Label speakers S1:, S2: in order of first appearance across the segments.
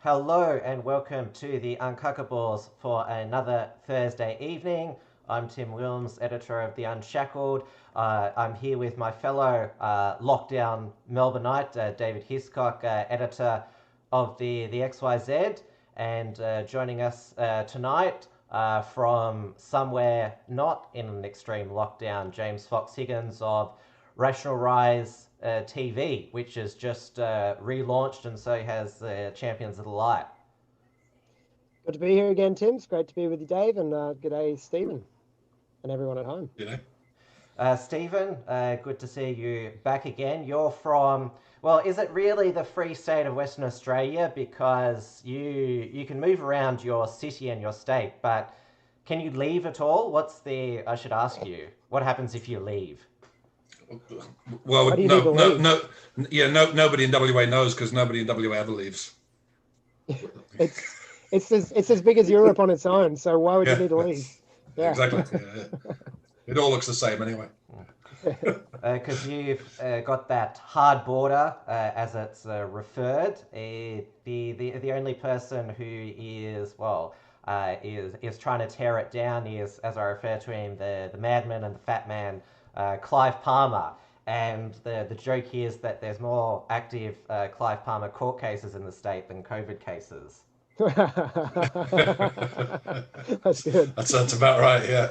S1: Hello and welcome to the Uncuckables for another Thursday evening. I'm Tim Wilms, editor of the Unshackled. I'm here with my fellow lockdown Melbourneite, David Hiscox, editor of the XYZ, and joining us tonight from somewhere not in an extreme lockdown, James Fox Higgins of Rational Rise TV, which is just relaunched, and so has Champions of the Light.
S2: Good to be here again, Tim. It's great to be with you, Dave, and good day, Stephen, and everyone at home.
S1: Stephen, good to see you back again. You're from, well, is it really the Free State of Western Australia? Because you can move around your city and your state, but can you leave at all? I should ask you, what happens if you leave?
S3: Well, nobody in WA knows because nobody in WA ever leaves.
S2: It's as big as Europe on its own, so why would you need to leave?
S3: Yeah. Exactly. It all looks the same anyway.
S1: Because you've got that hard border, as it's referred. The only person who is trying to tear it down is, as I refer to him, the madman and the fat man, Clive Palmer. And the joke is that there's more active Clive Palmer court cases in the state than COVID cases.
S2: That's good.
S3: That's about right, yeah.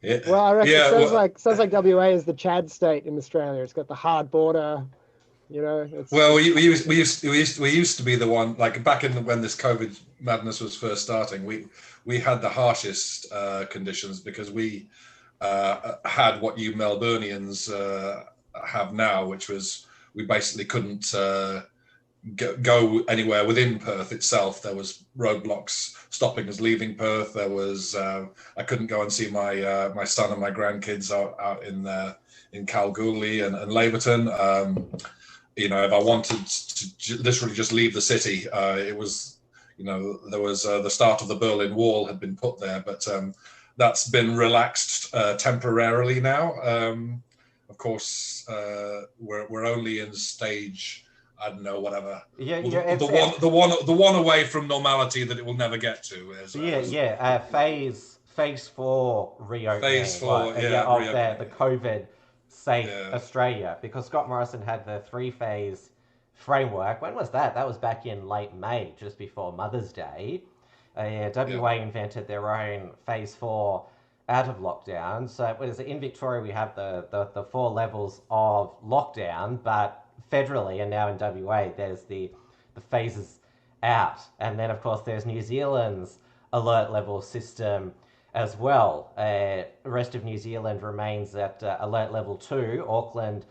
S2: Yeah. Well, I reckon it sounds like WA is the Chad state in Australia. It's got the hard border, you know.
S3: We used to be the one, like back when this COVID madness was first starting. We had the harshest conditions because we had what you Melburnians have now, which was we basically couldn't go anywhere within Perth itself. There was roadblocks stopping us leaving Perth. There was I couldn't go and see my son and my grandkids out in Kalgoorlie and Laverton. If I wanted to literally just leave the city, it was, there was the start of the Berlin Wall had been put there, but that's been relaxed temporarily now. Of course, we're only in stage, I don't know, whatever.
S1: Yeah,
S3: the one away from normality that it will never get to.
S1: Phase 4 reopening.
S3: Phase 4,
S1: the COVID safe Australia, because Scott Morrison had the 3-phase framework. When was that? That was back in late May, just before Mother's Day. WA invented their own phase 4 out of lockdown. So in Victoria we have the 4 levels of lockdown, but federally and now in WA there's the phases out. And then of course there's New Zealand's alert level system as well. The rest of New Zealand remains at alert level 2. Auckland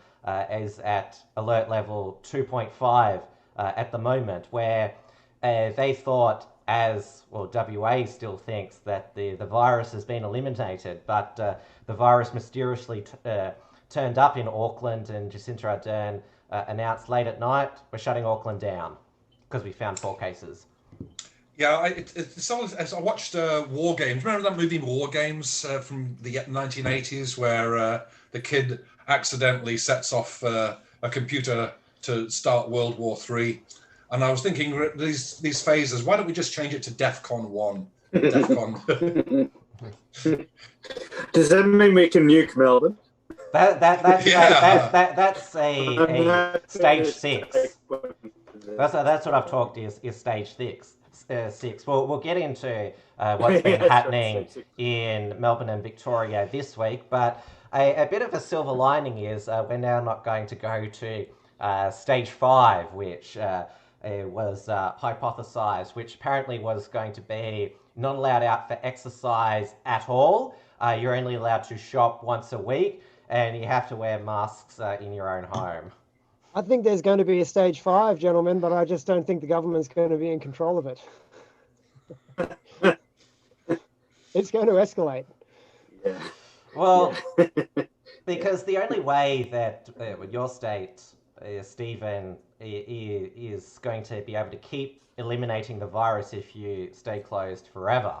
S1: is at alert level 2.5 at the moment, where they thought, WA still thinks that the virus has been eliminated, but the virus mysteriously turned up in Auckland, and Jacinda Ardern announced late at night, we're shutting Auckland down because we found 4 cases.
S3: Yeah, I watched War Games. Remember that movie War Games from the 1980s, where the kid accidentally sets off a computer to start World War III? And I was thinking, these phases, why don't we just change it to DEFCON 1? DEFCON.
S4: Does that mean we can nuke Melbourne?
S1: That's a stage 6. That's what I've talked is stage 6. We'll get into what's been happening in Melbourne and Victoria this week, but a bit of a silver lining is we're now not going to go to stage 5, which was hypothesized, which apparently was going to be not allowed out for exercise at all. You're only allowed to shop once a week, and you have to wear masks in your own home.
S2: I think there's going to be a stage 5, gentlemen, but I just don't think the government's going to be in control of it. It's going to escalate.
S4: Yeah.
S1: Well, because the only way that your state, Stephen, is going to be able to keep eliminating the virus if you stay closed forever.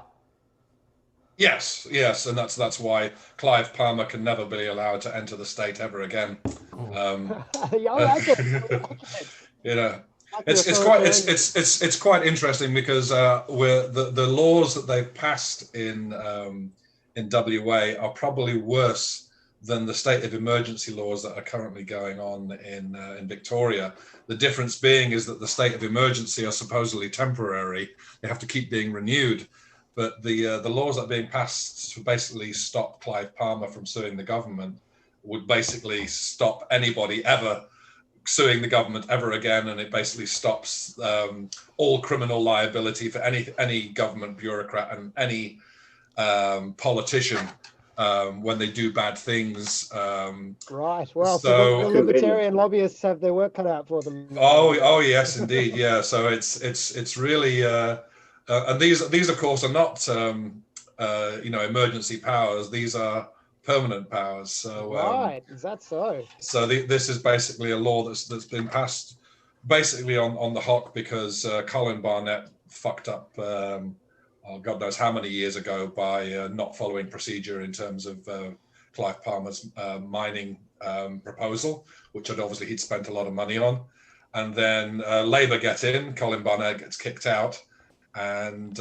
S3: Yes, and that's why Clive Palmer can never be allowed to enter the state ever again. It's quite interesting because the laws that they've passed in WA are probably worse than the state of emergency laws that are currently going on in Victoria. The difference being is that the state of emergency are supposedly temporary; they have to keep being renewed. But the laws that are being passed to basically stop Clive Palmer from suing the government would basically stop anybody ever suing the government ever again, and it basically stops all criminal liability for any government bureaucrat and any politician when they do bad things.
S2: Right. Well, so the libertarian lobbyists have their work cut out for them.
S3: Oh yes, indeed. Yeah. So it's really and these of course are not emergency powers. These are permanent powers. So
S2: right, is that so?
S3: So this is basically a law that's been passed basically on the hop because Colin Barnett fucked up. God knows how many years ago by not following procedure in terms of Clive Palmer's mining proposal, which obviously he'd spent a lot of money on. And then Labour get in, Colin Barnett gets kicked out, and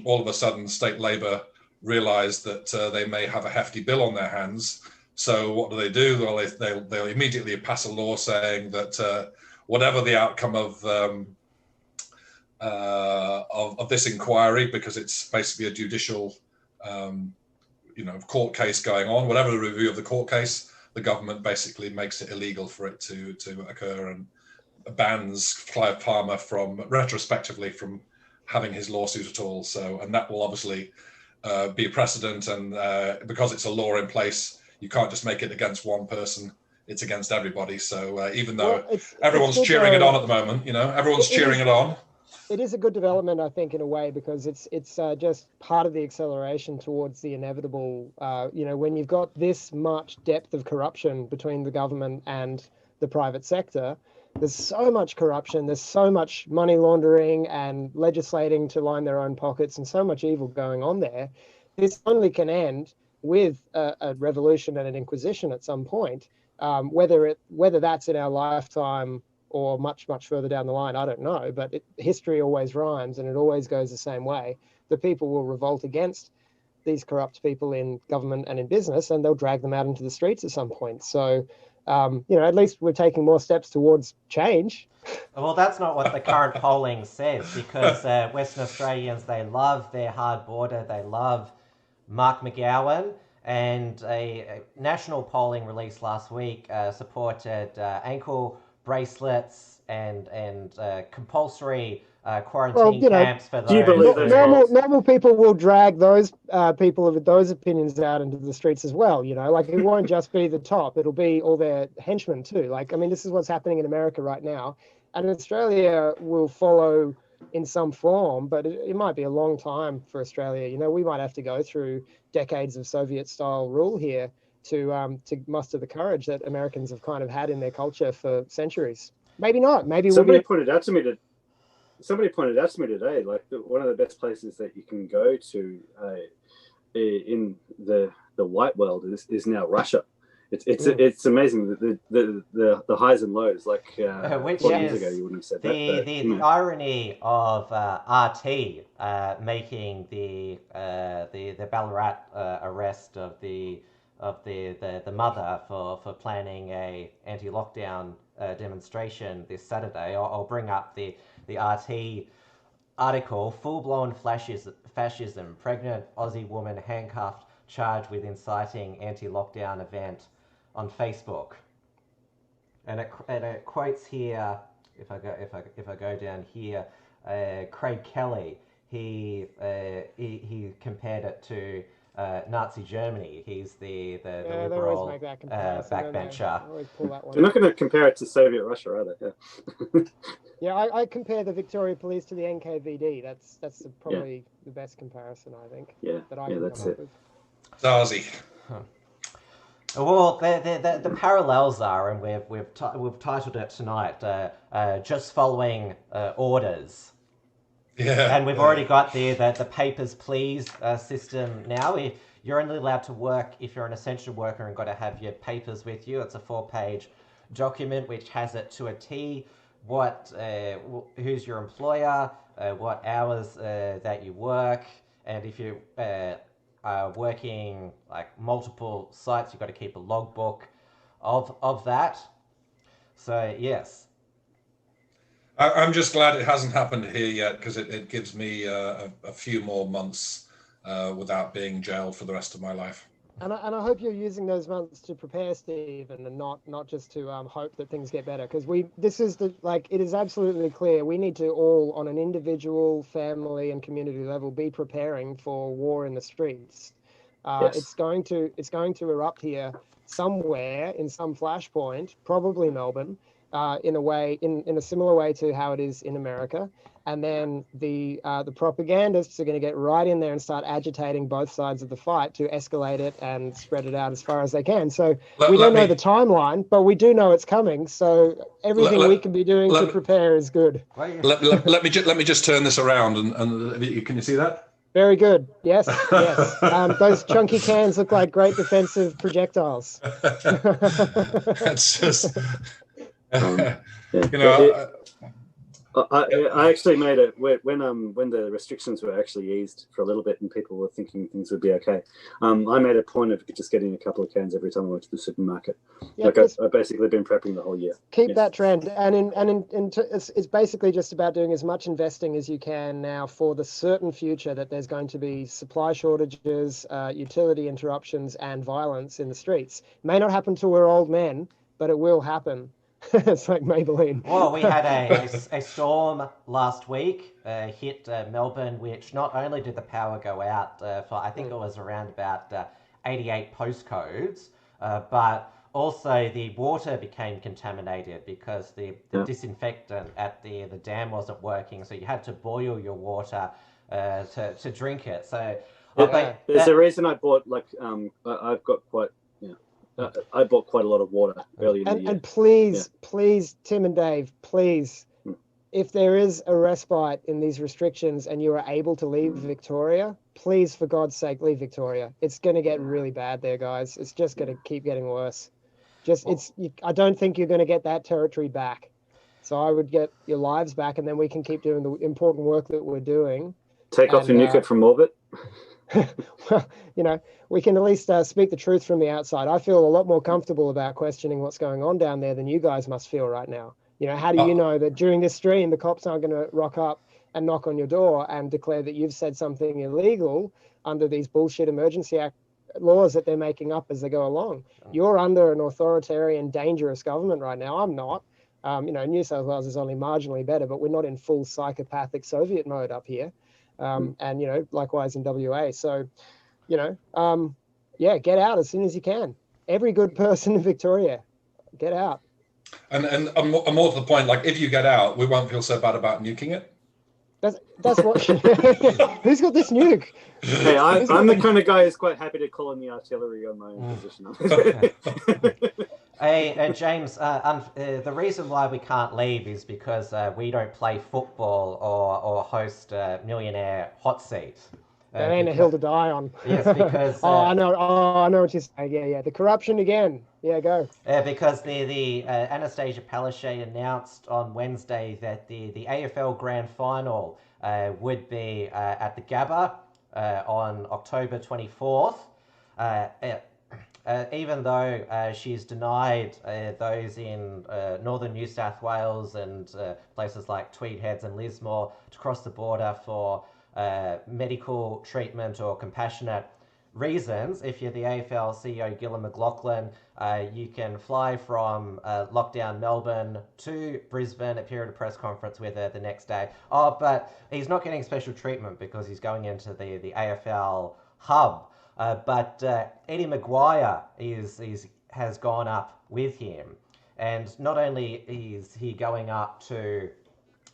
S3: all of a sudden State Labour realised that they may have a hefty bill on their hands. So what do? Well, they'll immediately pass a law saying that whatever the outcome of this inquiry, because it's basically a judicial, court case going on. Whatever the review of the court case, the government basically makes it illegal for it to occur and bans Clive Palmer retrospectively from having his lawsuit at all. So, and that will obviously be a precedent. And because it's a law in place, you can't just make it against one person. It's against everybody. So even though everyone's cheering it on at the moment, everyone's cheering it on.
S2: It is a good development, I think, in a way, because it's just part of the acceleration towards the inevitable. When you've got this much depth of corruption between the government and the private sector, there's so much corruption, there's so much money laundering and legislating to line their own pockets, and so much evil going on there. This only can end with a revolution and an inquisition at some point. Whether that's in our lifetime or much, much further down the line, I don't know, but history always rhymes and it always goes the same way. The people will revolt against these corrupt people in government and in business, and they'll drag them out into the streets at some point. So, at least we're taking more steps towards change.
S1: Well, that's not what the current polling says, because Western Australians, they love their hard border, they love Mark McGowan, and a national polling released last week supported ankle bracelets and compulsory quarantine camps for those.
S4: Do you believe
S2: normal people will drag those people with those opinions out into the streets as well? Like, it won't just be the top; it'll be all their henchmen too. Like, I mean, this is what's happening in America right now, and Australia will follow in some form, but it might be a long time for Australia. We might have to go through decades of Soviet-style rule here to muster the courage that Americans have kind of had in their culture for centuries. Maybe not. Maybe
S4: somebody pointed out to me today, like one of the best places that you can go to in the white world is now Russia. It's amazing the highs and lows. Like
S1: which
S4: 4 years ago, you wouldn't have said that.
S1: The irony of RT making the Ballarat arrest of the mother for planning a anti-lockdown demonstration this Saturday. I'll bring up the RT article. Full-blown fascism. Pregnant Aussie woman handcuffed, charged with inciting anti-lockdown event on Facebook. And it quotes here. If I go down here, Craig Kelly. He compared it to Nazi Germany. He's the liberal backbencher.
S4: They're not going to compare it to Soviet Russia, are they?
S2: Yeah, I compare the Victorian Police to the NKVD. That's probably the best comparison, I think.
S4: Yeah, that's it.
S3: Stasi.
S1: Well, the parallels are, and we've titled it tonight, just following orders.
S3: Yeah,
S1: and we've already got the papers please system now. You're only allowed to work if you're an essential worker and got to have your papers with you. It's a 4-page document which has it to a T. who's your employer, what hours that you work, and if you are working like multiple sites, you've got to keep a logbook of that. So yes.
S3: I'm just glad it hasn't happened here yet, because it gives me a few more months without being jailed for the rest of my life.
S2: And I hope you're using those months to prepare, Stephen, and not just to hope that things get better. Because it is absolutely clear we need to all, on an individual, family, and community level, be preparing for war in the streets.
S4: Yes.
S2: It's going to erupt here somewhere in some flashpoint, probably Melbourne, in a similar way to how it is in America. And then the propagandists are going to get right in there and start agitating both sides of the fight to escalate it and spread it out as far as they can. So we don't know the timeline, but we do know it's coming. So everything we can be doing to prepare is good.
S3: Let me just turn this around and can you see that?
S2: Very good. Yes, yes. Those chunky cans look like great defensive projectiles.
S3: It's just,
S4: I actually made it when the restrictions were actually eased for a little bit and people were thinking things would be okay. I made a point of just getting a couple of cans every time I went to the supermarket.
S2: Yeah,
S4: I've basically been prepping the whole year.
S2: Keep that trend, and it's basically just about doing as much investing as you can now for the certain future that there's going to be supply shortages, utility interruptions, and violence in the streets. It may not happen till we're old men, but it will happen. It's like Maybelline.
S1: Well, we had a storm last week hit Melbourne, which not only did the power go out for, I think it was around about 88 postcodes, but also the water became contaminated because the disinfectant at the dam wasn't working, so you had to boil your water to drink it. So
S4: there's a reason I bought I've got quite. I bought quite a lot of water earlier in the year.
S2: And please, Tim and Dave, please, if there is a respite in these restrictions and you are able to leave Victoria, please, for God's sake, leave Victoria. It's going to get really bad there, guys. It's just going to keep getting worse. I don't think you're going to get that territory back. So I would get your lives back, and then we can keep doing the important work that we're doing.
S4: Take off your nuke from orbit.
S2: Well, we can at least speak the truth from the outside. I feel a lot more comfortable about questioning what's going on down there than you guys must feel right now. How do you know that during this stream, the cops aren't going to rock up and knock on your door and declare that you've said something illegal under these bullshit Emergency Act laws that they're making up as they go along? You're under an authoritarian, dangerous government right now. I'm not. New South Wales is only marginally better, but we're not in full psychopathic Soviet mode up here. And likewise in WA. So, get out as soon as you can. Every good person in Victoria, get out.
S3: And more to the point, like if you get out, we won't feel so bad about nuking it.
S2: That's what. Who's got this nuke?
S4: Hey, I'm the kind of guy who's quite happy to call in the artillery on my own position.
S1: Hey, James, the reason why we can't leave is because we don't play football or host Millionaire Hot Seat.
S2: That ain't a hill to die on.
S1: Yes, because...
S2: I know what you're saying. Yeah. The corruption again. Yeah, go.
S1: Because the Anastasia Palaszczuk announced on Wednesday that the AFL Grand Final would be at the Gabba on October 24th. Even though she's denied those in northern New South Wales and places like Tweed Heads and Lismore to cross the border for medical treatment or compassionate reasons, if you're the AFL CEO Gillon McLachlan, you can fly from lockdown Melbourne to Brisbane, appear at a press conference with her the next day. Oh, but he's not getting special treatment because he's going into the AFL hub. But Eddie Maguire has gone up with him. And not only is he going up to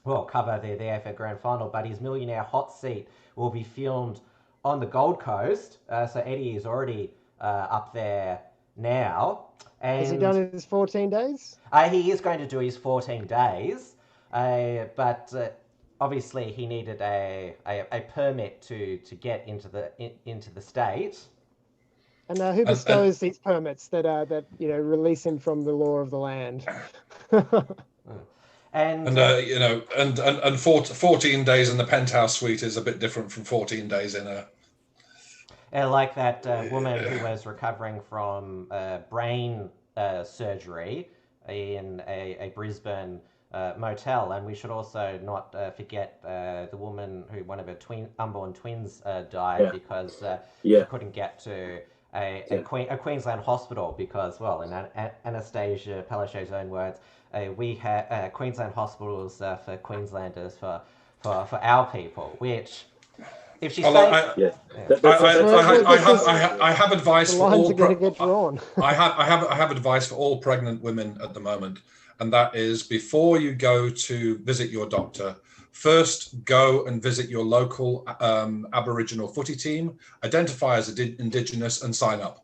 S1: cover the AFL Grand Final, but his Millionaire Hot Seat will be filmed on the Gold Coast. So Eddie is already up there now. And
S2: has he done his 14 days?
S1: He is going to do his 14 days. But obviously he needed a permit to get into the state.
S2: And who bestows these permits that release him from the law of the land?
S1: And
S3: you know, and 14 days in the penthouse suite is a bit different from 14 days in a.
S1: Like that woman who was recovering from brain surgery in a Brisbane motel, and we should also not forget the woman who one of her unborn twins died because she couldn't get to a Queensland hospital because, well, in Anastasia Palaszczuk's own words, we have Queensland hospitals for Queenslanders for our people, which. If she's
S3: I have advice for all. I have advice for all pregnant women at the moment, and that is before you go to visit your doctor, first go and visit your local Aboriginal footy team, identify as Indigenous, and sign up.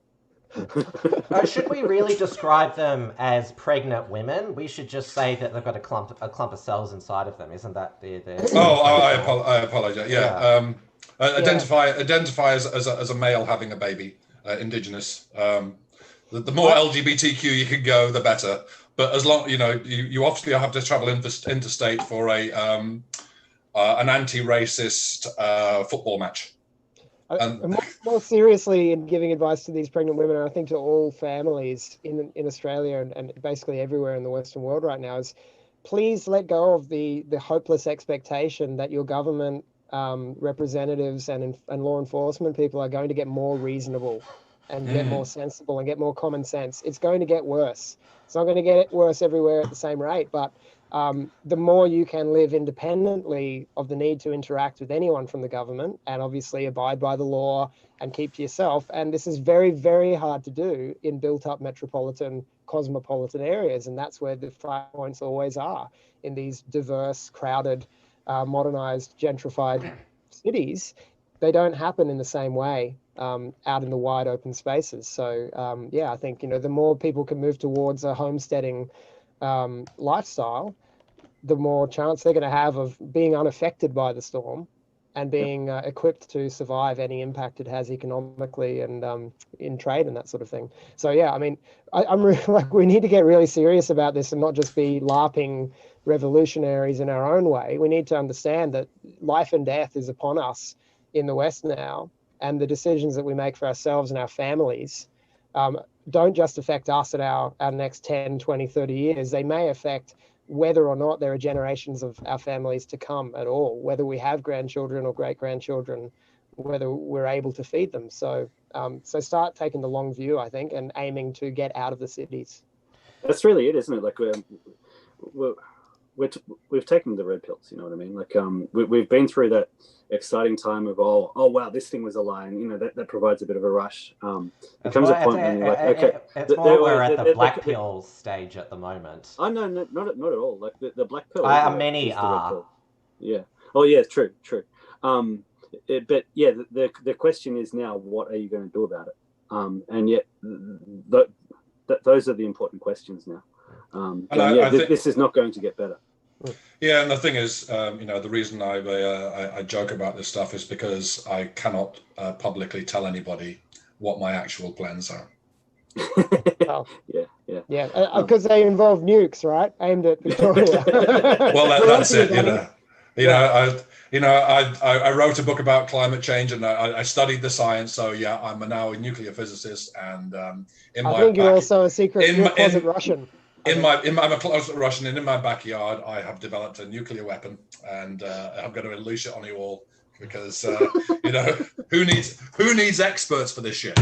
S1: Should we really describe them as pregnant women? We should just say that they've got a clump of cells inside of them. Isn't that the
S3: I apologize. Yeah. Identify as a male having a baby, Indigenous. The more LGBTQ you can go, the better. But as long you obviously have to travel interstate for an anti-racist football match.
S2: And more seriously, in giving advice to these pregnant women, and I think to all families in Australia and basically everywhere in the Western world right now, is please let go of the hopeless expectation that your government representatives and law enforcement people are going to get more reasonable and get more sensible and get more common sense. It's going to get worse. It's not going to get worse everywhere at the same rate, but the more you can live independently of the need to interact with anyone from the government and obviously abide by the law and keep to yourself. And this is very, very hard to do in built up metropolitan, cosmopolitan areas. And that's where the fight points always are, in these diverse, crowded, modernized, gentrified cities. They don't happen in the same way out in the wide open spaces. So I think, the more people can move towards a homesteading lifestyle, the more chance they're going to have of being unaffected by the storm and being equipped to survive any impact it has economically and in trade and that sort of thing. So I'm really, we need to get really serious about this and not just be LARPing revolutionaries in our own way. We need to understand that life and death is upon us in the West now, and the decisions that we make for ourselves and our families don't just affect us at our next 10, 20, 30 years. They may affect whether or not there are generations of our families to come at all, whether we have grandchildren or great-grandchildren, whether we're able to feed them. So start taking the long view, I think, and aiming to get out of the cities.
S4: That's really it, isn't it? Like we've taken the red pills, you know what I mean? Like we've been through that exciting time of oh wow, this thing was a lie, and that provides a bit of a rush. It comes a point when you're like, okay,
S1: it's more we're at the black pill stage at the moment.
S4: Oh no, not at all. Like the black pill.
S1: Many are.
S4: Yeah. Oh yeah, true. But yeah, the question is now, what are you going to do about it? And yet, those are the important questions now. This is not going to get better.
S3: Yeah, and the thing is, the reason I joke about this stuff is because I cannot publicly tell anybody what my actual plans are.
S2: Oh. Yeah. Because they involve nukes, right? Aimed at Victoria.
S3: Well, that's it. I wrote a book about climate change, and I studied the science. So yeah, I'm now a nuclear physicist, and
S2: you're also a secret. You're a closet Russian.
S3: I'm a closet Russian, and in my backyard, I have developed a nuclear weapon, and I'm going to unleash it on you all because who needs experts for this shit?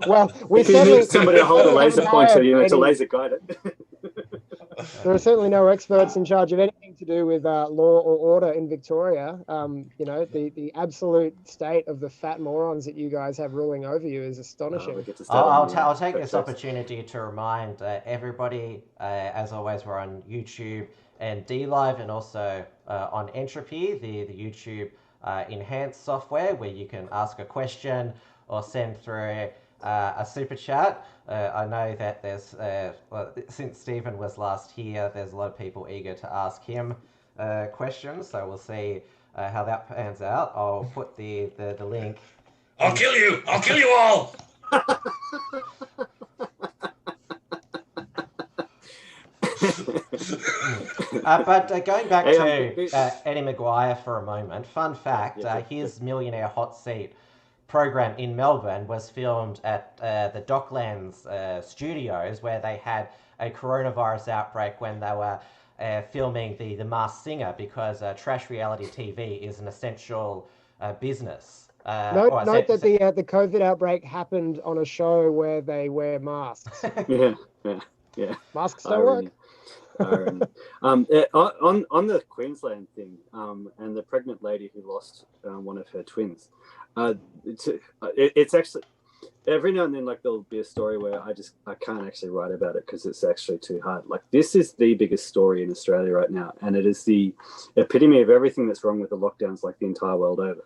S2: Well, we
S4: need somebody to hold a laser pointer, to laser guide it.
S2: There are certainly no experts in charge of anything to do with law or order in Victoria. The absolute state of the fat morons that you guys have ruling over you is astonishing.
S1: I'll take this opportunity to remind everybody, as always, we're on YouTube and DLive, and also on Entropy, the YouTube enhanced software where you can ask a question or send through a super chat. I know that there's, since Stephen was last here, there's a lot of people eager to ask him questions, so we'll see how that pans out. I'll put the link.
S3: I'll kill you all.
S1: But going back to Eddie Maguire for a moment, fun fact, his Millionaire Hot Seat program in Melbourne was filmed at the Docklands studios, where they had a coronavirus outbreak when they were filming the Masked Singer, because trash reality TV is an essential business.
S2: Note that the COVID outbreak happened on a show where they wear masks.
S4: Yeah.
S2: Masks don't work.
S4: On the Queensland thing, and the pregnant lady who lost one of her twins, it's actually every now and then, like, there'll be a story where I can't actually write about it because it's actually too hard. Like, this is the biggest story in Australia right now, and it is the epitome of everything that's wrong with the lockdowns, like the entire world over.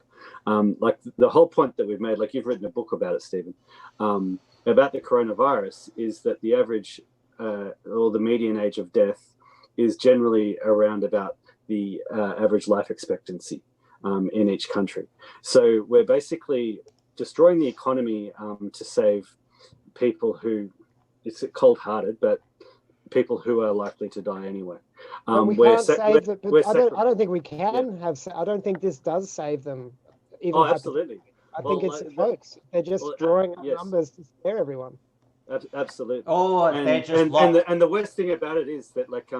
S4: Like, the whole point that we've made, like, you've written a book about it, Stephen, about the coronavirus, is that the average or the median age of death is generally around about the average life expectancy in each country. So we're basically destroying the economy to save people who, it's cold-hearted, but people who are likely to die anyway.
S2: We can't save them, but I don't think we can I don't think this does save them.
S4: Absolutely.
S2: I think it's a hoax. They're just drawing up numbers to scare everyone.
S4: Absolutely.
S1: And
S4: the worst thing about it is that, like,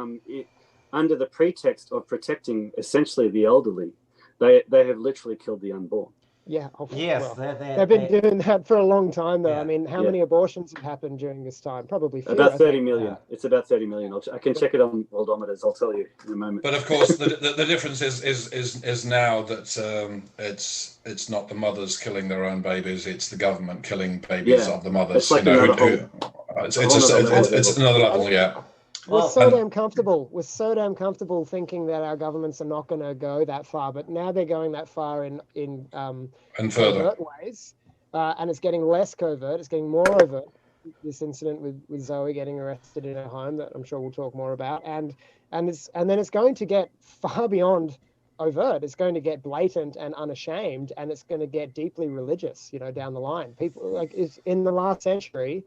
S4: under the pretext of protecting essentially the elderly, they have literally killed the unborn.
S2: Yeah.
S1: Yes,
S2: they've been doing that for a long time, though. Yeah. I mean, how many abortions have happened during this time? Probably fewer,
S4: about 30 million. Yeah. It's about 30 million. I can check it on worldometers. I'll tell you in a moment.
S3: But of course, the difference is now that it's not the mothers killing their own babies; it's the government killing babies of the mothers.
S4: It's like
S3: it's another level. Yeah.
S2: We're so damn comfortable thinking that our governments are not going to go that far, but now they're going that far in
S3: and further
S2: covert ways, and it's getting less covert. It's getting more overt. This incident with Zoe getting arrested in her home, that I'm sure we'll talk more about, and then it's going to get far beyond overt. It's going to get blatant and unashamed, and it's going to get deeply religious. Down the line, people in the last century,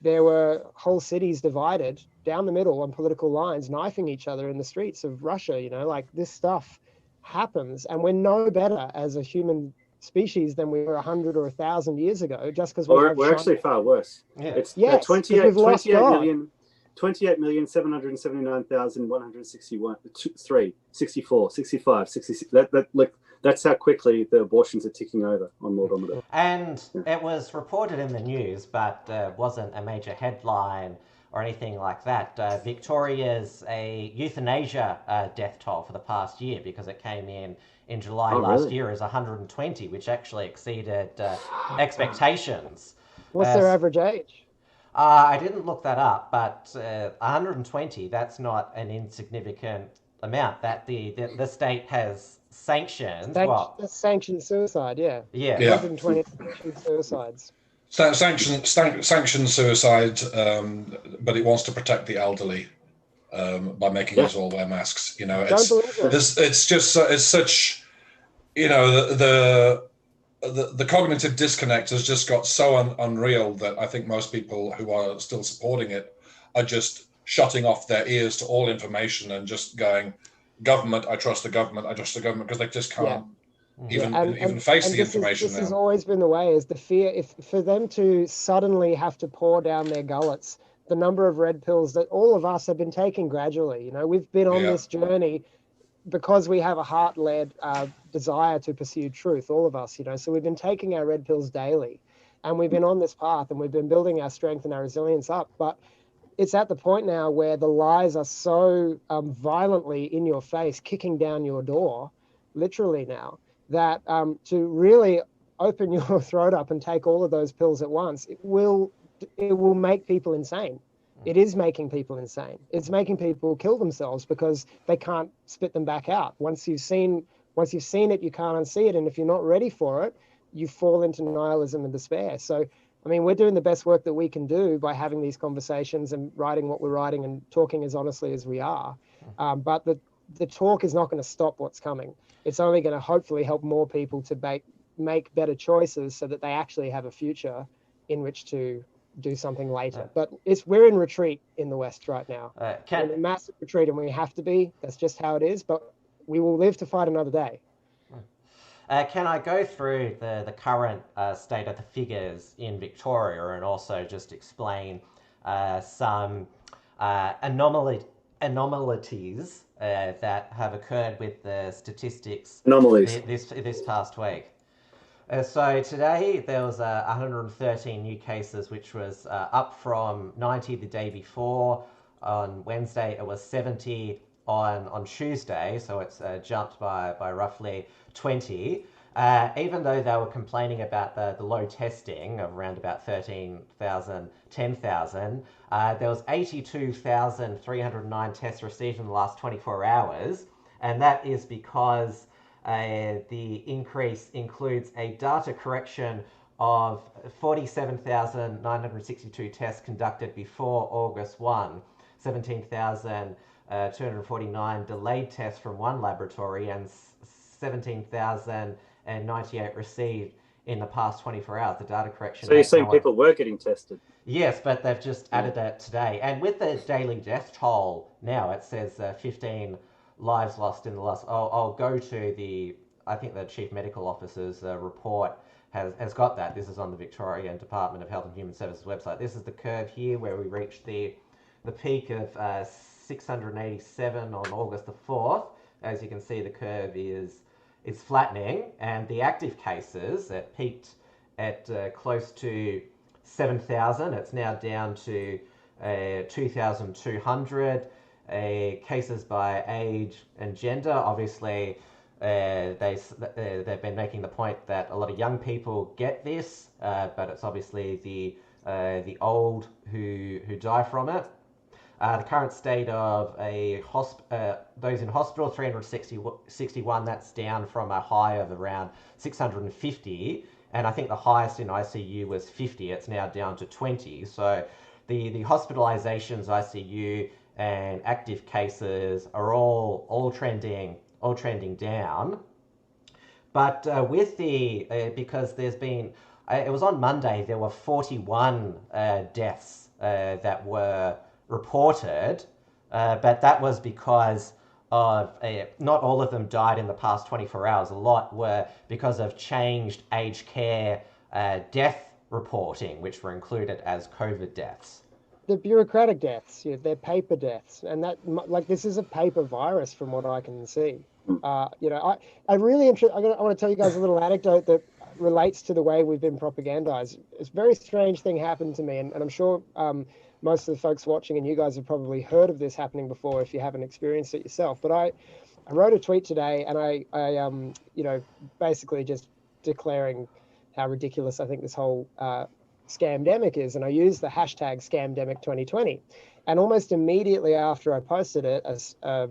S2: there were whole cities divided down the middle on political lines, knifing each other in the streets of Russia. Like, this stuff happens, and we're no better as a human species than we were 100 or 1,000 years ago, just because
S4: we're actually far worse.
S1: Yeah.
S4: It's 28,779,161, 64, 65, 66. That's how quickly the abortions are ticking over on worldometer.
S1: And it was reported in the news, but wasn't a major headline or anything like that. Victoria's euthanasia death toll for the past year, because it came in July last year, is 120, which actually exceeded expectations.
S2: What's their average age?
S1: I didn't look that up, but 120, that's not an insignificant amount that the state has sanctioned.
S2: Sanctioned suicide, yeah. 120 sanctioned suicides.
S3: Sanctioned suicide, but it wants to protect the elderly by making us all wear masks. It's such, the cognitive disconnect has just got so unreal that I think most people who are still supporting it are just shutting off their ears to all information and just going, government, I trust the government, because they just can't even face the information.
S2: This has always been the way, is the fear, for them to suddenly have to pour down their gullets the number of red pills that all of us have been taking gradually. We've been on this journey because we have a heart-led desire to pursue truth, all of us, so we've been taking our red pills daily, and we've been on this path, and we've been building our strength and our resilience up. But it's at the point now where the lies are so violently in your face, kicking down your door, literally now, that to really open your throat up and take all of those pills at once, it will make people insane. It is making people insane. It's making people kill themselves because they can't spit them back out. Once you've seen it, you can't unsee it. And if you're not ready for it, you fall into nihilism and despair. So, I mean, we're doing the best work that we can do by having these conversations and writing what we're writing and talking as honestly as we are. But the talk is not going to stop what's coming. It's only going to hopefully help more people to make better choices so that they actually have a future in which to do something later. But we're in retreat in the West right now. We're in a massive retreat, and we have to be. That's just how it is. But we will live to fight another day.
S1: Can I go through the current state of the figures in Victoria and also just explain some anomalies that have occurred with the statistics this past week? So today there was 113 new cases, which was up from 90 the day before. On Wednesday it was 70 on Tuesday, so it's jumped by roughly 20. Even though they were complaining about the low testing of around about 13,000, 10,000, there was 82,309 tests received in the last 24 hours, and that is because the increase includes a data correction of 47,962 tests conducted before August 1, 17,249 delayed tests from one laboratory, and 17,098 received in the past 24 hours. The data correction.
S4: So you're saying people were getting tested?
S1: Yes, but they've just added that today. And with the daily death toll now, it says 15 lives lost in the last. I'll go to I think the Chief Medical Officer's report has got that. This is on the Victorian Department of Health and Human Services website. This is the curve here where we reached the peak of 687 on August the 4th. As you can see, the curve is flattening, and the active cases, it peaked at close to 7,000. It's now down to 2,200. Cases by age and gender, obviously, they've been making the point that a lot of young people get this, but it's obviously the old who die from it. The current state of those in hospital, 361, that's down from a high of around 650, and I think the highest in ICU was 50. It's now down to 20. So the hospitalizations, ICU, and active cases are all trending down. But with because there's been, it was on Monday, there were 41 deaths that were reported, but that was because of not all of them died in the past 24 hours. A lot were because of changed aged care death reporting, which were included as COVID deaths.
S2: The bureaucratic deaths, they're paper deaths, and that, like, this is a paper virus from what I can see. I really I want to tell you guys a little anecdote that relates to the way we've been propagandized. It's a very strange thing happened to me, and I'm sure most of the folks watching and you guys have probably heard of this happening before if you haven't experienced it yourself. But I wrote a tweet today, and I basically just declaring how ridiculous I think this whole scamdemic is, and I used the hashtag scamdemic2020. And almost immediately after I posted it, a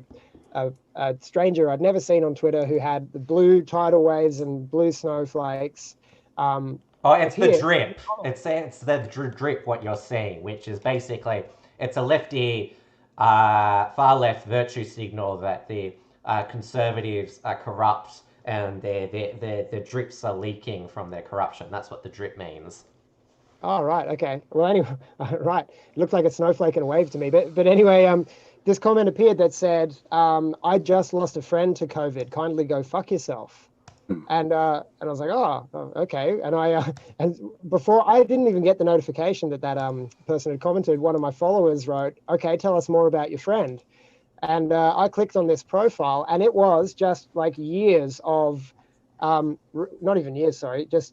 S2: stranger I'd never seen on Twitter who had the blue tidal waves and blue snowflakes.
S1: It's the drip. It's the drip, what you're seeing, which is basically, it's a lefty, far left virtue signal that the Conservatives are corrupt and their drips are leaking from their corruption. That's what the drip means.
S2: Oh, right. Okay. Well, anyway, right. It looked like a snowflake and a wave to me. But anyway, this comment appeared that said, I just lost a friend to COVID. Kindly go fuck yourself. And I was like, oh, okay. And and before, I didn't even get the notification that person had commented. One of my followers wrote, okay, tell us more about your friend. And I clicked on this profile, and it was just like years of, not even years, sorry, just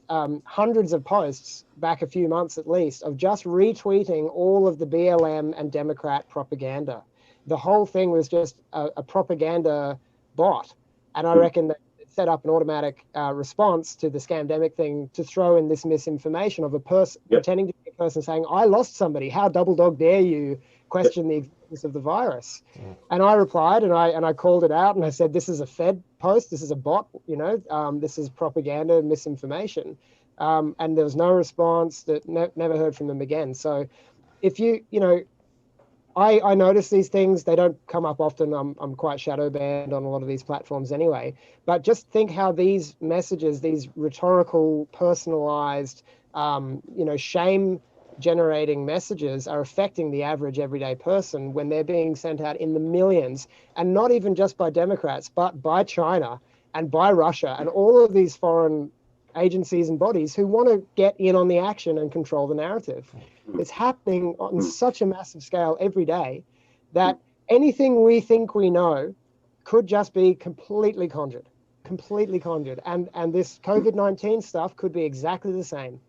S2: hundreds of posts back a few months at least of just retweeting all of the BLM and Democrat propaganda. The whole thing was just a propaganda bot. And I reckon that set up an automatic response to the scamdemic thing to throw in this misinformation of a person pretending to be a person saying, I lost somebody. How double dog dare you question the existence of the virus? Yeah. And I replied and I called it out and I said, this is a Fed post. This is a bot, this is propaganda, misinformation. And there was no response. That never heard from them again. So if I notice these things. They don't come up often. I'm quite shadow banned on a lot of these platforms anyway. But just think how these messages, these rhetorical, personalized, shame generating messages are affecting the average everyday person when they're being sent out in the millions, and not even just by Democrats, but by China and by Russia and all of these foreign agencies and bodies who want to get in on the action and control the narrative. It's happening on such a massive scale every day that anything we think we know could just be completely conjured. And this COVID-19 stuff could be exactly the same.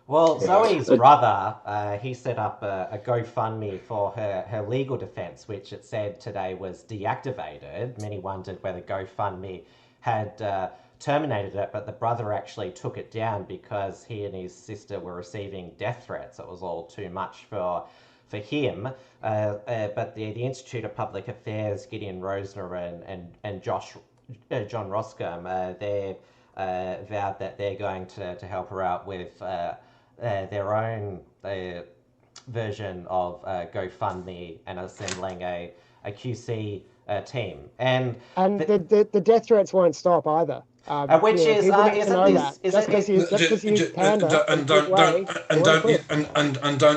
S1: Well, Zoe's brother, he set up a GoFundMe for her legal defense, which it said today was deactivated. Many wondered whether GoFundMe had terminated it, but the brother actually took it down because he and his sister were receiving death threats. It was all too much for him. But the Institute of Public Affairs, Gideon Rosner and John Roscombe, they vowed that they're going to help her out with their own version of GoFundMe and assembling a QC team. And
S2: the death threats won't stop either.
S1: Which is
S3: don't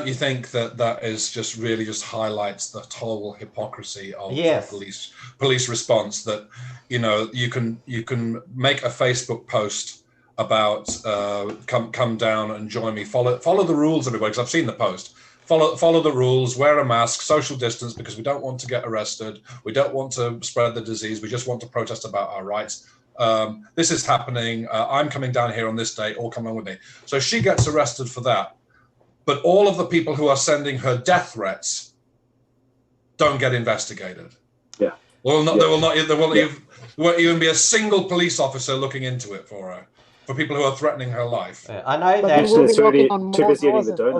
S3: you think that is just really just highlights the total hypocrisy of the police response, that you can make a Facebook post about come down and join me, follow the rules, everybody, because I've seen the post. Follow the rules, wear a mask, social distance, because we don't want to get arrested, we don't want to spread the disease, we just want to protest about our rights. This is happening, I'm coming down here on this day, all come along with me. So she gets arrested for that, but all of the people who are sending her death threats don't get investigated.
S4: Yeah.
S3: There won't even be a single police officer looking into it for her, for people who are threatening her life.
S1: I know
S2: but
S1: that.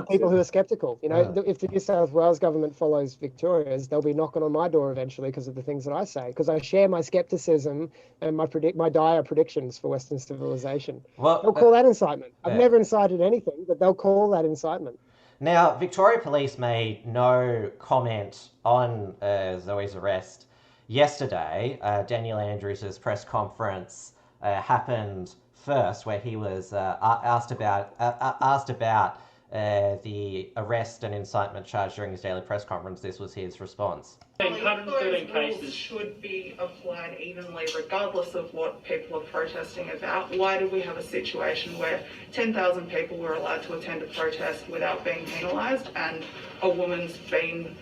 S2: People who are skeptical. If the New South Wales government follows Victoria's, they'll be knocking on my door eventually because of the things that I say, because I share my skepticism and my dire predictions for Western civilization. Well, they'll call that incitement. I've never incited anything, but they'll call that incitement.
S1: Now, Victoria Police made no comment on Zoe's arrest yesterday. Daniel Andrews' press conference happened first, where he was asked about the arrest and incitement charge during his daily press conference. This was his response.
S5: 113 cases should be applied evenly regardless of what people are protesting about. Why do we have a situation where 10,000 people were allowed to attend a protest without being penalised, and a woman's been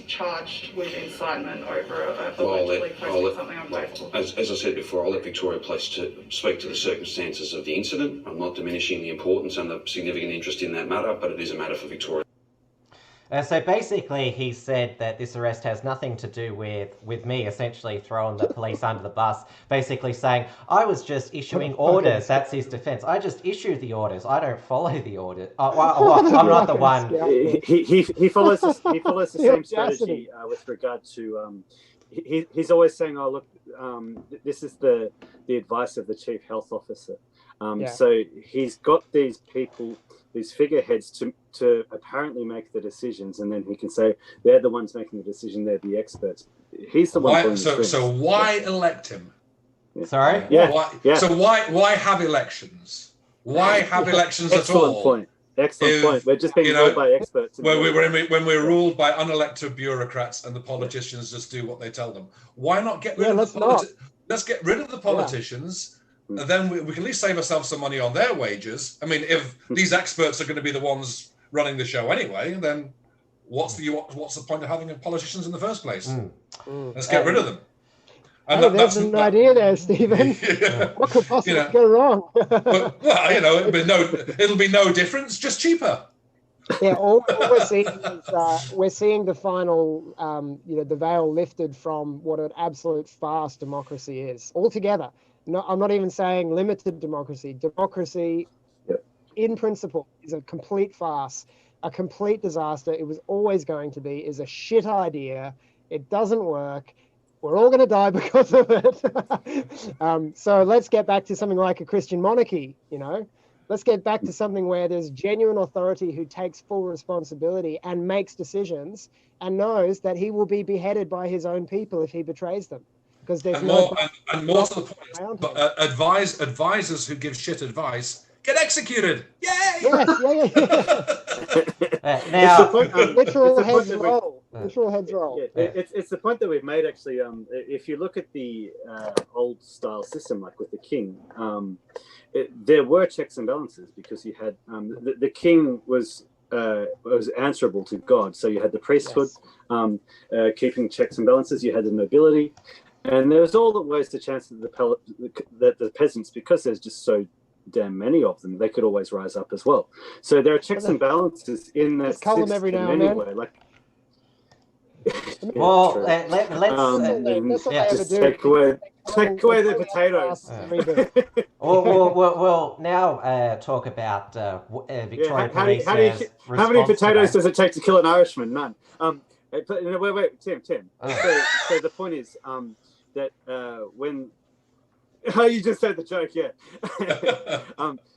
S5: charged with incitement over allegedly posting something on Facebook?
S6: As I said before, I'll let Victoria Police speak to the circumstances of the incident. I'm not diminishing the importance and the significant interest in that matter, but it is a matter for Victoria.
S1: So basically, he said that this arrest has nothing to do with me, essentially throwing the police under the bus, basically saying, I was just issuing orders. That's his defense. I just issued the orders. I don't follow the orders. I'm not the one.
S4: He follows the same strategy with regard to... He's always saying, oh, look, this is the advice of the chief health officer. So he's got these people, these figureheads to apparently make the decisions, and then he can say they're the ones making the decision, they're the experts. He's the one.
S3: So why elect him?
S1: Yeah. Sorry?
S3: Yeah. So why have elections? Why have elections at all?
S4: Excellent point. We're just being ruled by experts.
S3: When we're ruled by unelected bureaucrats and the politicians just do what they tell them. Why not get rid of let's get rid of the politicians. And then we can at least save ourselves some money on their wages. I mean, if these experts are going to be the ones running the show anyway, then what's the point of having politicians in the first place? Let's get rid of them.
S2: And there's an idea there, Stephen. What could possibly go wrong?
S3: It'll be no difference, just cheaper.
S2: Yeah, all we're seeing is we're seeing the final, the veil lifted from what an absolute farce democracy is altogether. No, I'm not even saying limited democracy. Democracy, in principle, is a complete farce, a complete disaster. It was always going to be. Is a shit idea. It doesn't work. We're all going to die because of it. So let's get back to something like a Christian monarchy. Let's get back to something where there's genuine authority who takes full responsibility and makes decisions and knows that he will be beheaded by his own people if he betrays them. Because there's
S3: more to the point, advisors who give shit advice get executed. Yay!
S2: Yes,
S1: Now,
S2: literal heads roll. Literal heads roll.
S4: Yeah, it's the point that we've made actually. If you look at the old style system, like with the king, there were checks and balances because you had the king was answerable to God. So you had the priesthood keeping checks and balances. You had the nobility, and there was always the chance that the peasants, because there's just so damn many of them, they could always rise up as well. So there are checks and balances in that system
S2: every now and then.
S4: anyway. Like,
S1: well, let's
S4: just take away the potatoes.
S1: We'll now talk about Victorian Police.
S4: How many potatoes does it take to kill an Irishman? None. Wait, Tim. So the point is that when you just said the joke, yeah.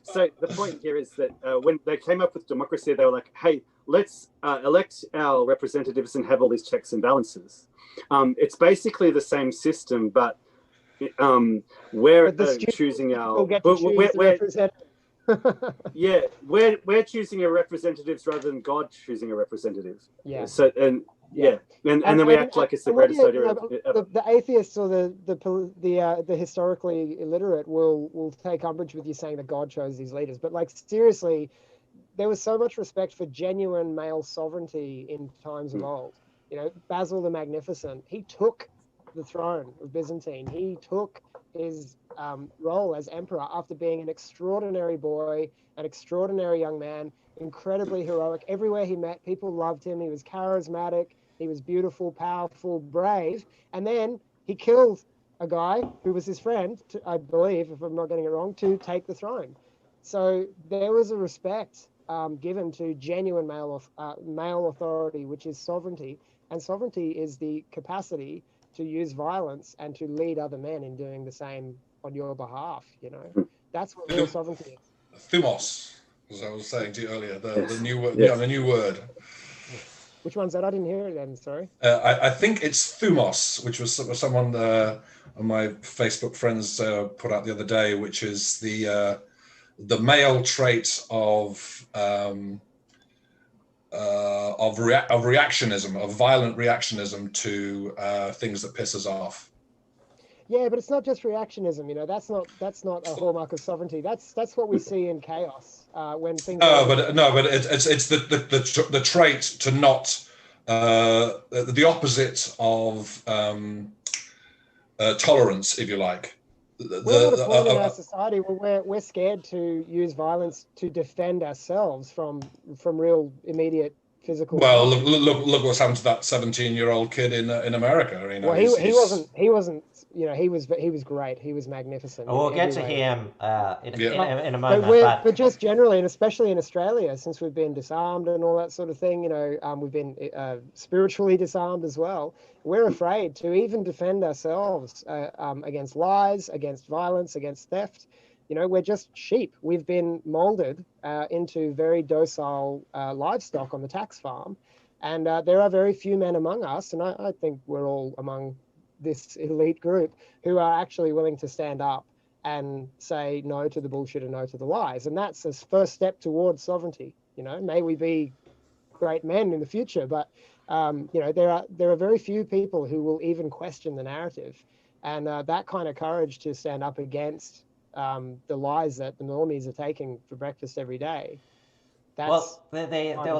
S4: So the point here is that when they came up with democracy, they were like, hey, let's elect our representatives and have all these checks and balances. It's basically the same system, but we're choosing our... yeah, we're choosing our representatives rather than God choosing a representative.
S2: Yeah.
S4: So and then we act like it's the greatest idea.
S2: The atheists or the historically illiterate will take umbrage with you saying that God chose these leaders, but like seriously, there was so much respect for genuine male sovereignty in times of old. You know, Basil the Magnificent, he took the throne of Byzantine. He took his role as emperor after being an extraordinary boy, an extraordinary young man, incredibly heroic. Everywhere he met, people loved him. He was charismatic. He was beautiful, powerful, brave. And then he killed a guy who was his friend, I believe, if I'm not getting it wrong, to take the throne. So there was a respect given to genuine male authority, which is sovereignty. And sovereignty is the capacity to use violence and to lead other men in doing the same on your behalf. You know, that's what real sovereignty is.
S3: Thumos, as I was saying to you earlier, the new word. Yeah, the new word.
S2: Which one's that? I didn't hear it then. Sorry.
S3: I think it's thumos, which was someone on my Facebook friends put out the other day, which is the male trait of reactionism, of violent reactionism to things that piss us off.
S2: Yeah, but it's not just reactionism. You know, that's not a hallmark of sovereignty. That's what we see in chaos when things.
S3: But it's the trait to not the opposite of tolerance, if you like.
S2: We're at a point in our society where we're scared to use violence to defend ourselves from real immediate physical.
S3: Well, look what's happened to that 17-year-old kid in America. You know,
S2: well, he wasn't. You know, he was great. He was magnificent.
S1: We'll get to him in a moment.
S2: But just generally, and especially in Australia, since we've been disarmed and all that sort of thing, you know, we've been spiritually disarmed as well. We're afraid to even defend ourselves against lies, against violence, against theft. You know, we're just sheep. We've been molded into very docile livestock on the tax farm. And there are very few men among us, and I think we're all among this elite group, who are actually willing to stand up and say no to the bullshit and no to the lies. And that's the first step towards sovereignty. You know, may we be great men in the future, but you know, there are very few people who will even question the narrative. And that kind of courage to stand up against the lies that the normies are taking for breakfast every day. There
S1: was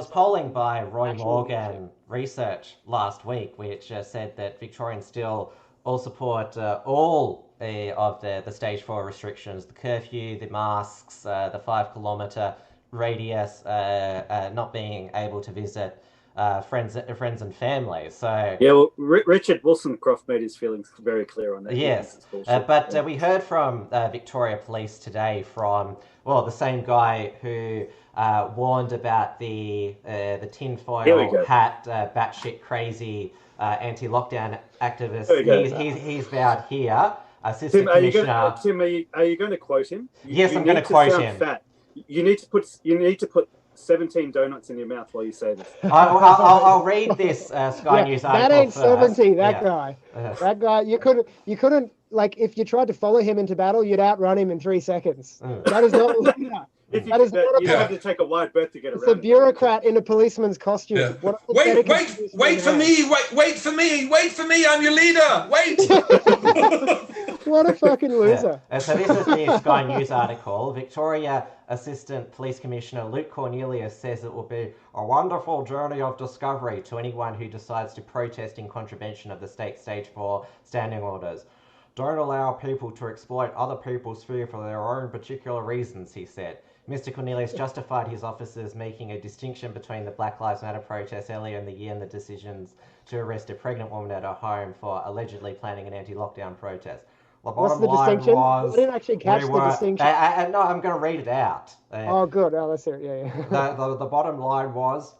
S1: polling by Roy Morgan Research last week, which said that Victorians still all support all of the stage 4 restrictions, the curfew, the masks, the 5-kilometre radius, not being able to visit friends and family. So
S4: yeah, well, Richard Wollstonecroft made his feelings very clear on that.
S1: Yes, but we heard from Victoria Police today from the same guy who warned about the tinfoil hat, batshit crazy anti-lockdown activist. He's vowed here. Assistant Commissioner.
S4: Tim, are you going to quote him?
S1: Yes, I'm going to quote him.
S4: Fat. You need to put 17 donuts in your mouth while you say this.
S1: I'll read this Sky News article.
S2: That ain't
S1: first.
S2: sovereignty. That guy. You couldn't like if you tried to follow him into battle, you'd outrun him in 3 seconds. That is not.
S4: If you,
S2: That is
S4: that,
S2: not a
S4: you
S3: Yeah.
S4: have to take a wide berth to get
S2: It's
S4: around.
S2: a bureaucrat in a policeman's costume.
S3: Yeah.
S2: What a
S3: Wait
S2: pathetic
S3: for me! Wait for me! I'm your leader! Wait!
S2: What a fucking loser.
S1: And so this is the Sky News article. Victoria Assistant Police Commissioner Luke Cornelius says it will be a wonderful journey of discovery to anyone who decides to protest in contravention of the state stage 4 standing orders. Don't allow people to exploit other people's fear for their own particular reasons, he said. Mr. Cornelius justified his officers making a distinction between the Black Lives Matter protests earlier in the year and the decisions to arrest a pregnant woman at her home for allegedly planning an anti-lockdown protest. The
S2: What's
S1: bottom
S2: the
S1: line
S2: distinction?
S1: was,
S2: I didn't actually catch the distinction.
S1: no, I'm going to read it out.
S2: Oh, good. Oh, let's hear it. Yeah.
S1: The bottom line was,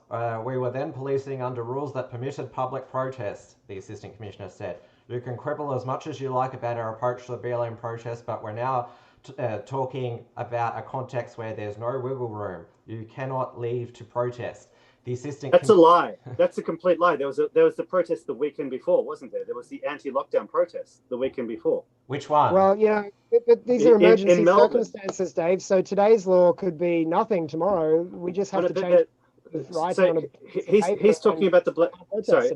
S1: we were then policing under rules that permitted public protests, the Assistant Commissioner said. You can quibble as much as you like about our approach to the BLM protest, but we're now talking about a context where there's no wiggle room. You cannot leave to protest. The assistant.
S4: That's a lie. That's a complete lie. There was the protest the weekend before, wasn't there? There was the anti-lockdown protest the weekend before.
S1: Which one?
S2: Well, but these are emergency
S4: in
S2: circumstances, Dave. So today's law could be nothing tomorrow. We just have to change.
S4: He's talking about the black. Sorry,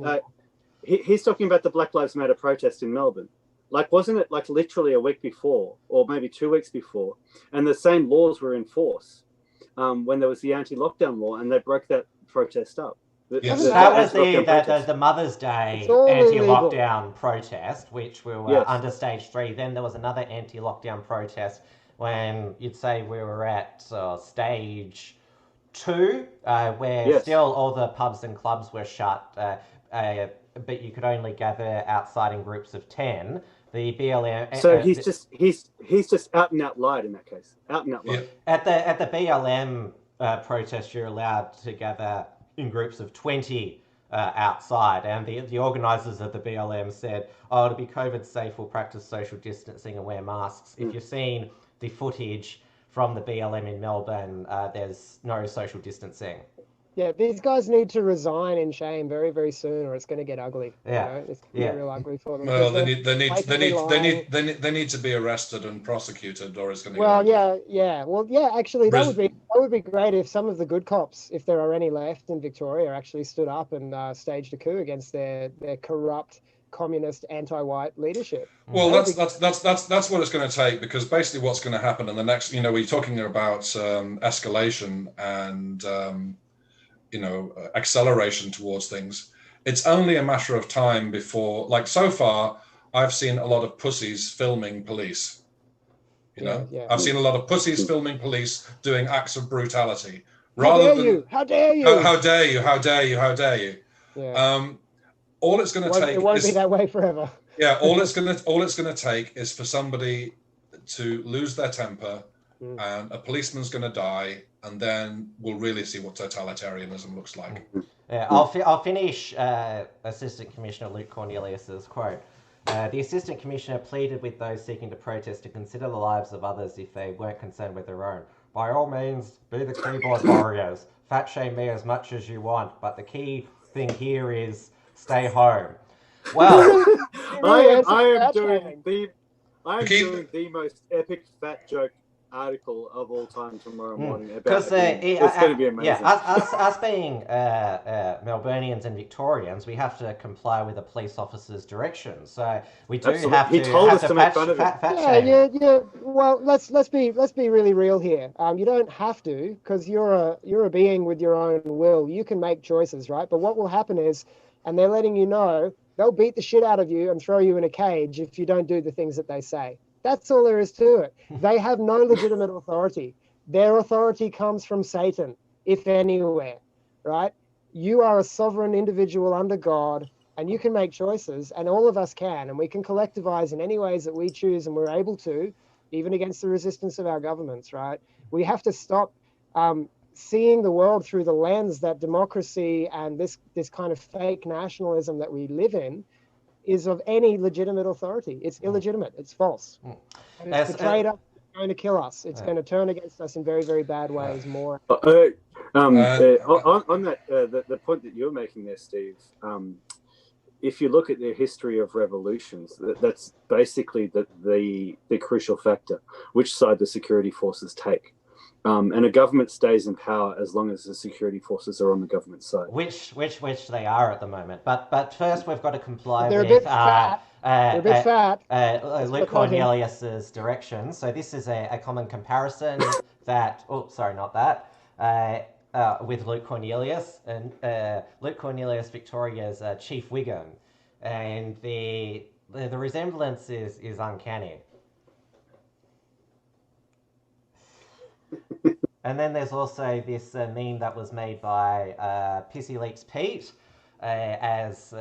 S4: he's talking about the Black Lives Matter protest in Melbourne. Like, wasn't it like literally a week before, or maybe 2 weeks before, and the same laws were in force when there was the anti-lockdown law, and they broke that protest up.
S3: Yes.
S1: That was the Mother's Day anti-lockdown protest, which we were under stage 3. Then there was another anti-lockdown protest when you'd say we were at stage 2, where still all the pubs and clubs were shut, but you could only gather outside in groups of 10. The BLM.
S4: So he's just out and out lied in that case. Out and out lied.
S1: At the BLM protest, you're allowed to gather in groups of 20 outside, and the organisers of the BLM said, to be COVID safe, we'll practice social distancing and wear masks. If you've seen the footage from the BLM in Melbourne, there's no social distancing.
S2: Yeah, these guys need to resign in shame very, very soon, or it's going to get ugly.
S1: Yeah,
S2: it's going to get real ugly for them.
S3: Well, they need to be arrested and prosecuted, or it's going to.
S2: Actually, that would be great if some of the good cops, if there are any left in Victoria, actually stood up and staged a coup against their corrupt communist anti-white leadership.
S3: Well, that's what it's going to take, because basically what's going to happen in the next, we're talking about escalation and. Acceleration towards things. It's only a matter of time before, like, so far, I've seen a lot of pussies filming police. I've seen a lot of pussies filming police doing acts of brutality.
S2: How dare you?
S3: How dare you?
S2: Yeah.
S3: All it's going to take.
S2: It won't be that way forever.
S3: Yeah. All it's going to take is for somebody to lose their temper, and a policeman's going to die. And then we'll really see what totalitarianism looks like.
S1: Yeah, I'll finish Assistant Commissioner Luke Cornelius's quote. The Assistant Commissioner pleaded with those seeking to protest to consider the lives of others if they weren't concerned with their own. By all means, be the keyboard warriors. Fat shame me as much as you want, but the key thing here is stay home. Well,
S4: I am doing the most epic fat joke article of all time tomorrow morning about it's going to be amazing.
S1: Us being Melburnians and Victorians, we have to comply with a police officer's directions. So we do have to.
S4: He told us to make fun of it.
S2: Yeah. Well, let's be really real here. You don't have to, because you're a being with your own will. You can make choices, right? But what will happen is, and they're letting you know, they'll beat the shit out of you and throw you in a cage if you don't do the things that they say. That's all there is to it. They have no legitimate authority. Their authority comes from Satan, if anywhere, right? You are a sovereign individual under God, and you can make choices, and all of us can, and we can collectivize in any ways that we choose, and we're able to, even against the resistance of our governments, right? We have to stop seeing the world through the lens that democracy and this kind of fake nationalism that we live in is of any legitimate authority. It's illegitimate. It's false. And it's betrayed us. It's going to kill us. It's going to turn against us in very, very bad ways more.
S4: On that, the point that you're making there, Steve, if you look at the history of revolutions, that's basically the crucial factor, which side the security forces take. And a government stays in power as long as the security forces are on the government side.
S1: Which they are at the moment. But first we've got to comply
S2: They're
S1: with
S2: a bit fat. They're a bit fat.
S1: Luke Cornelius's directions. So this is a common comparison that. Oh, sorry, not that. With Luke Cornelius and Luke Cornelius, Victoria's Chief Wiggum, and the resemblance is uncanny. And then there's also this meme that was made by Pissy Leaks Pete as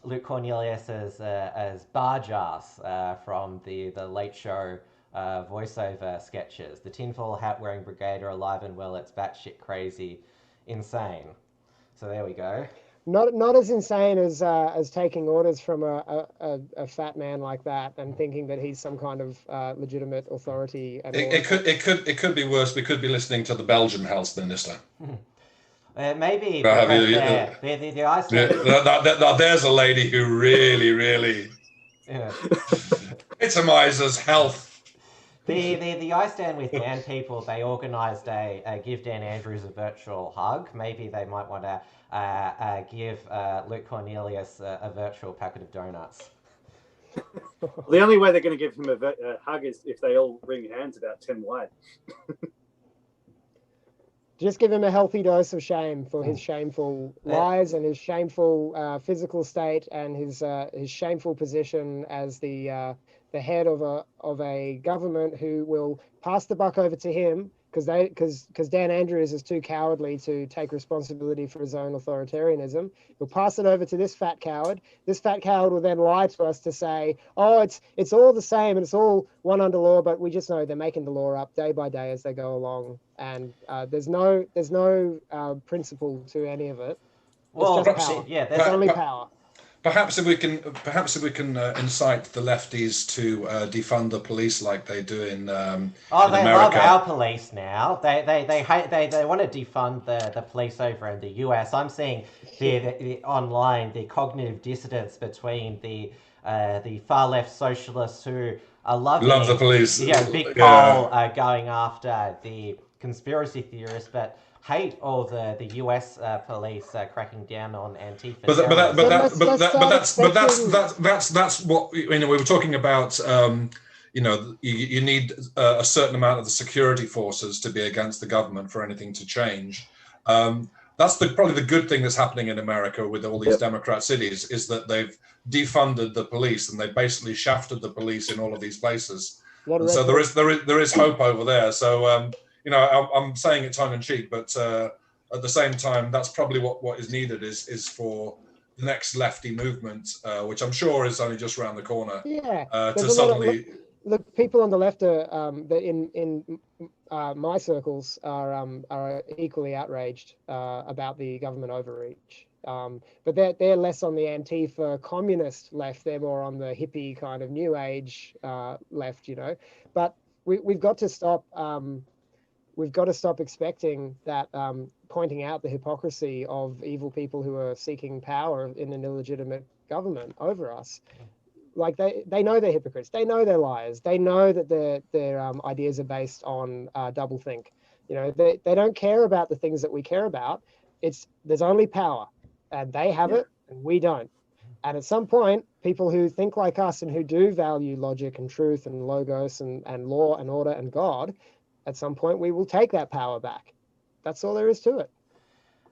S1: Luke Cornelius as Barjas from the Late Show voiceover sketches. The tinfoil hat wearing brigade are alive and well. It's batshit crazy, insane. So there we go.
S2: Not as insane as taking orders from a fat man like that and thinking that he's some kind of legitimate authority.
S3: It could be worse. We could be listening to the Belgian health minister.
S1: Maybe the Iceland.
S3: There's a lady who really epitomizes health.
S1: The I Stand With Dan people, they organised a Give Dan Andrews a Virtual Hug. Maybe they might want to give Luke Cornelius a virtual packet of donuts.
S4: The only way they're going to give him a hug is if they all wring hands about 10 wide.
S2: Just give him a healthy dose of shame for his shameful lies and his shameful physical state and his shameful position as the head of a government who will pass the buck over to him because Dan Andrews is too cowardly to take responsibility for his own authoritarianism. He'll pass it over to this fat coward. This fat coward will then lie to us to say, oh, it's all the same and it's all one under law, but we just know they're making the law up day by day as they go along. And there's no principle to any of it. It's just power.
S1: Yeah,
S2: there's only power.
S3: Perhaps if we can incite the lefties to defund the police like they do in America.
S1: Love our police now. They want to defund the police over in the US. I'm seeing the online the cognitive dissonance between the far left socialists who are love
S3: the police.
S1: Yeah, big Paul going after the conspiracy theorists, but hate all the US police cracking down on Antifa.
S3: That's what we were talking about. You need a certain amount of the security forces to be against the government for anything to change. That's probably the good thing that's happening in America with all these Democrat cities is that they've defunded the police and they basically shafted the police in all of these places. So there is hope over there. So. I'm saying it tongue in cheek, but at the same time, that's probably what is needed is for the next lefty movement, which I'm sure is only just around the corner.
S2: Yeah,
S3: to suddenly
S2: look, people on the left are in my circles are equally outraged about the government overreach. But they're less on the Antifa communist left. They're more on the hippie kind of new age left, But we've got to stop. We've got to stop expecting that, pointing out the hypocrisy of evil people who are seeking power in an illegitimate government over us. Like they know they're hypocrites. They know they're liars. They know that their ideas are based on doublethink. They don't care about the things that we care about. There's only power, and they have it, and we don't. And at some point, people who think like us and who do value logic and truth and logos and law and order and God, at some point, we will take that power back. That's all there is to it.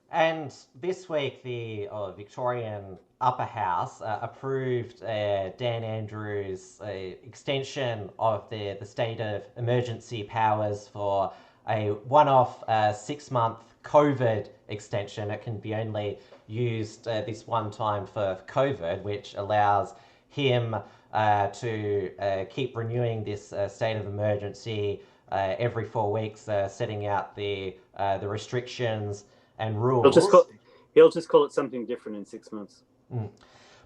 S1: And this week, the Victorian Upper House approved Dan Andrews' extension of the state of emergency powers for a one-off 6-month COVID extension. It can be only used this one time for COVID, which allows him to keep renewing this state of emergency every 4 weeks, setting out the restrictions and rules.
S4: He'll just call it something different in 6 months.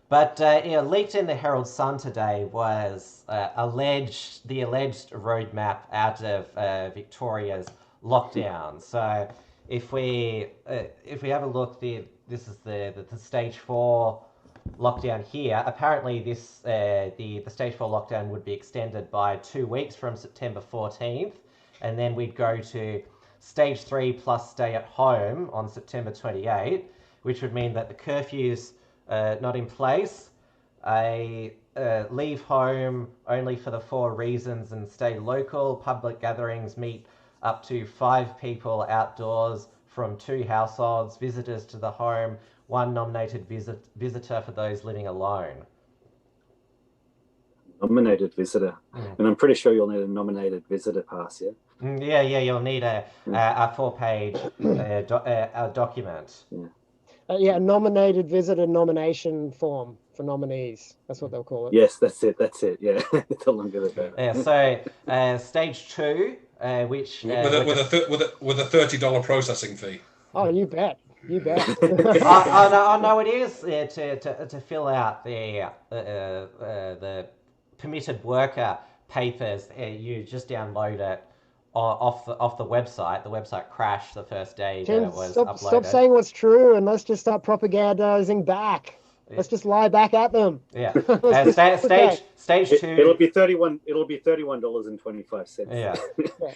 S1: But leaked in the Herald Sun today was the alleged roadmap out of Victoria's lockdown. So if we have a look, this is the stage 4 lockdown here. Apparently, this the stage 4 lockdown would be extended by 2 weeks from September 14th, and then we'd go to stage 3 plus stay at home on September 28, which would mean that the curfew's not in place. Leave home only for the 4 reasons and stay local. Public gatherings meet up to 5 people outdoors from 2 households. Visitors to the home, 1 nominated visitor for those living alone.
S4: Nominated visitor. And I'm pretty sure you'll need a nominated visitor pass, yeah?
S1: Yeah, you'll need a 4-page document.
S2: A nominated visitor nomination form for nominees. That's what they'll call it.
S4: Yes, that's it. Yeah, the longer the better.
S1: Yeah. So stage 2, which
S3: with a $30 processing fee.
S2: Oh, you bet.
S1: I know it is to fill out the permitted worker papers. You just download it off the website. The website crashed the first day that it was uploaded.
S2: Stop saying what's true and let's just start propagandizing back. Yeah. Let's just lie back at them.
S1: Yeah. Stage 2.
S4: It'll be $31.25.
S1: Yeah.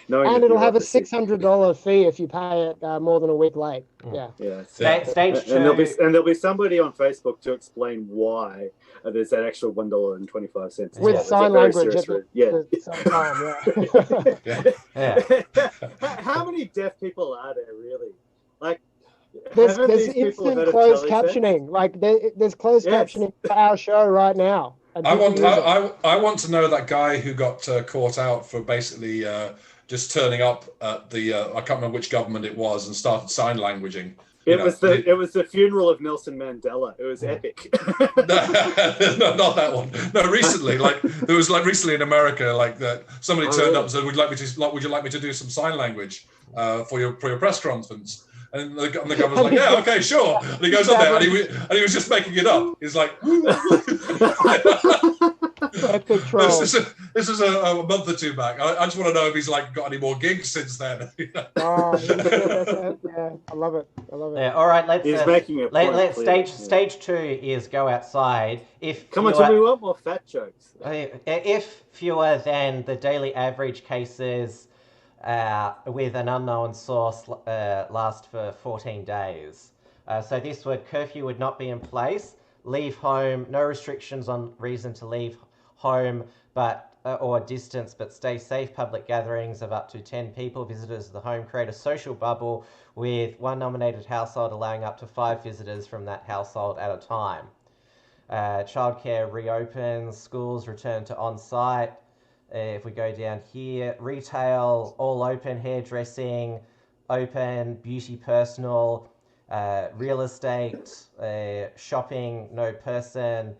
S2: And it'll have a $600 fee if you pay it more than a week late. Yeah.
S1: Stage 2.
S4: And there'll be somebody on Facebook to explain why there's that extra $1.25
S2: with sign language at
S4: the
S2: same time.
S4: How many deaf people are there really? Like,
S2: there's instant closed captioning. Like there's closed captioning for our show right now.
S3: I want to know that guy who got caught out for basically just turning up at the I can't remember which government it was and started sign languaging. It was the funeral of Nelson Mandela. It was epic. No, not that one. No, recently, there was recently in America, that somebody turned up and said, "Would you like me to do some sign language for your press conference?" And the government's like, "Yeah, okay, sure." And he goes on there, and he was just making it up. He's like,
S2: epic troll.
S3: This is a month or 2 back. I just want to know if he's got any more gigs since then.
S2: Yeah, I love it.
S1: Yeah, all right. Let's.
S4: He's making a point.
S1: Stage 2 is go outside.
S4: Come on, we want more fat jokes.
S1: If fewer than the daily average cases with an unknown source last for 14 days. So this curfew would not be in place. Leave home, no restrictions on reason to leave home, or distance, but stay safe. Public gatherings of up to 10 people. Visitors to the home, create a social bubble with 1 nominated household, allowing up to 5 visitors from that household at a time. Childcare reopens. Schools return to on-site. If we go down here, retail, all open. Hairdressing, open. Beauty, personal. Real estate, shopping, no person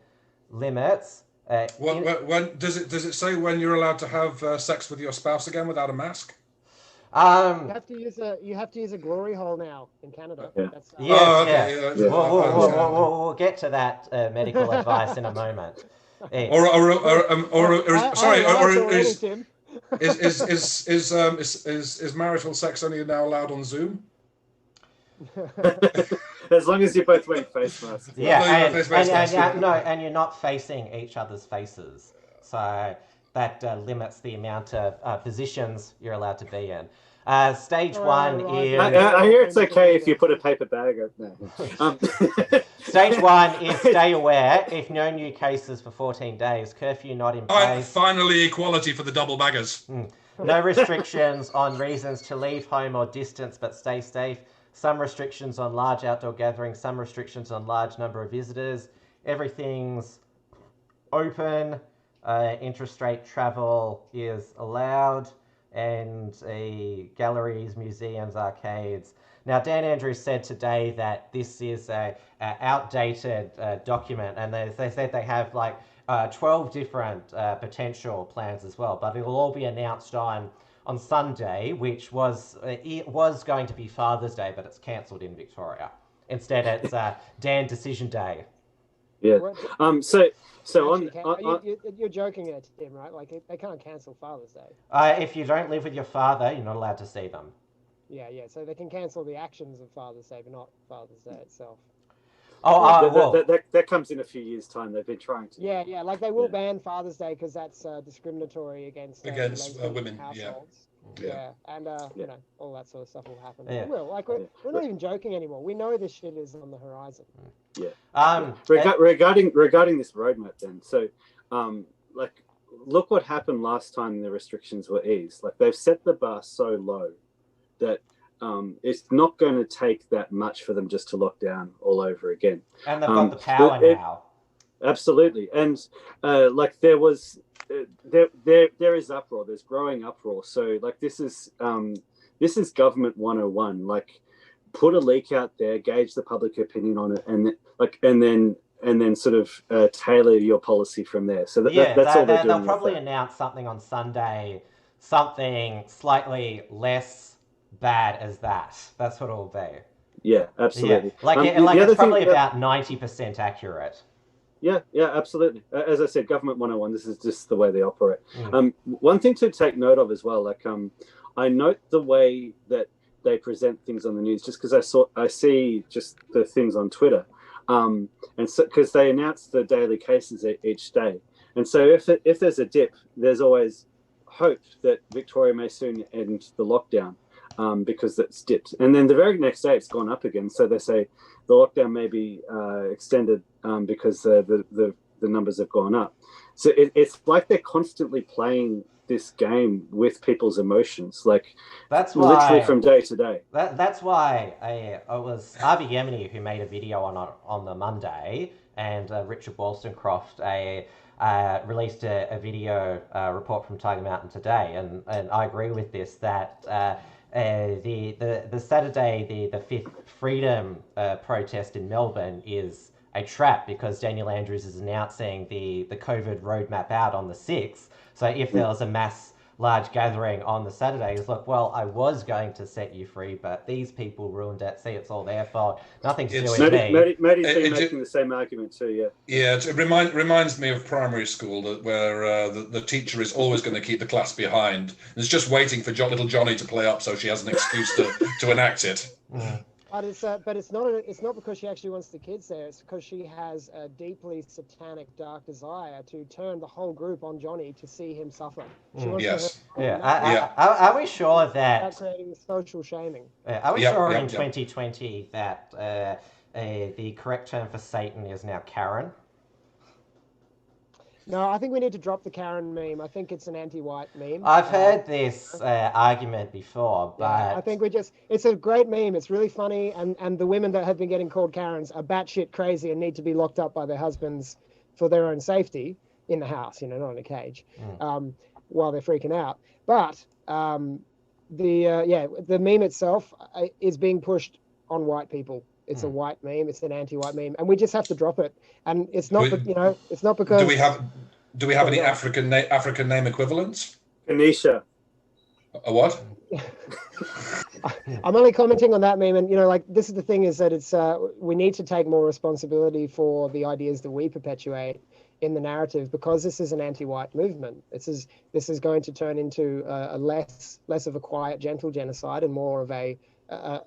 S1: limits.
S3: When does it say when you're allowed to have sex with your spouse again without a mask?
S2: You have to use a glory hole now in Canada.
S1: Yeah.
S2: That's,
S1: We'll get to that medical advice in a moment.
S3: Is marital sex only now allowed on Zoom?
S4: As long as you're both wearing face masks.
S1: Yeah, and you're not facing each other's faces. So that limits the amount of positions you're allowed to be in. Stage 1 is...
S4: I hear it's okay if you put a paper bag over there.
S1: Stage 1 is stay aware. If no new cases for 14 days, curfew not in place.
S3: Finally, equality for the double baggers.
S1: No restrictions on reasons to leave home or distance, but stay safe. Some restrictions on large outdoor gatherings, some restrictions on large number of visitors. Everything's open. Interstate travel is allowed. And galleries, museums, arcades. Now, Dan Andrews said today that this is a outdated document, and they said they have 12 different potential plans as well, but it will all be announced on Sunday, which was going to be Father's Day, but it's cancelled in Victoria. Instead, it's Dan Decision Day.
S4: Yeah.
S2: You're joking at Tim, right? They can't cancel Father's Day.
S1: If you don't live with your father, you're not allowed to see them.
S2: Yeah. So they can cancel the actions of Father's Day, but not Father's Day itself.
S4: That comes in a few years' time. They've been trying to.
S2: Yeah. They will ban Father's Day because that's discriminatory against
S3: women.
S2: households. Yeah, and you know, all that sort of stuff will happen.
S1: Yeah.
S2: It will. Like we're not even joking anymore. We know this shit is on the horizon.
S4: Yeah. Regarding this roadmap, then, so like, look what happened last time the restrictions were eased. Like, they've set the bar so low that it's not going to take that much for them just to lock down all over again.
S1: And they've got the power now.
S4: Absolutely, and like there is uproar. There's growing uproar. So like this is government 101. Like, put a leak out there, gauge the public opinion on it, and then sort of tailor your policy from there. So that's all they're doing.
S1: They'll probably announce something on Sunday, something slightly less bad as that. That's what it'll be.
S4: Yeah, absolutely.
S1: Yeah. It's probably about 90% accurate.
S4: Yeah, absolutely. As I said, government 101, this is just the way they operate. One thing to take note of as well, like I note the way that they present things on the news, just because I see just the things on Twitter. And so, because they announce the daily cases each day. And so if there's a dip, there's always hope that Victoria may soon end the lockdown. Because that's dipped, and then the very next day it's gone up again. So they say the lockdown may be extended because the numbers have gone up. So it's like they're constantly playing this game with people's emotions, like
S1: that's why,
S4: literally from day to day.
S1: That's why it was Harvey Yemeni who made a video on the Monday, and Richard Wollstonecroft released a video report from Tiger Mountain today, and I agree with this that. The Saturday, the Fifth Freedom protest in Melbourne is a trap because Daniel Andrews is announcing the COVID roadmap out on the 6th. So if there was a large gathering on the Saturday, it's like, well, I was going to set you free, but these people ruined it. See, it's all their fault. Nothing to do with me.
S4: Maddie's been making the same argument too, yeah.
S3: Yeah, it reminds me of primary school, where the teacher is always going to keep the class behind. It's just waiting for little Johnny to play up so she has an excuse to enact it.
S2: But it's not because she actually wants the kids there. It's because she has a deeply satanic, dark desire to turn the whole group on Johnny to see him suffer. She wants
S1: Are we sure that
S2: creating social shaming?
S1: Are we sure in 2020 that the correct term for Satan is now Karen?
S2: No, I think we need to drop the Karen meme. I think it's an anti-white meme.
S1: I've heard this argument before, but... Yeah,
S2: I think it's a great meme. It's really funny, and the women that have been getting called Karens are batshit crazy and need to be locked up by their husbands for their own safety in the house, not in a cage, while they're freaking out. But the meme itself is being pushed on white people. It's a white meme. It's an anti-white meme, and we just have to drop it. And it's not, it's not because.
S3: Do we have any African name equivalents?
S4: Anisha.
S3: A what?
S2: I'm only commenting on that meme, and this is the thing: is that it's we need to take more responsibility for the ideas that we perpetuate in the narrative, because this is an anti-white movement. This is going to turn into a less of a quiet, gentle genocide, and more of a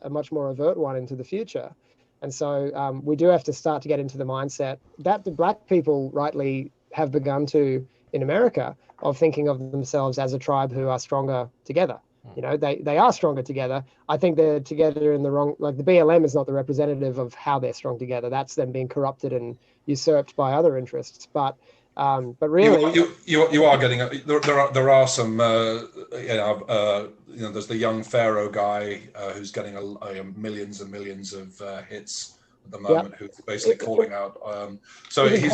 S2: much more overt one into the future. And so we do have to start to get into the mindset that the black people rightly have begun to in America of thinking of themselves as a tribe who are stronger together. They are stronger together. I think they're together in the wrong, like the BLM is not the representative of how they're strong together. That's them being corrupted and usurped by other interests. But really,
S3: you are getting there are some there's the young Pharaoh guy who's getting millions and millions of hits at the moment, who's basically calling out. So he's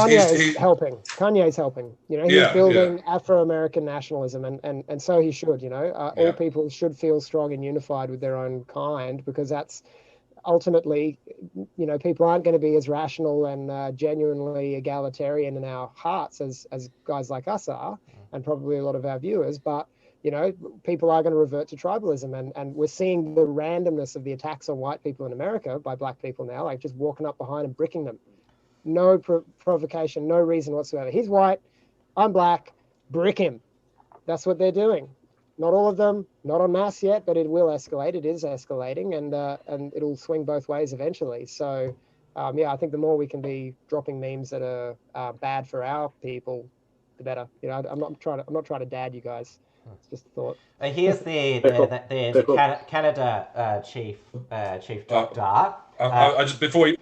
S2: helping. Kanye's helping. He's building Afro-American nationalism, and so he should. All people should feel strong and unified with their own kind, because that's ultimately, people aren't going to be as rational and genuinely egalitarian in our hearts as guys like us are, and probably a lot of our viewers. But people are going to revert to tribalism, and we're seeing the randomness of the attacks on white people in America by black people now, like just walking up behind and bricking them. No provocation, no reason whatsoever. He's white, I'm black, brick him. That's what they're doing. Not all of them, not en masse yet, but it will escalate. It is escalating, and it'll swing both ways eventually. So, I think the more we can be dropping memes that are bad for our people, the better. You know, I'm not trying to dad you guys. It's just a thought.
S1: Here's the Canada chief doctor.
S3: I just before you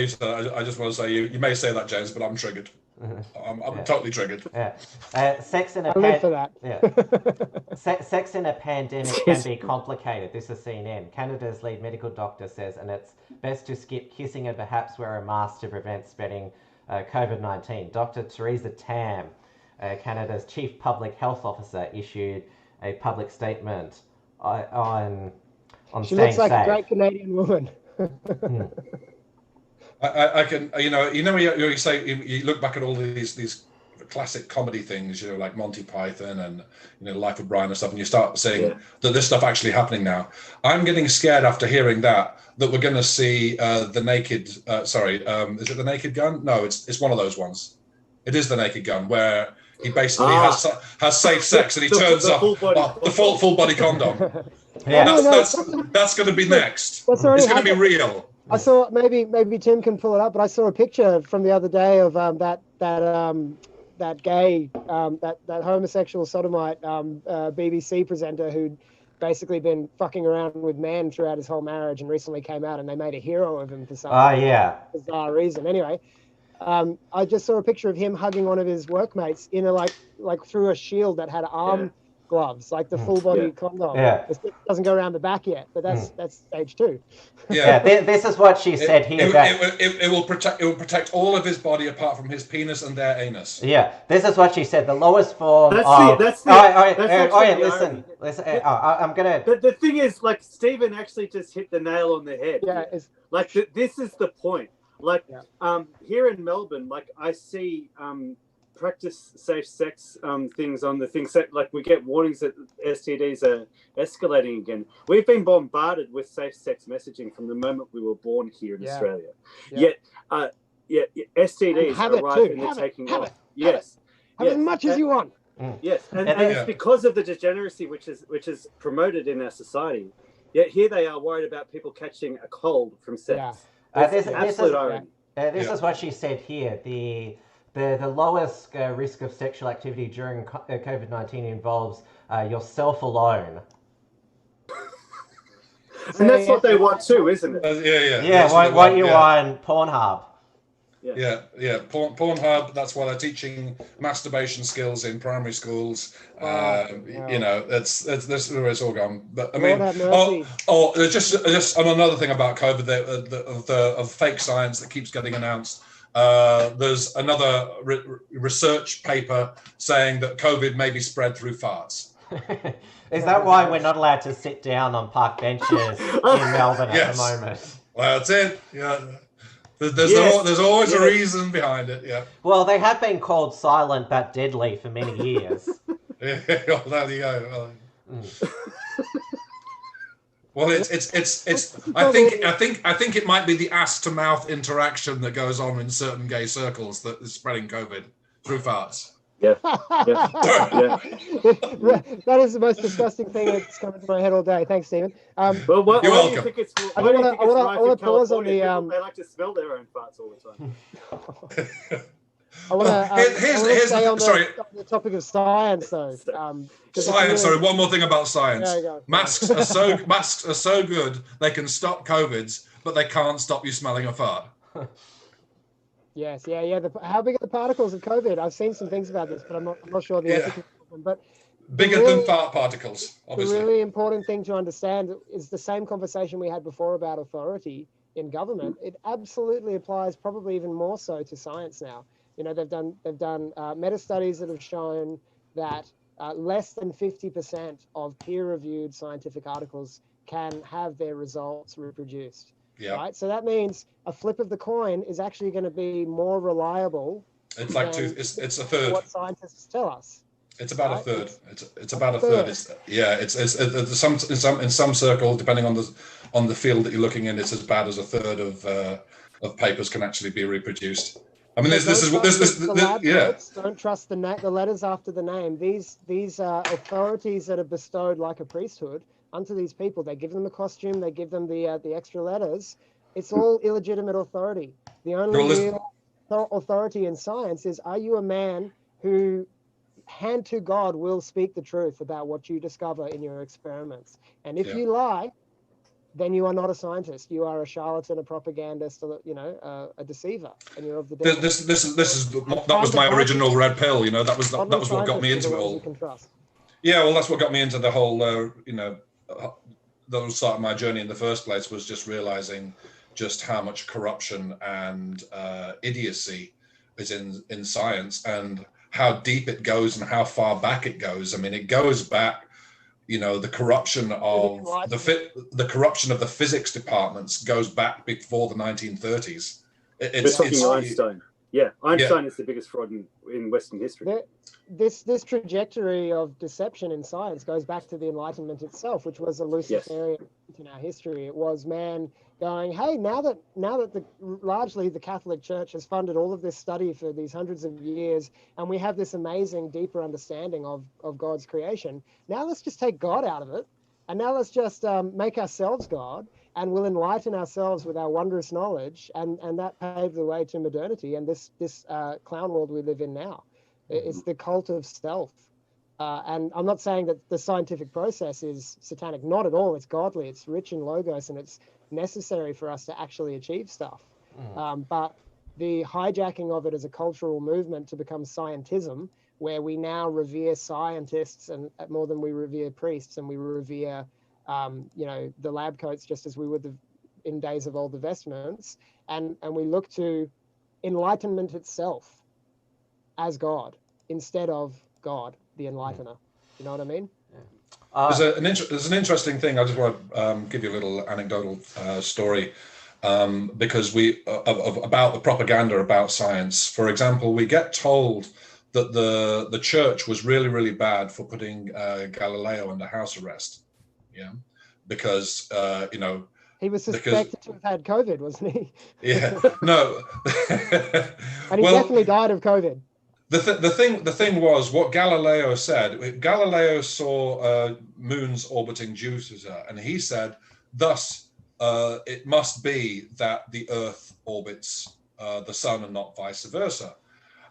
S3: start, I just want to say you may say that, James, but I'm triggered. I'm totally triggered.
S1: Sex in a sex in a pandemic can be complicated. This is CNN. Canada's lead medical doctor says, and it's best to skip kissing and perhaps wear a mask to prevent spreading COVID-19. Dr. Theresa Tam, Canada's chief public health officer, issued a public statement on
S2: She
S1: staying
S2: looks like
S1: safe.
S2: a great Canadian woman.
S3: I can, you say, you look back at all these classic comedy things, like Monty Python and Life of Brian and stuff, and you start saying that this stuff actually happening now. I'm getting scared after hearing that we're going to see the naked. Is it the Naked Gun? No, it's one of those ones. It is the Naked Gun where he basically has safe sex and he turns up the full body condom. That's going to be next. It's going to be real.
S2: I saw maybe Tim can pull it up, but I saw a picture from the other day of that gay that homosexual sodomite BBC presenter who'd basically been fucking around with men throughout his whole marriage and recently came out and they made a hero of him for some bizarre reason. Anyway, I just saw a picture of him hugging one of his workmates in a like through a shield that had arm gloves, like the full body condom. It doesn't go around the back yet, but that's stage 2.
S1: This is what she said here.
S3: It will protect all of his body apart from his penis and their anus.
S1: This is what she said. The lowest form listen. I'm gonna.
S4: The thing is, like, Stephen actually just hit the nail on the head. This is the point. Here in Melbourne, I see practice safe sex things on the things that, we get warnings that STDs are escalating again. We've been bombarded with safe sex messaging from the moment we were born here in Australia. Yet STDs arrive and they're taking off. Have
S2: as much as you want.
S4: Yes, and it's because of the degeneracy which is promoted in our society. Yet here they are worried about people catching a cold from sex.
S1: This is what she said here. The lowest risk of sexual activity during COVID-19 involves yourself alone.
S4: And that's what they want too, isn't it?
S1: What you want, Pornhub.
S3: Pornhub. That's why they're teaching masturbation skills in primary schools. That's where it's all gone. But I mean, just on another thing about COVID, of fake science that keeps getting announced. There's another research paper saying that COVID may be spread through farts.
S1: Is that why we're not allowed to sit down on park benches in Melbourne at the moment?
S3: Well, that's it. Yeah. There's always a reason behind it. Yeah.
S1: Well, they have been called silent but deadly for many years.
S3: Well, there you go. Well, it's. I think it might be the ass to mouth interaction that goes on in certain gay circles that is spreading COVID through farts.
S4: That
S2: is the most disgusting thing that's come into my head all day. Thanks, Stephen.
S3: You're welcome.
S2: I want to pause on the.
S4: They like to smell their own farts all the time.
S2: I want to stay on the topic of science, though.
S3: Science. Sorry, one more thing about science. Masks are so good they can stop COVIDs, but they can't stop you smelling a fart.
S2: Yes, how big are the particles of COVID? I've seen some things about this, but I'm not sure the efficacy of them. But
S3: bigger than fart particles, obviously.
S2: The really important thing to understand is the same conversation we had before about authority in government. It absolutely applies, probably even more so, to science now. They've done meta studies that have shown that less than 50% of peer-reviewed scientific articles can have their results reproduced. Right, so that means a flip of the coin is actually going to be more reliable.
S3: It's like it's a third.
S2: What scientists tell us.
S3: It's about a third. It's about a third. In some circles, depending on the field that you're looking in, it's as bad as a third of papers can actually be reproduced. I mean,
S2: Don't trust the letters after the name. These authorities that are bestowed like a priesthood onto these people. They give them a costume. They give them the extra letters. It's all illegitimate authority. The only real authority in science is: are you a man who, hand to God, will speak the truth about what you discover in your experiments. And if you lie, then you are not a scientist. You are a charlatan, a propagandist, a deceiver, and you're of the devil.
S3: That was my original red pill. That was what got me into it all.
S2: You can trust.
S3: Yeah, well, that's what got me into the whole. That was sort of my journey in the first place, was just realizing just how much corruption and idiocy is in science, and how deep it goes and how far back it goes. I mean, it goes back. The corruption of the corruption of the physics departments goes back before the 1930s.
S4: It's Einstein. Yeah, Einstein is the biggest fraud in Western history.
S2: This trajectory of deception in science goes back to the Enlightenment itself, which was a Luciferian in our history. It was man going, hey, now that largely the Catholic Church has funded all of this study for these hundreds of years, and we have this amazing, deeper understanding of God's creation, now let's just take God out of it, and now let's just make ourselves God, and we'll enlighten ourselves with our wondrous knowledge, and that paved the way to modernity and this clown world we live in now. It's the cult of self. And I'm not saying that the scientific process is satanic. Not at all. It's godly. It's rich in logos, and it's necessary for us to actually achieve stuff. But the hijacking of it as a cultural movement to become scientism, where we now revere scientists and more than we revere priests, and we revere the lab coats just as we would in days of old the vestments, and we look to enlightenment itself as God instead of God, the enlightener. You know what I mean?
S3: There's an interesting thing. I just want to give you a little anecdotal story because about the propaganda about science. For example, we get told that the church was really, really bad for putting Galileo under house arrest. Yeah, because
S2: he was suspected to have had COVID, wasn't he?
S3: Yeah, no.
S2: And he definitely died of COVID.
S3: The thing was what Galileo said. Galileo saw moons orbiting Jupiter, and he said, thus it must be that the Earth orbits the sun and not vice versa.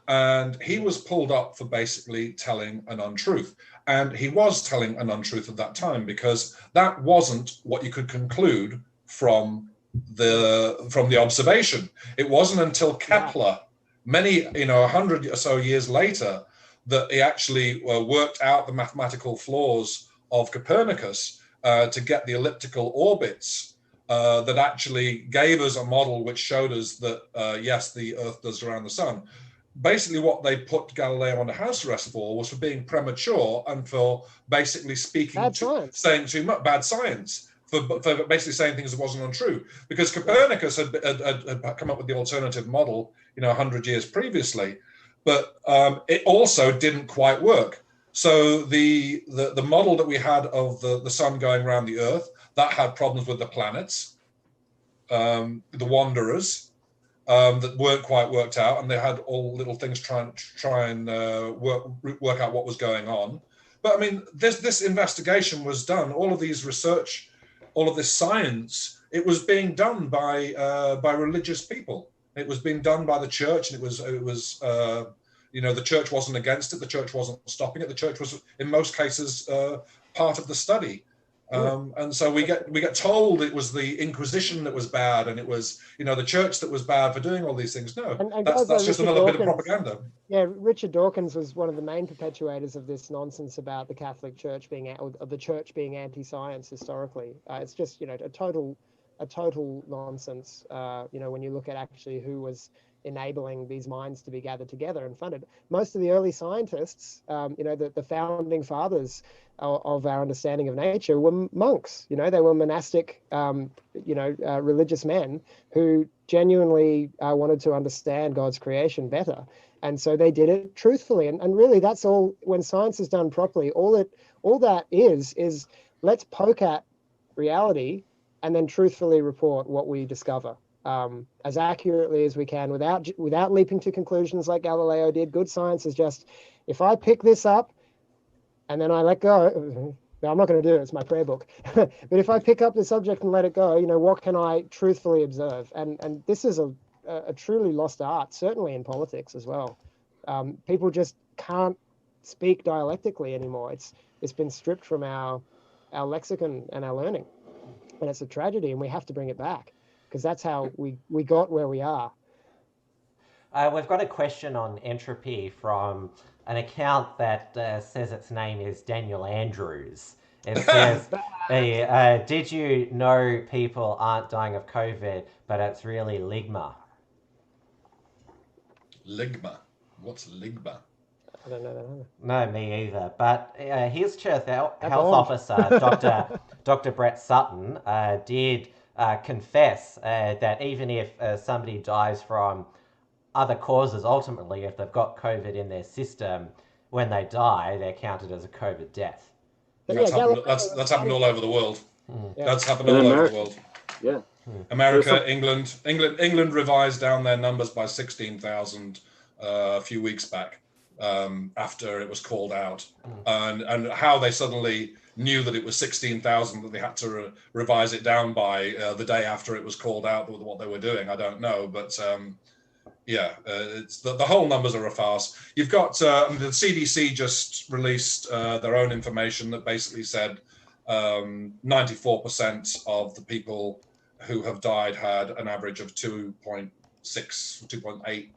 S3: And he was pulled up for basically telling an untruth. And he was telling an untruth at that time, because that wasn't what you could conclude from the observation. It wasn't until Kepler, many 100 or so years later, that he actually worked out the mathematical flaws of Copernicus to get the elliptical orbits that actually gave us a model which showed us that yes, the Earth does around the sun. Basically, what they put Galileo under house arrest for was for being premature and for basically saying too much bad science, for basically saying things that wasn't untrue. Because Copernicus had come up with the alternative model, 100 years previously, but it also didn't quite work. So the model that we had of the sun going around the Earth, that had problems with the planets, the wanderers. That weren't quite worked out, and they had all little things try and work out what was going on. But I mean, this investigation was done. All of these research, all of this science, it was being done by religious people. It was being done by the church, and it was the church wasn't against it. The church wasn't stopping it. The church was, in most cases, part of the study. And so we get told it was the Inquisition that was bad, and it was the church that was bad for doing all these things. No,
S2: and
S3: that's just another bit of propaganda.
S2: Yeah, Richard Dawkins was one of the main perpetuators of this nonsense about the Catholic Church or the church being anti-science historically. It's just a total nonsense. When you look at actually who was enabling these minds to be gathered together and funded. Most of the early scientists, the founding fathers of our understanding of nature were monks. They were monastic, religious men who genuinely wanted to understand God's creation better. And so they did it truthfully. And really, that's all. When science is done properly, all that is let's poke at reality and then truthfully report what we discover. As accurately as we can, without leaping to conclusions like Galileo did. Good science is just, if I pick this up and then I let go, no, I'm not going to do it, it's my prayer book, but if I pick up the subject and let it go, what can I truthfully observe? And this is a truly lost art, certainly in politics as well. People just can't speak dialectically anymore. It's been stripped from our lexicon and our learning, and it's a tragedy, and we have to bring it back, because that's how we got where we are.
S1: We've got a question on entropy from an account that says its name is Daniel Andrews. It says, did you know people aren't dying of COVID, but it's really ligma?
S3: Ligma? What's ligma?
S2: I don't know that either.
S1: No, me either. But his chief health officer, Dr. Brett Sutton, did confess that even if somebody dies from other causes, ultimately, if they've got COVID in their system, when they die, they're counted as a COVID death.
S3: That's happened all over the world.
S2: Yeah.
S3: That's happened all over the world.
S4: Yeah.
S3: America, England revised down their numbers by 16,000 a few weeks back after it was called out, and how they suddenly knew that it was 16,000 that they had to revise it down by the day after it was called out with what they were doing. I don't know, but it's the whole numbers are a farce. You've got the CDC just released their own information that basically said 94% of the people who have died had an average of 2.6, 2.8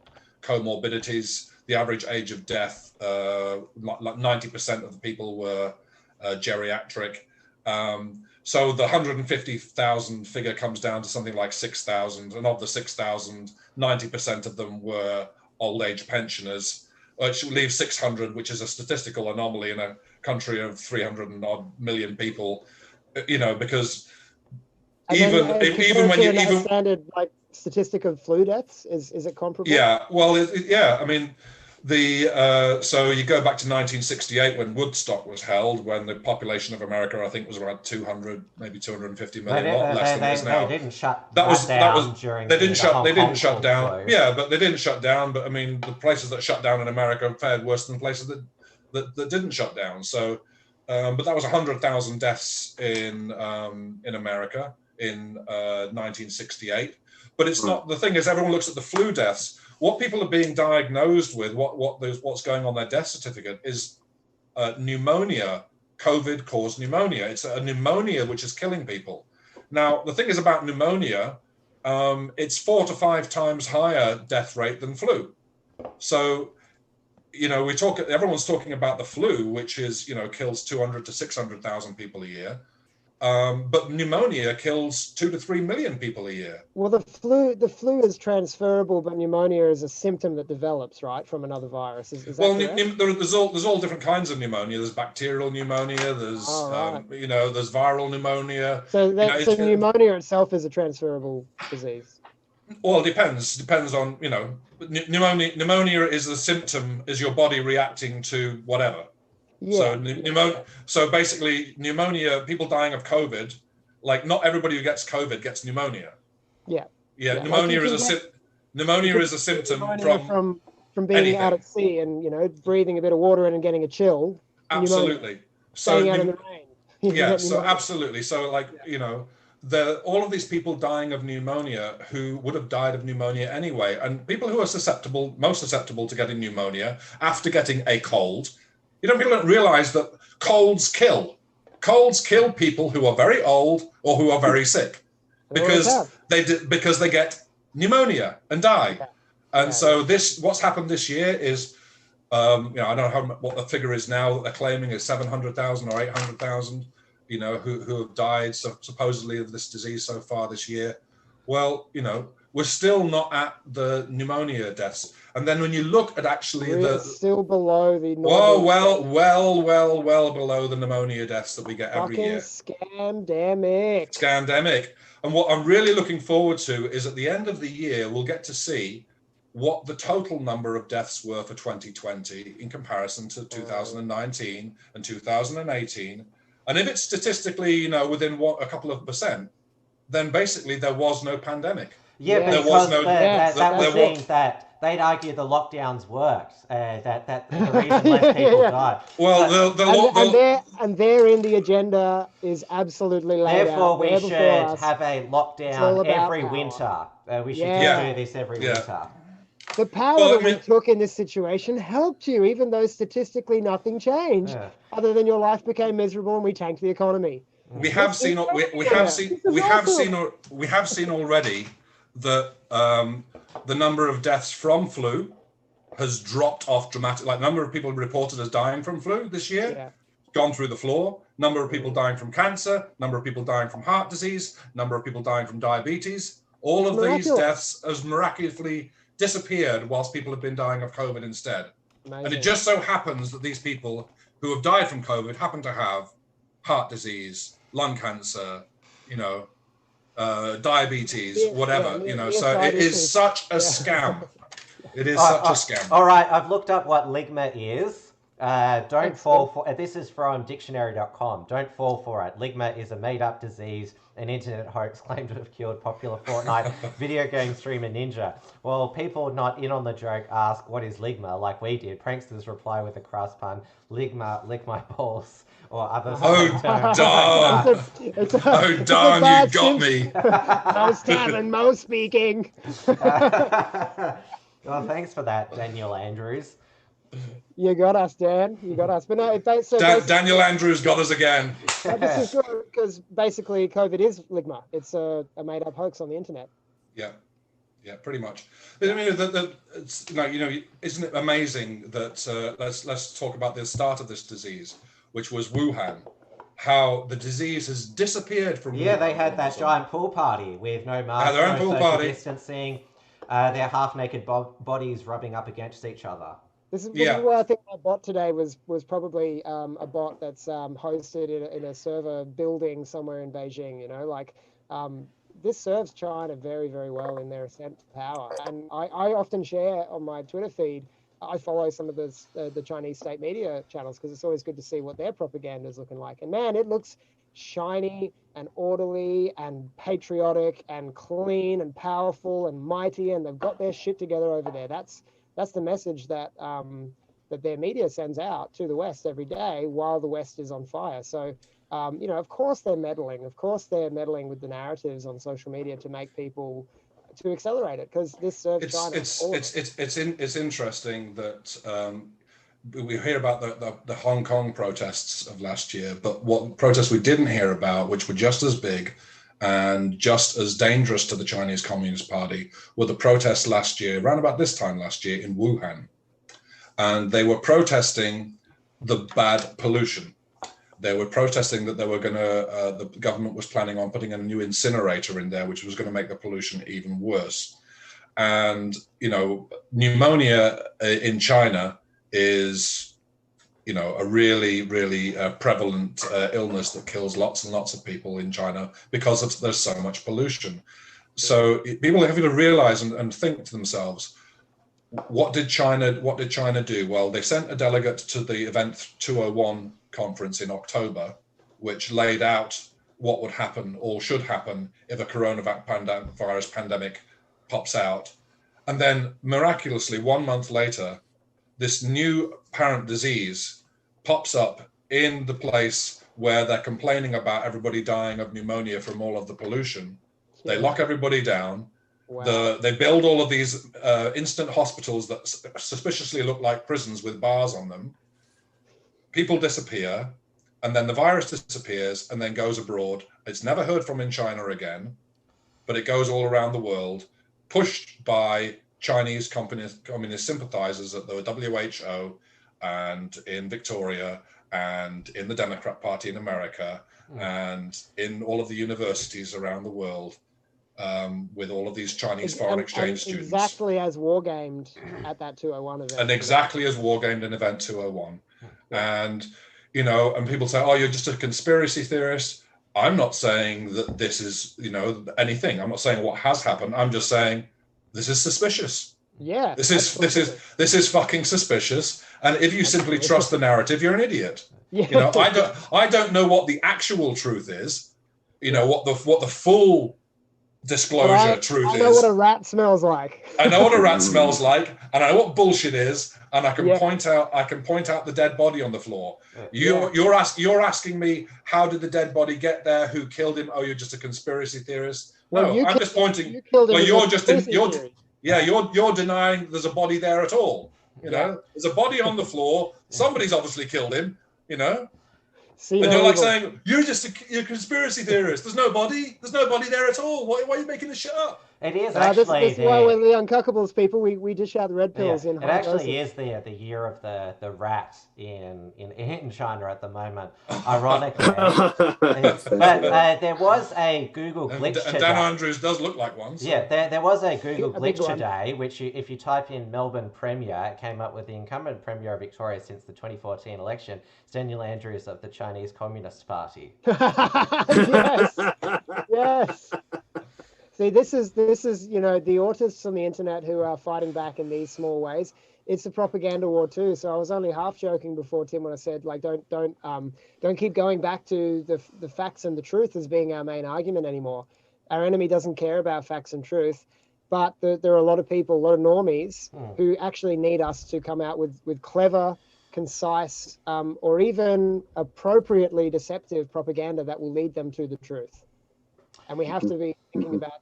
S3: comorbidities. The average age of death, like 90% of the people were geriatric. So the 150,000 figure comes down to something like 6,000, and of the 6,000, 90% of them were old age pensioners, which leaves 600, which is a statistical anomaly in a country of 300 and odd million people. Because even when you
S2: standard like statistic of flu deaths, is it comparable?
S3: Yeah, well, I mean, so you go back to 1968 when Woodstock was held, when the population of America, I think, was around 200, maybe 250 million, a lot less than it is now.
S1: They didn't shut down during
S3: they didn't shut down.
S1: Flu.
S3: Yeah, but they didn't shut down. But I mean, the places that shut down in America fared worse than places that didn't shut down. So, but that was 100,000 deaths in America in 1968. But it's not, the thing is, everyone looks at the flu deaths. What people are being diagnosed with, what's going on their death certificate is pneumonia, COVID-caused pneumonia. It's a pneumonia which is killing people. Now, the thing is about pneumonia, it's 4 to 5 times higher death rate than flu. So, everyone's talking about the flu, which is, kills 200 to 600,000 people a year. But pneumonia kills 2 to 3 million people a year.
S2: Well, the flu is transferable, but pneumonia is a symptom that develops, right, from another virus. Is that correct?
S3: There's all different kinds of pneumonia. There's bacterial pneumonia. There's there's viral pneumonia.
S2: So pneumonia itself is a transferable disease.
S3: Well, it depends on pneumonia is the symptom, is your body reacting to whatever.
S2: Yeah.
S3: So basically, pneumonia, people dying of COVID, like not everybody who gets COVID gets pneumonia.
S2: Yeah.
S3: Yeah. Pneumonia is a symptom
S2: from being
S3: anything.
S2: Out at sea and breathing a bit of water in and getting a chill.
S3: Absolutely.
S2: Staying out in the rain.
S3: Yeah. So absolutely. So all of these people dying of pneumonia who would have died of pneumonia anyway, and people who are most susceptible to getting pneumonia after getting a cold. People don't realize that colds kill. Colds kill people who are very old or who are very sick because they get pneumonia and die. And so what's happened this year is, I don't know what the figure is now that they're claiming is 700,000 or 800,000, who have died supposedly of this disease so far this year. Well, we're still not at the pneumonia deaths. And then when you look at actually
S2: still below the normal.
S3: well below the pneumonia deaths that we get every year. Scandemic. And what I'm really looking forward to is at the end of the year, we'll get to see what the total number of deaths were for 2020 in comparison to 2019 and 2018. And if it's statistically, within a couple of percent, then basically there was no pandemic.
S1: Yeah, because that would mean that they'd argue the lockdowns worked, that the reason less people died.
S2: Well, and therein the agenda is absolutely laid out.
S1: Therefore, we should have a lockdown every winter. We should do this every winter.
S2: The power that we took in this situation helped you, even though statistically nothing changed, other than your life became miserable and we tanked the economy.
S3: We have seen already that the number of deaths from flu has dropped off dramatically. Like, number of people reported as dying from flu this year, gone through the floor. Number of people dying from cancer, number of people dying from heart disease, number of people dying from diabetes. All of these deaths has miraculously disappeared whilst people have been dying of COVID instead. Amazing. And it just so happens that these people who have died from COVID happen to have heart disease, lung cancer, diabetes, whatever, so it is such a scam. It is such a scam.
S1: All right, I've looked up what ligma is. Don't fall for it. This is from dictionary.com. Don't fall for it. Ligma is a made-up disease, an internet hoax claimed to have killed popular Fortnite video game streamer Ninja. Well, people not in on the joke ask, what is ligma, like we did. Pranksters reply with a crass pun, ligma, lick my balls, or other
S3: Oh, darn, you got me.
S2: Most having, most speaking.
S1: Well, thanks for that, Daniel Andrews.
S2: You got us, Dan. You got us. But no,
S3: Daniel Andrews got us again.
S2: This is good because basically COVID is ligma. It's a made-up hoax on the internet.
S3: Yeah, pretty much. But I mean, isn't it amazing that let's talk about the start of this disease, which was Wuhan. How the disease has disappeared from Wuhan.
S1: Yeah, they had that giant pool party with no masks, no social distancing. Their half-naked bodies rubbing up against each other.
S2: This is where I think my bot today was probably a bot that's hosted in a server building somewhere in Beijing. This serves China very, very well in their ascent to power. And I often share on my Twitter feed, I follow some of the Chinese state media channels because it's always good to see what their propaganda is looking like. And man, it looks shiny and orderly and patriotic and clean and powerful and mighty, and they've got their shit together over there. That's the message that that their media sends out to the West every day while the West is on fire. So, of course they're meddling. Of course they're meddling with the narratives on social media to make people to accelerate it because this serves China.
S3: It's interesting that we hear about the Hong Kong protests of last year, but what protests we didn't hear about, which were just as big and just as dangerous to the Chinese Communist Party, were the protests last year, around about this time last year in Wuhan. And they were protesting the bad pollution. They were protesting that they were going to, the government was planning on putting a new incinerator in there, which was going to make the pollution even worse. And, pneumonia in China is, a really, really prevalent illness that kills lots and lots of people in China because there's so much pollution. So people have to realize and think to themselves, what did China do? Well, they sent a delegate to the Event 201 conference in October, which laid out what would happen or should happen if a coronavirus pandemic pops out. And then miraculously, 1 month later, this new apparent disease pops up in the place where they're complaining about everybody dying of pneumonia from all of the pollution. They lock everybody down. Wow. They build all of these instant hospitals that suspiciously look like prisons with bars on them. People disappear, and then the virus disappears and then goes abroad. It's never heard from in China again, but it goes all around the world, pushed by Chinese communist sympathizers at the WHO and in Victoria and in the Democrat Party in America and in all of the universities around the world. With all of these Chinese foreign exchange students.
S2: Exactly as wargamed at that 201 event.
S3: And exactly as wargamed in Event 201. And, and people say, oh, you're just a conspiracy theorist. I'm not saying that this is, anything. I'm not saying what has happened. I'm just saying this is suspicious.
S2: Yeah.
S3: This is fucking suspicious. And if you simply trust the narrative, you're an idiot. Yeah. I don't know what the actual truth is. What the full disclosure truth is.
S2: I know what a rat smells like.
S3: I know what a rat smells like, and I know what bullshit is, and I can point out the dead body on the floor. You're asking me, how did the dead body get there? Who killed him? Oh, you're just a conspiracy theorist. No, I'm just pointing. Well, Yeah, you're denying there's a body there at all. You know, there's a body on the floor. Somebody's obviously killed him. You know, and you're like saying you're a conspiracy theorist. There's no body. There's no body there at all. Why are you making this shit up?
S1: It is actually.
S2: This is why we're the Uncuckables people. We dish out the red pills in.
S1: It actually is the year of the rat in China at the moment. Ironically, but there was a Google glitch today.
S3: And Dan Andrews does look like one. So.
S1: Yeah, there was a Google glitch today, which if you type in Melbourne Premier, it came up with the incumbent Premier of Victoria since the 2014 election, Daniel Andrews of the Chinese Communist Party.
S2: Yes. See, this is the autists on the internet who are fighting back in these small ways. It's a propaganda war too. So I was only half joking before, Tim, when I said don't keep going back to the facts and the truth as being our main argument anymore. Our enemy doesn't care about facts and truth, but there are a lot of people, a lot of normies who actually need us to come out with clever, concise, or even appropriately deceptive propaganda that will lead them to the truth. And we have to be thinking about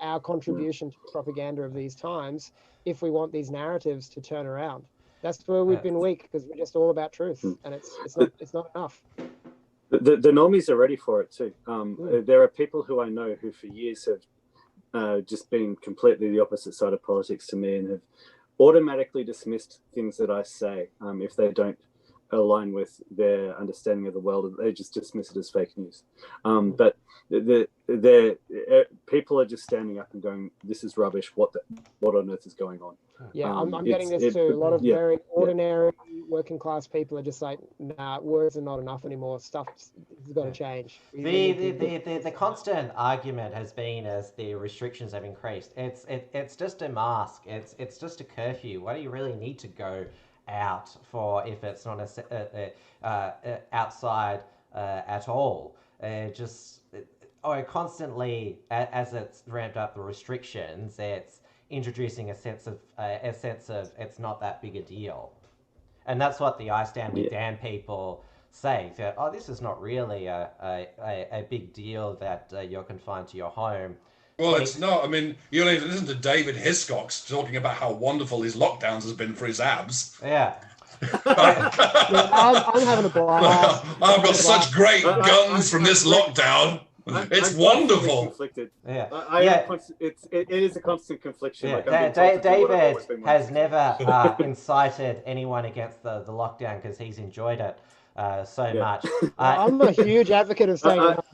S2: our contribution to propaganda of these times if we want these narratives to turn around. That's where we've been weak, because we're just all about truth, and it's not enough.
S4: The normies are ready for it too. There are people who I know who for years have just been completely the opposite side of politics to me and have automatically dismissed things that I say if they don't align with their understanding of the world. They just dismiss it as fake news. But the people are just standing up and going, "This is rubbish. What on earth is going on?"
S2: Yeah, I'm getting this too. A lot of very ordinary working class people are just like, "Nah, words are not enough anymore. Stuff has got to change."
S1: The constant argument has been, as the restrictions have increased, it's just a mask. It's just a curfew. Why do you really need to go out for if it's not outside at all? Constantly, as it's ramped up the restrictions, it's introducing a sense of it's not that big a deal, and that's what the I Stand With Dan people say. That this is not really a big deal that you're confined to your home.
S3: Well, it's not. I mean, you only listen to David Hiscox talking about how wonderful his lockdowns has been for his abs.
S1: Yeah.
S2: I'm having a blast.
S3: I've got such great guns from this lockdown. It's wonderful.
S4: Conflicted.
S1: Yeah.
S4: It is a constant confliction.
S1: Yeah. David has never incited anyone against the lockdown because he's enjoyed it so much.
S2: I'm a huge advocate of staying at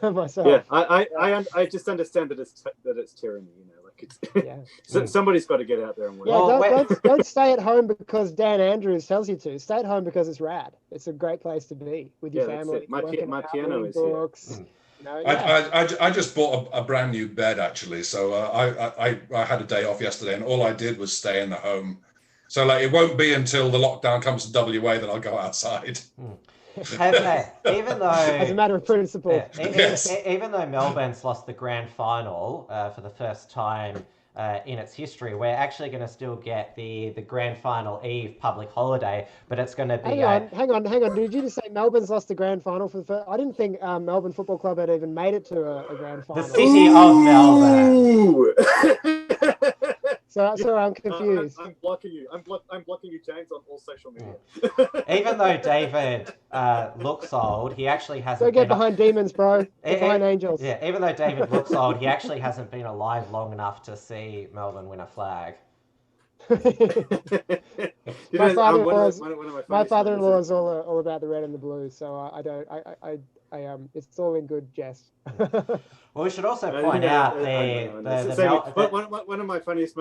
S2: home myself.
S4: Yeah, I just understand that it's tyranny. So somebody's got to get out there and work.
S2: Yeah, don't stay at home because Dan Andrews tells you to. Stay at home because it's rad. It's a great place to be with your family.
S4: My piano is
S2: books.
S3: I just bought a brand new bed actually, so I had a day off yesterday, and all I did was stay in the home. So it won't be until the lockdown comes to WA that I'll go outside.
S1: Even though,
S2: as a matter of principle,
S1: even though Melbourne's lost the grand final for the first time in its history, we're actually going to still get the grand final eve public holiday, but it's going to be.
S2: Hang on. Did you just say Melbourne's lost the grand final for the first? I didn't think Melbourne Football Club had even made it to a grand final.
S1: The city of Melbourne.
S2: So I'm confused.
S4: I'm blocking you. I'm blocking you, James, on all social media.
S1: Even though David looks old, he actually hasn't.
S2: Don't get behind demons, bro. Get behind angels.
S1: Yeah, even though David looks old, he actually hasn't been alive long enough to see Melbourne win a flag.
S2: My father-in-law is all about the red and the blue, so I it's all in good jest.
S1: Well, we should also point out
S4: one of my funniest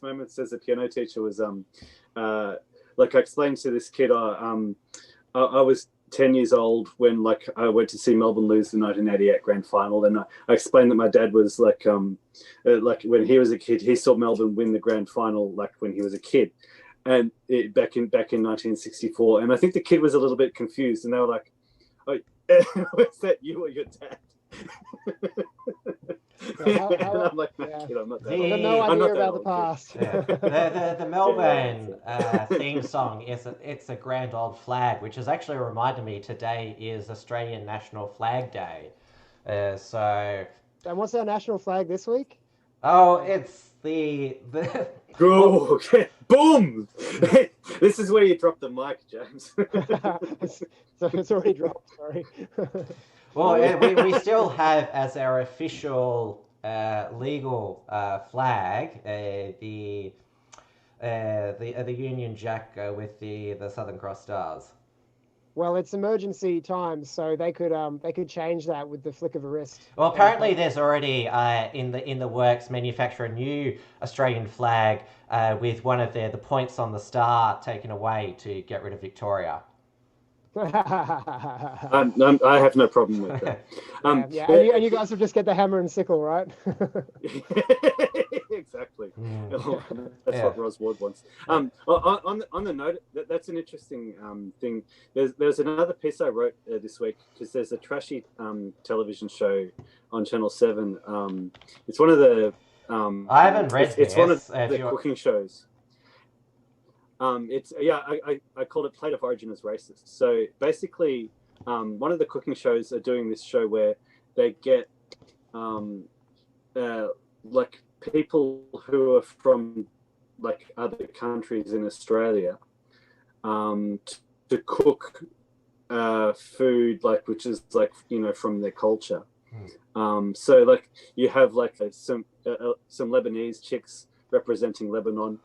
S4: moments as a piano teacher was I explained to this kid I was 10 years old when I went to see Melbourne lose the 1988 grand final, and I explained that my dad was when he was a kid, he saw Melbourne win the grand final when he was a kid, and back in 1964, and I think the kid was a little bit confused, and they were like, "Oh, was that you or your dad?" I'm like, kid, I'm not that old.
S2: No idea about the past.
S1: Yeah. The Melbourne theme song it's a grand old flag, which has actually reminded me today is Australian National Flag Day. And
S2: what's our national flag this week?
S1: Oh, it's
S4: Oh, okay. Boom! This is where you drop the mic, James.
S2: So it's already dropped. Sorry.
S1: Well, we still have as our official legal flag the Union Jack with the Southern Cross stars.
S2: Well, it's emergency times, so they could change that with the flick of a wrist.
S1: Well, apparently there's already in the works manufacture a new Australian flag with one of the points on the star taken away to get rid of Victoria.
S4: I have no problem with that.
S2: Yeah. And you guys will just get the hammer and sickle, right?
S4: Exactly. That's what Ros Ward wants. On the note, that's an interesting thing. There's another piece I wrote this week because there's a trashy television show on Channel 7. It's one of the
S1: I haven't read
S4: it's one of the cooking shows. I called it Plate of Origin as Racist. So basically, one of the cooking shows are doing this show where they get like people who are from like other countries in Australia to cook food like which is like from their culture. So like you have like some Lebanese chicks representing Lebanon.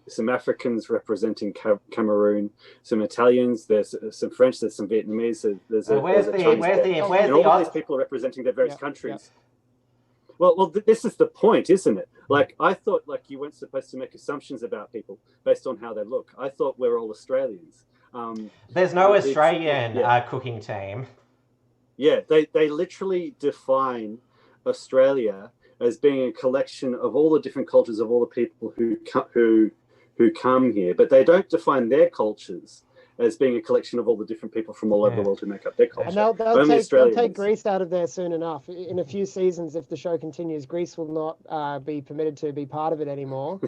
S4: Some Africans representing Cameroon, some Italians, there's some French, there's some Vietnamese, there's and all of these people are representing their various countries. Yeah. Well, this is the point, isn't it? Like, I thought like you weren't supposed to make assumptions about people based on how they look. I thought we're all Australians.
S1: There's no Australian cooking team.
S4: Yeah, they literally define Australia as being a collection of all the different cultures of all the people who come here, but they don't define their cultures as being a collection of all the different people from all over the world who make up their culture.
S2: And they'll take Greece out of there soon enough. In a few seasons, if the show continues, Greece will not be permitted to be part of it anymore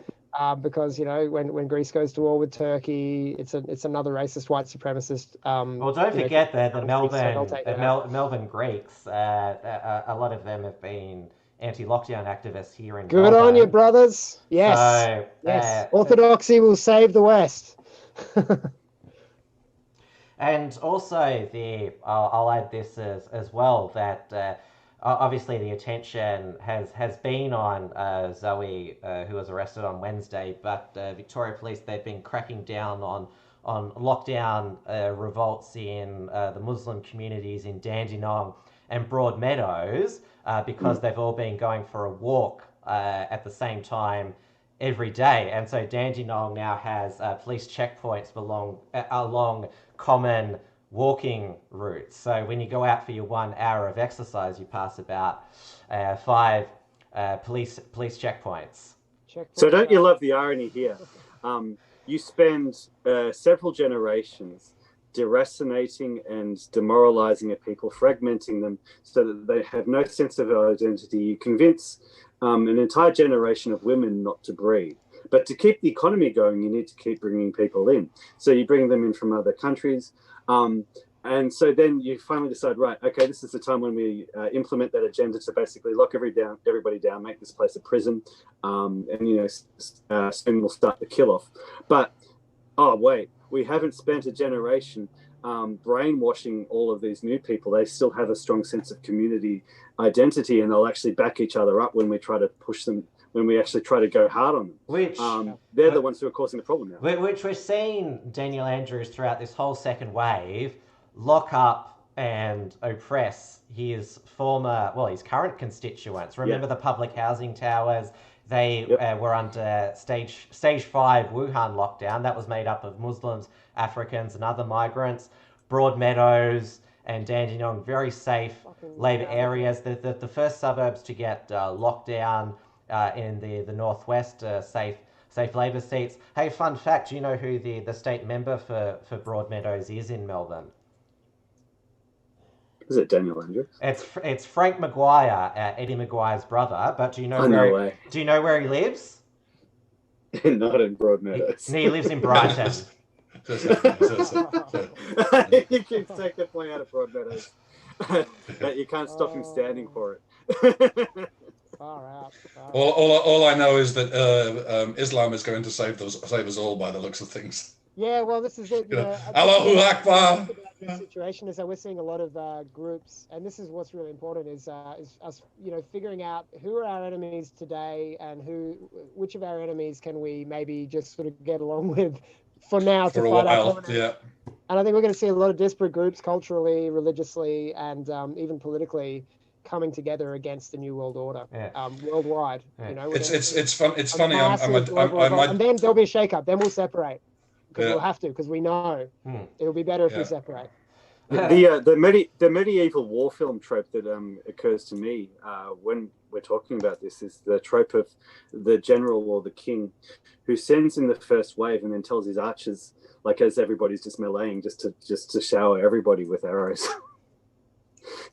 S2: because when Greece goes to war with Turkey, it's another racist white supremacist.
S1: Well, don't forget the Melbourne Greeks. A lot of them have been anti-lockdown activists here in
S2: Good
S1: Melbourne.
S2: on you, brothers. Yes. So, yes. Orthodoxy will save the West.
S1: And also I'll add this as well, that obviously the attention has been on Zoe, who was arrested on Wednesday, but Victoria Police, they've been cracking down on lockdown revolts in the Muslim communities in Dandenong and Broadmeadows, because they've all been going for a walk at the same time every day. And so Dandenong now has police checkpoints along common walking routes. So when you go out for your 1 hour of exercise, you pass about 5 police checkpoints.
S4: So don't you love the irony here? You spend several generations deracinating and demoralizing a people, fragmenting them so that they have no sense of identity. You convince an entire generation of women not to breed. But to keep the economy going, you need to keep bringing people in. So you bring them in from other countries. And so then you finally decide, right, okay, this is the time when we implement that agenda to basically lock everybody down, make this place a prison, and, soon we'll start the kill-off. But, oh, wait, we haven't spent a generation brainwashing all of these new people. They still have a strong sense of community identity, and they'll actually back each other up when we try to push them, when we actually try to go hard on them. They're the ones who are causing the problem now.
S1: Which we're seeing Daniel Andrews throughout this whole second wave lock up and oppress his current constituents. Remember the public housing towers? They were under stage 5 Wuhan lockdown. That was made up of Muslims, Africans, and other migrants. Broadmeadows and Dandenong, very safe Labor areas. The first suburbs to get locked down in the northwest, safe Labor seats. Hey, fun fact, do you know who the state member for Broadmeadows is in Melbourne?
S4: Is it Daniel Andrews?
S1: It's Frank Maguire, Eddie Maguire's brother. But do you know Do you know where he lives?
S4: Not in Broadmeadows.
S1: He lives in Brighton.
S4: You can take the point out of Broadmeadows, but you can't stop him standing for it.
S2: Far out.
S3: All I know is that Islam is going to save us all by the looks of things.
S2: Yeah, well, this is it. You know,
S3: Allahu Akbar.
S2: The situation is that we're seeing a lot of groups, and this is what's really important is us, you know, figuring out who are our enemies today and which of our enemies can we maybe just sort of get along with for now to fight our corner.
S3: Yeah.
S2: And I think we're going to see a lot of disparate groups culturally, religiously, and even politically coming together against the new world order worldwide. Yeah. You know,
S3: it's funny.
S2: And then there'll be a shake-up. Then we'll separate. Because we'll have to, because we know it'll be better if we separate.
S4: The medieval war film trope that occurs to me when we're talking about this is the trope of the general or the king who sends in the first wave and then tells his archers, like as everybody's just meleeing, just to shower everybody with arrows.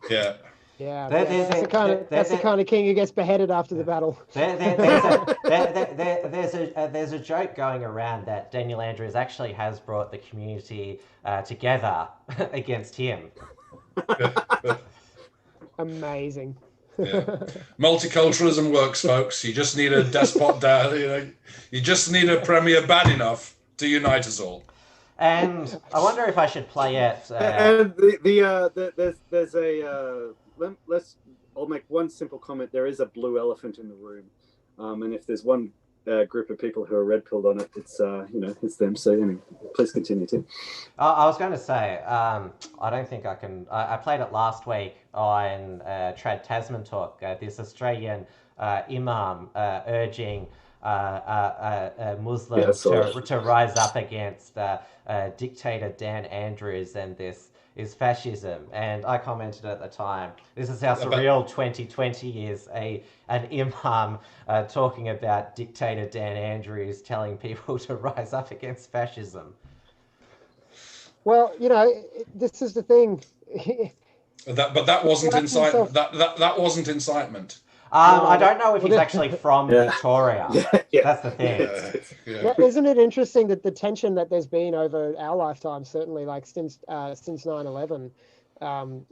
S3: Yeah.
S2: Yeah, that's the kind of king who gets beheaded after the battle.
S1: There's a joke going around that Daniel Andrews actually has brought the community together against him.
S2: Amazing.
S3: Yeah. Multiculturalism works, folks. You just need a despot down. You know, you just need a premier bad enough to unite us all.
S1: And I wonder if I should play it.
S4: And there's a. I'll make one simple comment. There is a blue elephant in the room, and if there's one group of people who are red-pilled on it, it's it's them. So anyway, please continue, Tim.
S1: I was going to say, I don't think I can. I played it last week on Trad Tasman Talk. This Australian imam urging Muslims to rise up against dictator Dan Andrews and this is fascism. And I commented at the time, this is how surreal 2020 is, an imam talking about dictator Dan Andrews telling people to rise up against fascism.
S2: Well, you know, this is the thing.
S3: That wasn't incitement. That wasn't incitement.
S1: I don't know if he's actually from Victoria. That's the thing.
S2: Isn't it interesting that the tension that there's been over our lifetime, certainly like since 9/11,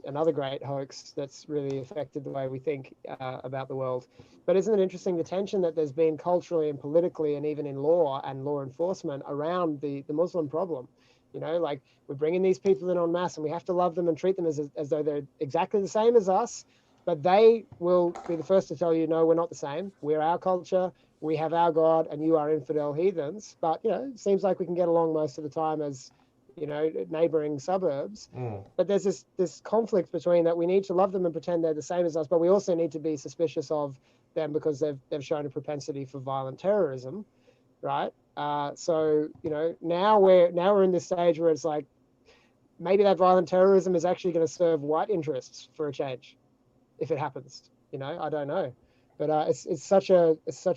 S2: another great hoax that's really affected the way we think about the world. But isn't it interesting the tension that there's been culturally and politically and even in law and law enforcement around the Muslim problem? You know, like we're bringing these people in en masse and we have to love them and treat them as though they're exactly the same as us. But they will be the first to tell you, no, we're not the same. We're our culture. We have our God, and you are infidel heathens. But, you know, it seems like we can get along most of the time as, you know, neighboring suburbs. But there's this conflict between that we need to love them and pretend they're the same as us, but we also need to be suspicious of them because they've shown a propensity for violent terrorism, right? So, you know, now we're in this stage where it's like maybe that violent terrorism is actually going to serve white interests for a change. If it happens, you know, I don't know, but it's such a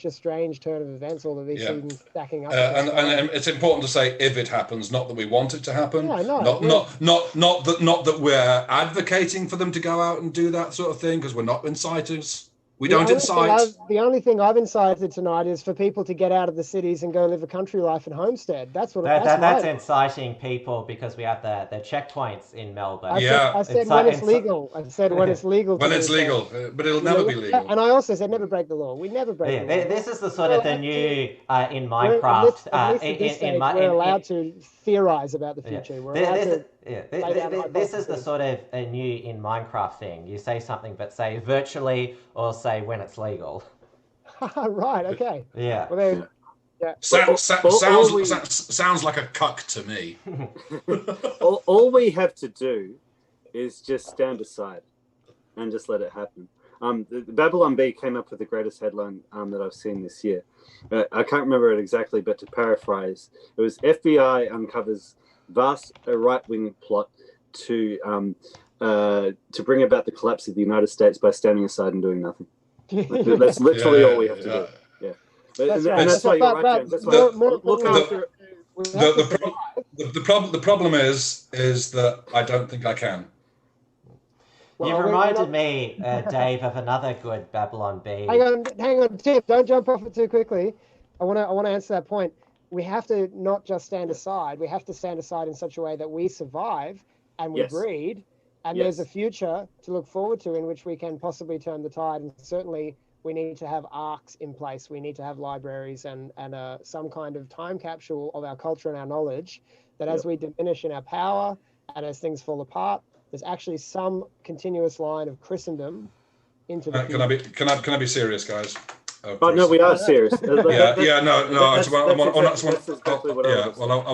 S2: strange turn of events. All of these things stacking up,
S3: and it's important to say if it happens, not that we want it to happen.
S2: Yeah, no,
S3: not that we're advocating for them to go out and do that sort of thing because we're not inciters. We don't incite.
S2: The only thing I've incited tonight is for people to get out of the cities and go live a country life in homestead. That's
S1: inciting people because we have the checkpoints in Melbourne.
S2: I said when it's legal. I said when it's legal.
S3: When it's legal, but it'll never be legal.
S2: And I also said never break the law. We never break the law.
S1: This is the sort of the new in Minecraft.
S2: We're allowed to theorize about the future. We're allowed to.
S1: This is the sort of a new in Minecraft thing. You say something, but say virtually or say when it's legal.
S2: Right. Okay.
S1: Yeah.
S2: Well, then,
S3: sounds like a cuck to me.
S4: all we have to do is just stand aside and just let it happen. The Babylon Bee came up with the greatest headline that I've seen this year. I can't remember it exactly, but to paraphrase, it was FBI uncovers vast right-wing plot to bring about the collapse of the United States by standing aside and doing nothing. That's literally all we have to do. Yeah, that's why you're right, James. That's why look after.
S3: The problem is that I don't think I can.
S1: You reminded me, Dave, of another good Babylon Bee.
S2: Hang on, Tim. Don't jump off it too quickly. I want to answer that point. We have to not just stand aside. We have to stand aside in such a way that we survive and we breed, and there's a future to look forward to in which we can possibly turn the tide. And certainly, we need to have arcs in place. We need to have libraries and some kind of time capsule of our culture and our knowledge, that as we diminish in our power and as things fall apart, there's actually some continuous line of Christendom into the future.
S3: Can I be serious, guys?
S4: Oh no, we are serious.
S3: No. I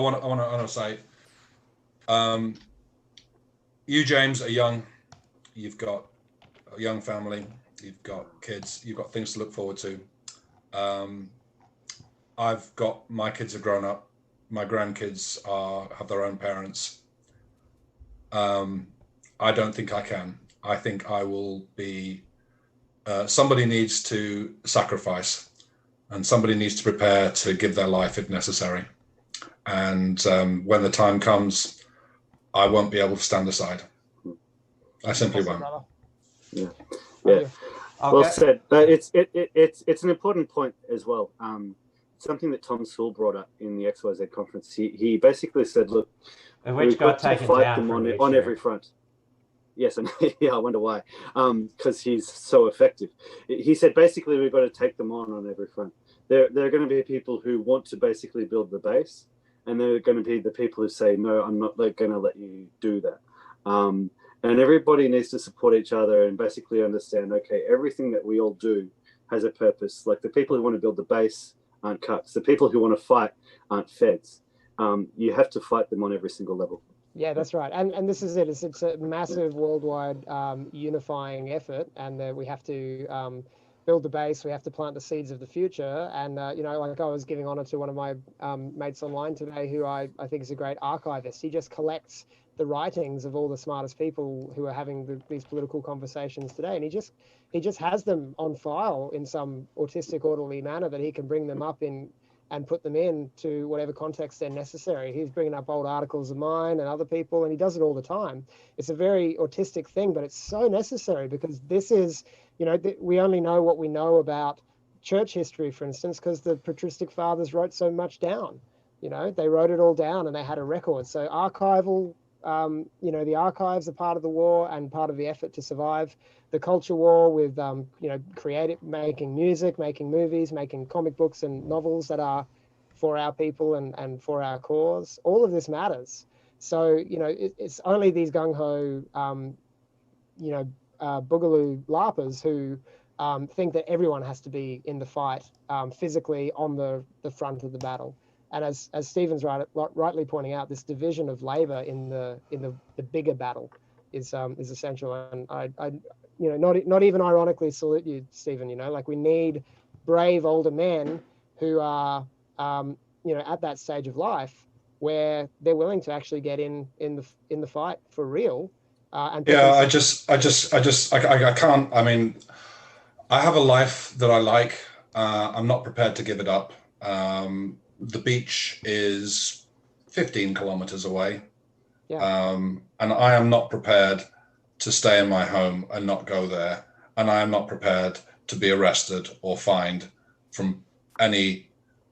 S3: want to say, you, James, are young. You've got a young family. You've got kids. You've got things to look forward to. My kids have grown up. My grandkids have their own parents. I don't think I can. I think I will be. Somebody needs to sacrifice, and somebody needs to prepare to give their life if necessary. And when the time comes, I won't be able to stand aside. I simply won't.
S4: Yeah. Well said. It's an important point as well. Something that Tom Sewell brought up in the XYZ conference. He basically said, "Look, we've got to fight them on every front." Yes, and yeah, I wonder why. Because he's so effective. He said basically we've got to take them on every front. There are going to be people who want to basically build the base, and there are going to be the people who say, "No, I'm not going to let you do that." And everybody needs to support each other and basically understand, okay, everything that we all do has a purpose. Like the people who want to build the base aren't cucks. The people who want to fight aren't feds. You have to fight them on every single level. Yeah,
S2: that's right. And this is it. It's a massive worldwide unifying effort, and we have to build the base. We have to plant the seeds of the future. And, like I was giving honor to one of my mates online today, who I think is a great archivist. He just collects the writings of all the smartest people who are having these political conversations today. And he just has them on file in some autistic, orderly manner that he can bring them up in and put them in to whatever context they're necessary. He's bringing up old articles of mine and other people, and he does it all the time. It's a very autistic thing, but it's so necessary because this is, we only know what we know about church history, for instance, because the patristic fathers wrote so much down. They wrote it all down and they had a record. So archival, the archives are part of the war and part of the effort to survive the culture war with, making music, making movies, making comic books and novels that are for our people and for our cause. All of this matters. So, it's only these gung-ho, boogaloo larpers who think that everyone has to be in the fight physically on the front of the battle. And as Stephen's rightly pointing out, this division of labour in the bigger battle is essential. And I not even ironically salute you, Stephen. We need brave older men who are at that stage of life where they're willing to actually get in the fight for real. I can't. I mean, I have a life that I like. I'm not prepared to give it up. The beach is 15 kilometers away. Yeah. And I am not prepared to stay in my home and not go there. And I am not prepared to be arrested or fined from any,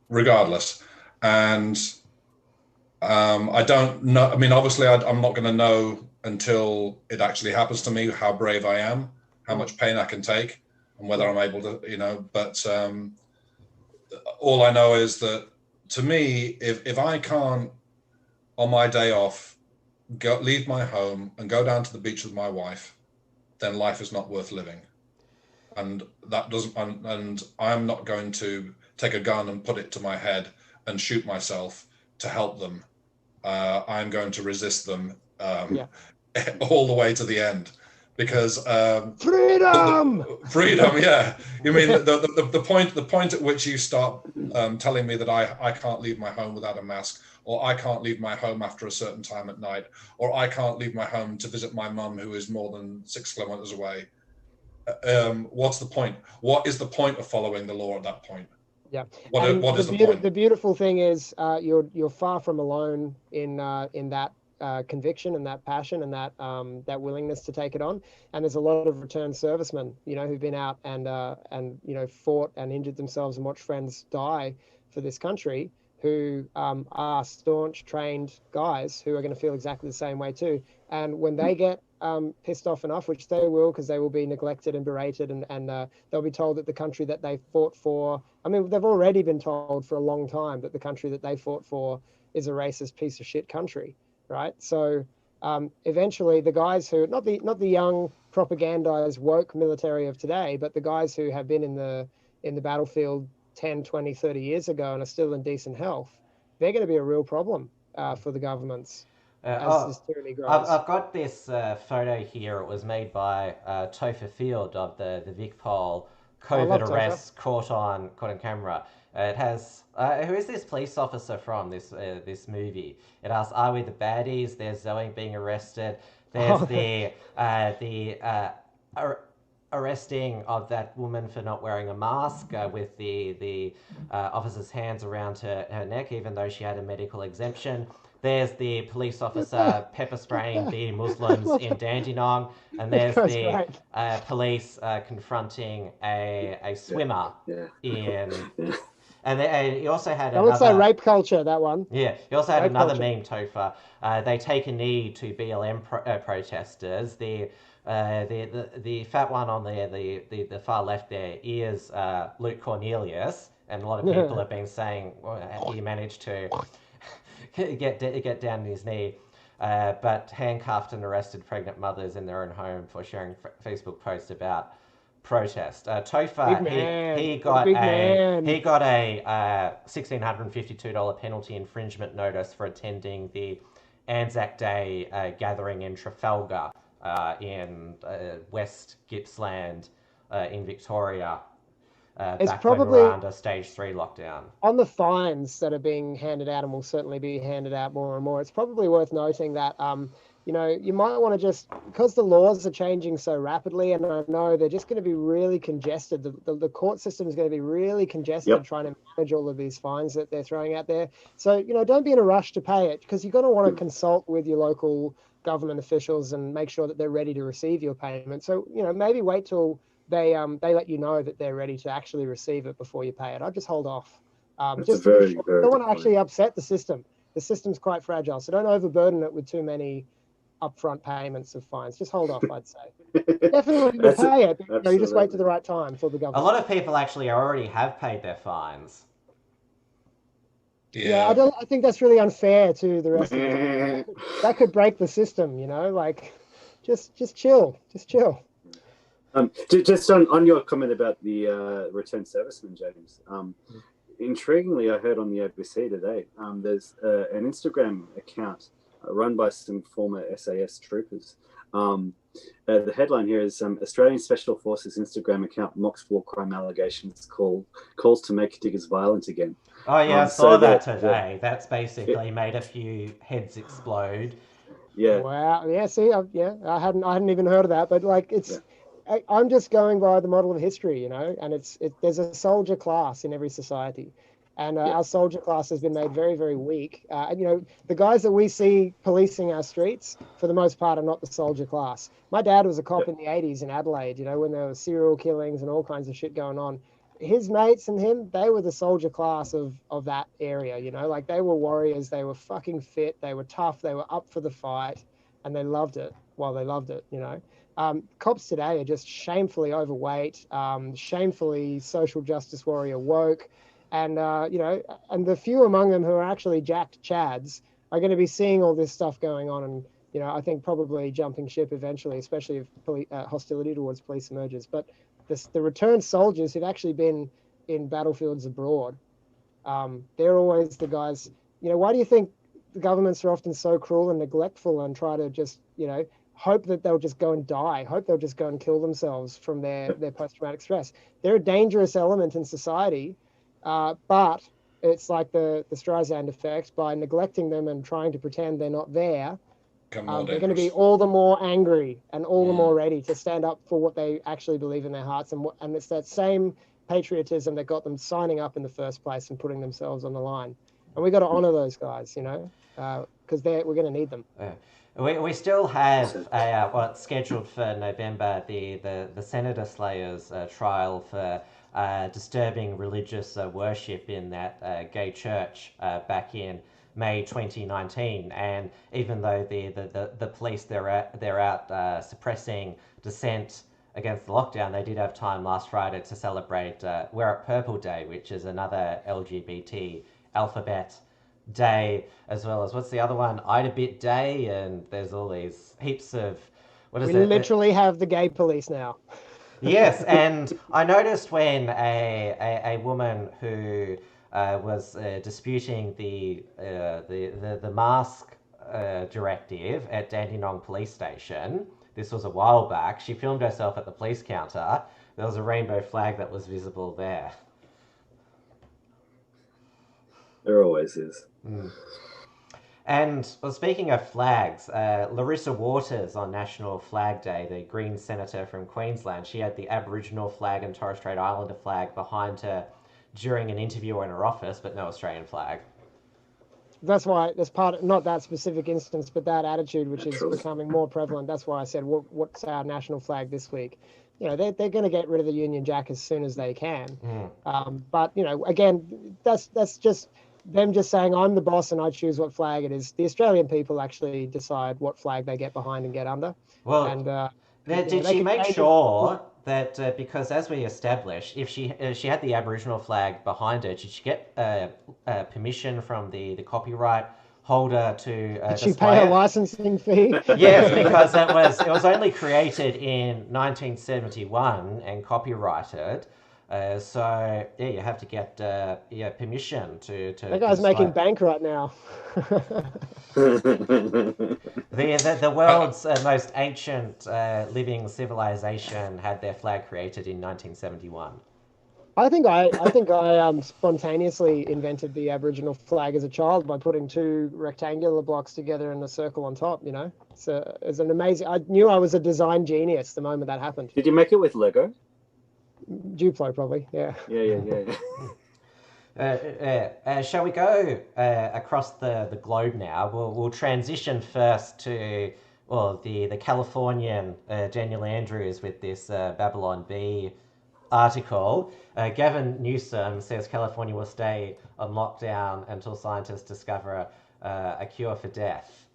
S2: regardless. And I don't know. I mean, obviously, I'm not going to know until it actually happens to me how brave I am, how much pain I can take, and whether I'm able to, but all I know is that, to me, if I can't, on my day off, leave my home and go down to the beach with my wife, then life is not worth living. And that doesn't. And I'm not going to take a gun and put it to my head and shoot myself to help them. I'm going to resist them all the way to the end. Because freedom.
S3: Yeah. You mean the point at which you start telling me that I can't leave my home without a mask, or I can't leave my home after a certain time at night, or I can't leave my home to visit my mum who is more than 6 kilometers away. What's the point? What is the point of following the law at that point?
S2: Yeah.
S3: What is the point?
S2: The beautiful thing is you're far from alone in that. Conviction and that passion and that willingness to take it on. And there's a lot of returned servicemen, who've been out and fought and injured themselves and watched friends die for this country, who are staunch, trained guys who are going to feel exactly the same way too. And when they get pissed off enough, which they will, because they will be neglected and berated, and they'll be told that the country that they fought for, I mean, they've already been told for a long time that the country that they fought for is a racist piece of shit country, right? So eventually the guys who, not the young propagandized woke military of today, but the guys who have been in the battlefield 10, 20, 30 years ago and are still in decent health, they're going to be a real problem for the governments as this tyranny grows.
S1: I've got this photo here. It was made by Topher Field of the Vicpol COVID arrests caught on camera. It has who is this police officer from this movie? It asks, "Are we the baddies?" There's Zoe being arrested. There's the arresting of that woman for not wearing a mask with the officer's hands around her neck, even though she had a medical exemption. There's the police officer pepper spraying the Muslims in Dandenong, and there's the police confronting a swimmer in. And he also had another...
S2: That looks like rape culture, that one.
S1: Yeah, he also had another meme, Topher. They take a knee to BLM protesters. The fat one on the far left there is Luke Cornelius, and a lot of people have been saying, well, he managed to get down on his knee, but handcuffed and arrested pregnant mothers in their own home for sharing Facebook posts about protest. Topher, he got a $1,652 penalty infringement notice for attending the Anzac Day gathering in Trafalgar in West Gippsland in Victoria.
S2: It's
S1: back
S2: probably
S1: when we were under stage 3 lockdown.
S2: On the fines that are being handed out and will certainly be handed out more and more, it's probably worth noting that you might want to just, because the laws are changing so rapidly, and I know they're just going to be really congested. The court system is going to be really congested trying to manage all of these fines that they're throwing out there. So, don't be in a rush to pay it, because you're going to want to consult with your local government officials and make sure that they're ready to receive your payment. So, maybe wait till they let you know that they're ready to actually receive it before you pay it. I'd just hold off. Don't want to actually upset the system. The system's quite fragile, so don't overburden it with too many upfront payments of fines. Just hold off, I'd say. Definitely pay it, but you just wait to the right time for the government.
S1: A lot of people actually already have paid their fines.
S2: Yeah, I think that's really unfair to the rest of them. That could break the system, just chill.
S4: Just on your comment about the returned servicemen, James. Intriguingly, I heard on the ABC today, there's an Instagram account run by some former SAS troopers. The headline here is Australian Special Forces Instagram account mocks war crime allegations, calls to make diggers violent again.
S1: Oh yeah, I saw that today. That's basically made a few heads explode.
S4: Yeah.
S2: Wow. Yeah. See. I hadn't even heard of that. But I'm just going by the model of history, and there's a soldier class in every society. And our soldier class has been made very, very weak. The guys that we see policing our streets, for the most part, are not the soldier class. My dad was a cop in the 80s in Adelaide, when there were serial killings and all kinds of shit going on. His mates and him, they were the soldier class of that area, they were warriors, they were fucking fit, they were tough, they were up for the fight, and they loved it while they loved it, Cops today are just shamefully overweight, shamefully social justice warrior woke. And, and the few among them who are actually jacked chads are going to be seeing all this stuff going on. And, I think probably jumping ship eventually, especially if hostility towards police emerges. But the returned soldiers who've actually been in battlefields abroad, they're always the guys, why do you think the governments are often so cruel and neglectful and try to just, hope that they'll just go and die, hope they'll just go and kill themselves from their post-traumatic stress? They're a dangerous element in society. But it's like the Streisand effect. By neglecting them and trying to pretend they're not there, they're going to be all the more angry and all the more ready to stand up for what they actually believe in their hearts. And it's that same patriotism that got them signing up in the first place and putting themselves on the line. And we got to honor those guys, because we're going to need them.
S1: Yeah. We still have what's scheduled for November, the Senator Slayers trial for disturbing religious worship in that gay church back in May 2019. And even though the police, they're out suppressing dissent against the lockdown, they did have time last Friday to celebrate Wear It Purple Day, which is another LGBT alphabet day, as well as, what's the other one, Idabit Day, and there's all these heaps of, what is it?
S2: We literally have the gay police now.
S1: Yes, and I noticed when a woman who was disputing the mask directive at Dandenong Police Station, this was a while back, she filmed herself at the police counter. There was a rainbow flag that was visible there.
S4: There always is.
S1: Mm. And well, speaking of flags, Larissa Waters on National Flag Day, the Green senator from Queensland, she had the Aboriginal flag and Torres Strait Islander flag behind her during an interview in her office, but no Australian flag.
S2: That's why there's not that specific instance, but that attitude, which is becoming more prevalent. That's why I said, what's our national flag this week? You know, they're going to get rid of the Union Jack as soon as they can. But, you know, again, that's just them just saying, I'm the boss and I choose what flag it is. The Australian people actually decide what flag they get behind and get under.
S1: Well,
S2: and
S1: did she make sure that, because as we established, if she had the Aboriginal flag behind her, did she get permission from the copyright holder to
S2: did she pay her licensing fee?
S1: Yes, because it was only created in 1971 and copyrighted. So yeah, you have to get permission to.
S2: That guy's making bank right now.
S1: The world's most ancient living civilization had their flag created in 1971.
S2: I think I spontaneously invented the Aboriginal flag as a child by putting two rectangular blocks together and a circle on top. You know, it's an amazing. I knew I was a design genius the moment that happened.
S4: Did you make it with Lego?
S2: Duplo, probably. Yeah.
S1: Shall we go across the globe now? We'll transition first to the Californian Daniel Andrews with this Babylon Bee article. Gavin Newsom says California will stay on lockdown until scientists discover a cure for death.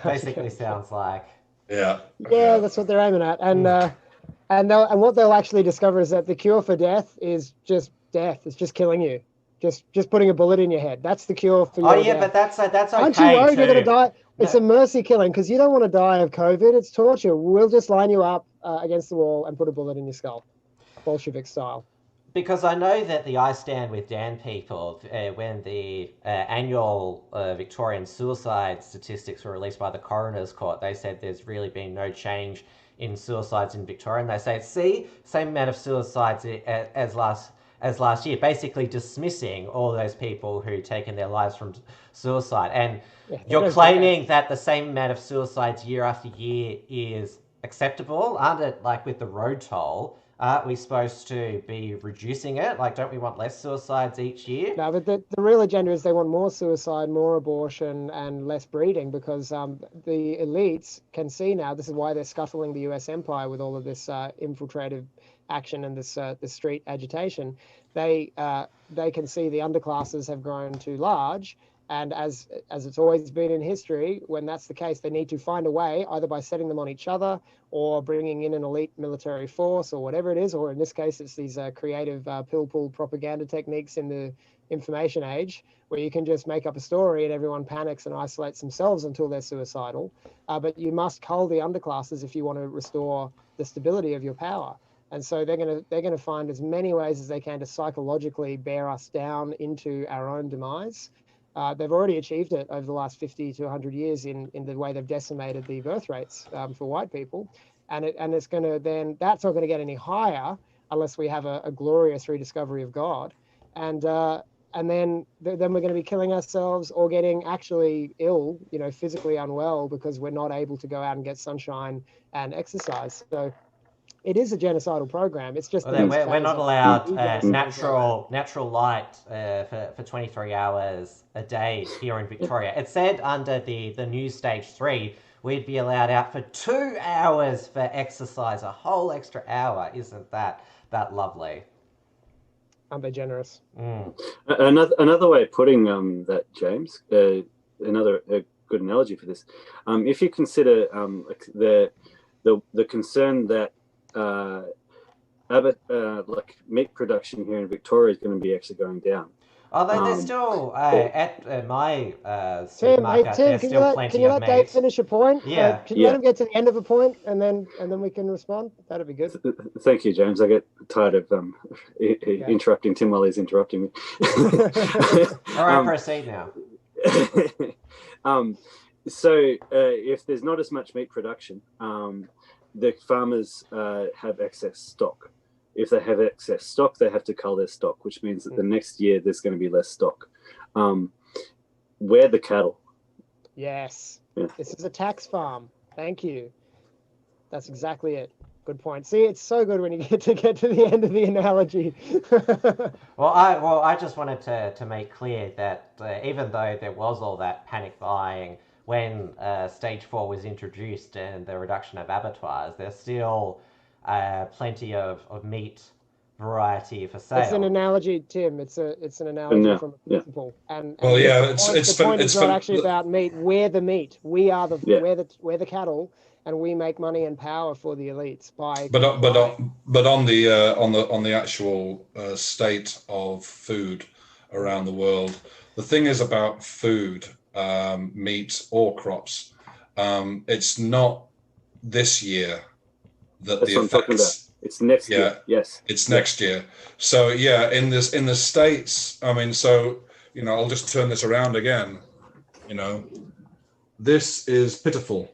S1: Basically sounds like.
S2: Yeah, that's what they're aiming at, and what they'll actually discover is that the cure for death is just death. It's just killing you, just putting a bullet in your head. That's the cure for your death.
S1: But that's okay.
S2: Aren't you worried you're going to die? It's a mercy killing because you don't want to die of COVID. It's torture. We'll just line you up against the wall and put a bullet in your skull, Bolshevik style.
S1: Because I know that the I Stand With Dan people, when the annual Victorian suicide statistics were released by the Coroner's Court, they said there's really been no change in suicides in Victoria. And they say, see, same amount of suicides as last year, basically dismissing all those people who'd taken their lives from suicide. And you're claiming that the same amount of suicides year after year is acceptable? Aren't it, like with the road toll, aren't we supposed to be reducing it? Like, don't we want less suicides each year?
S2: No, but the real agenda is they want more suicide, more abortion, and less breeding because the elites can see now, this is why they're scuffling the US empire with all of this infiltrative action and this street agitation. They can see the underclasses have grown too large. And as it's always been in history, when that's the case, they need to find a way, either by setting them on each other or bringing in an elite military force or whatever it is, or in this case, it's these creative pill-pull propaganda techniques in the information age, where you can just make up a story and everyone panics and isolates themselves until they're suicidal. But you must cull the underclasses if you want to restore the stability of your power. And so they're going to find as many ways as they can to psychologically bear us down into our own demise. They've already achieved it over the last 50 to 100 years in the way they've decimated the birth rates for white people. And it's going to then, that's not going to get any higher unless we have a glorious rediscovery of God. And then we're going to be killing ourselves or getting actually ill, physically unwell because we're not able to go out and get sunshine and exercise. So it is a genocidal program. It's just
S1: well, we're not allowed natural light for 23 hours a day here in Victoria. It said under the new stage 3 we'd be allowed out for 2 hours for exercise, a whole extra hour. Isn't that lovely?
S2: Aren't they generous?
S4: Another way of putting that, James, another good analogy for this, if you consider the concern that like meat production here in Victoria is going to be actually going down.
S1: Although there's still at my
S2: Tim,
S1: supermarket, there's still plenty
S2: can you
S1: of
S2: let Dave
S1: meat.
S2: finish a point?
S1: Yeah.
S2: Can you let him get to the end of a point, and then we can respond? That'd be good.
S4: Thank you, James. I get tired of interrupting Tim while he's interrupting me.
S1: All right, proceed now.
S4: So if there's not as much meat production, the farmers have excess stock. If they have excess stock, they have to cull their stock, which means that the next year there's going to be less stock. Where the cattle?
S2: Yes.
S4: Yeah.
S2: This is a tax farm. Thank you. That's exactly it. Good point. See, it's so good when you get to the end of the analogy.
S1: Well, I just wanted to make clear that even though there was all that panic buying when stage 4 was introduced and the reduction of abattoirs, there's still plenty of meat variety for sale.
S2: It's an analogy, Tim. It's an analogy from a principle. And
S3: well, yeah,
S2: the point is not actually about meat. We're the meat. We are we're the cattle, and we make money and power for the elites by.
S3: But on the actual state of food around the world, the thing is about food, meat or crops. It's not this year that
S4: That's
S3: the effects.
S4: It's next year. Yes.
S3: It's next year. So yeah, in the States, I mean, so I'll just turn this around again. This is pitiful.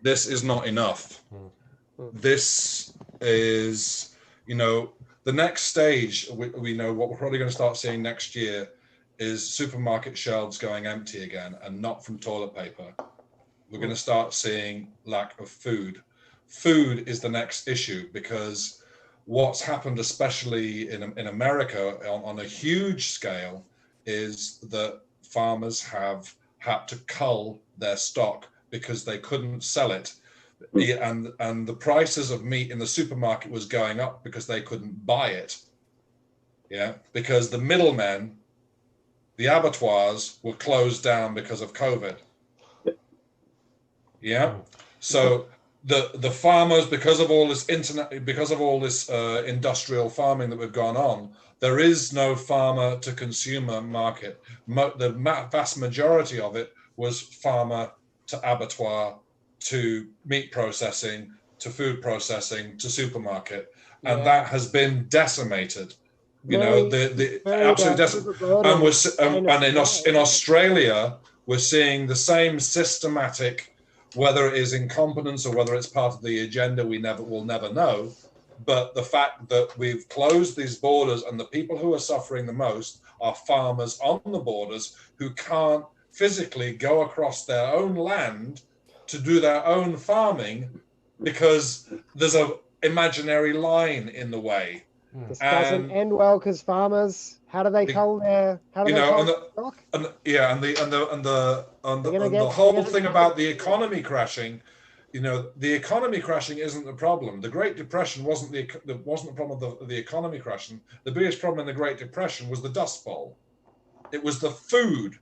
S3: This is not enough. This is, the next stage. We know what we're probably going to start seeing next year is supermarket shelves going empty again, and not from toilet paper. We're going to start seeing lack of food. Food is the next issue, because what's happened, especially in America on a huge scale, is that farmers have had to cull their stock because they couldn't sell it. And the prices of meat in the supermarket was going up because they couldn't buy it. Yeah, because the middlemen, the abattoirs, were closed down because of COVID. Yeah, so the farmers, because of all this industrial farming that we've gone on, there is no farmer to consumer market. The vast majority of it was farmer to abattoir, to meat processing, to food processing, to supermarket, and that has been decimated. The absolute decimated. And in Australia, we're seeing the same systematic. Whether it is incompetence or whether it's part of the agenda, we'll never know. But the fact that we've closed these borders, and the people who are suffering the most are farmers on the borders who can't physically go across their own land to do their own farming because there's an imaginary line in the way.
S2: This doesn't end well because farmers, how do they cull their stock?
S3: And the whole thing about the economy crashing, the economy crashing isn't the problem. The Great Depression wasn't the problem of the economy crashing. The biggest problem in the Great Depression was the Dust Bowl. It was the food.